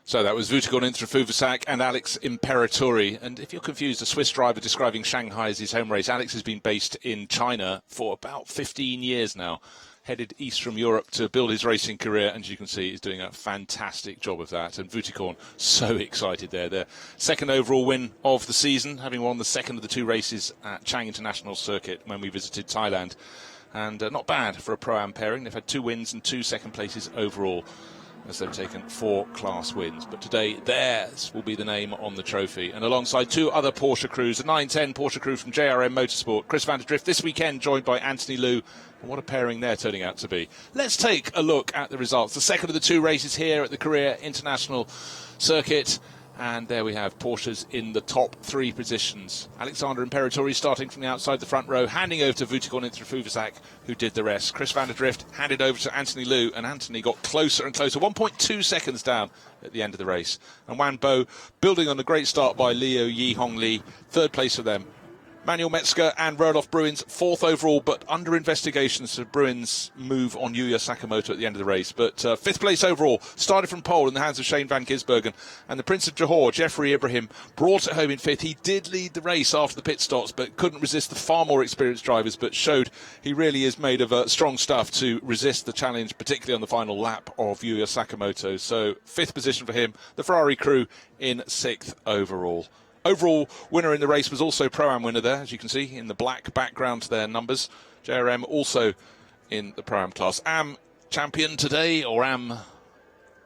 So that was Vuitton into Fuvasak and Alex Imperatori. And if you're confused, a Swiss driver describing Shanghai as his home race, Alex has been based in China for about 15 years now. Headed east from Europe to build his racing career, and as you can see, he's doing a fantastic job of that. And Vuitton, so excited there. Their 2nd overall win of the season, having won the 2nd of the 2 races at Chang International Circuit when we visited Thailand. And not bad for a Pro-Am pairing. They've had 2 wins and 2 second places overall, as they've taken 4 class wins. But today, theirs will be the name on the trophy. And alongside 2 other Porsche crews, a 910 Porsche crew from JRM Motorsport, Chris van der Drift this weekend, joined by Anthony Liu. And what a pairing they're turning out to be. Let's take a look at the results. The 2nd of the 2 races here at the Korea International Circuit. And there we have Porsches in the top 3 positions. Alexander Imperatori starting from the outside the front row, handing over to Vuitton into Fuvasak, who did the rest. Chris van der Drift handed over to Anthony Liu, and Anthony got closer and closer, 1.2 seconds down at the end of the race. And Wanbo building on a great start by Leo Yi Hong Lee, 3rd place for them. Manuel Metzger and Roloff Bruins 4th overall, but under investigation, so Bruins move on Yuya Sakamoto at the end of the race. But 5th place overall, started from pole in the hands of Shane van Gisbergen. And the Prince of Johor, Jeffrey Ibrahim, brought it home in 5th. He did lead the race after the pit stops, but couldn't resist the far more experienced drivers, but showed he really is made of strong stuff to resist the challenge, particularly on the final lap of Yuya Sakamoto. So 5th position for him. The Ferrari crew in 6th overall. Overall winner in the race was also Pro-Am winner there, as you can see, in the black background to their numbers. JRM also in the Pro-Am class. Am champion today, or Am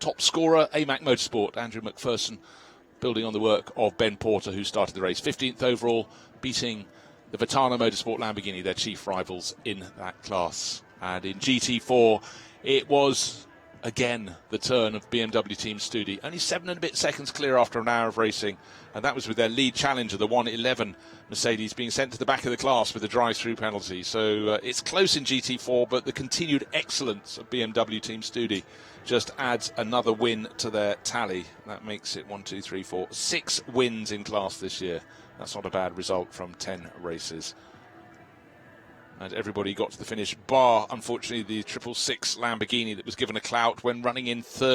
top scorer, AMAC Motorsport, Andrew McPherson, building on the work of Ben Porter, who started the race 15th overall, beating the Vitano Motorsport Lamborghini, their chief rivals in that class. And in GT4, it was again the turn of BMW Team Studi, only 7 and a bit seconds clear after an hour of racing, and that was with their lead challenger, the 111 Mercedes, being sent to the back of the class with a drive-through penalty. So it's close in GT4, but the continued excellence of BMW Team Studi just adds another win to their tally. That makes it 6 wins in class this year. That's not a bad result from 10 races. And everybody got to the finish, bar, unfortunately, the 666 Lamborghini that was given a clout when running in third.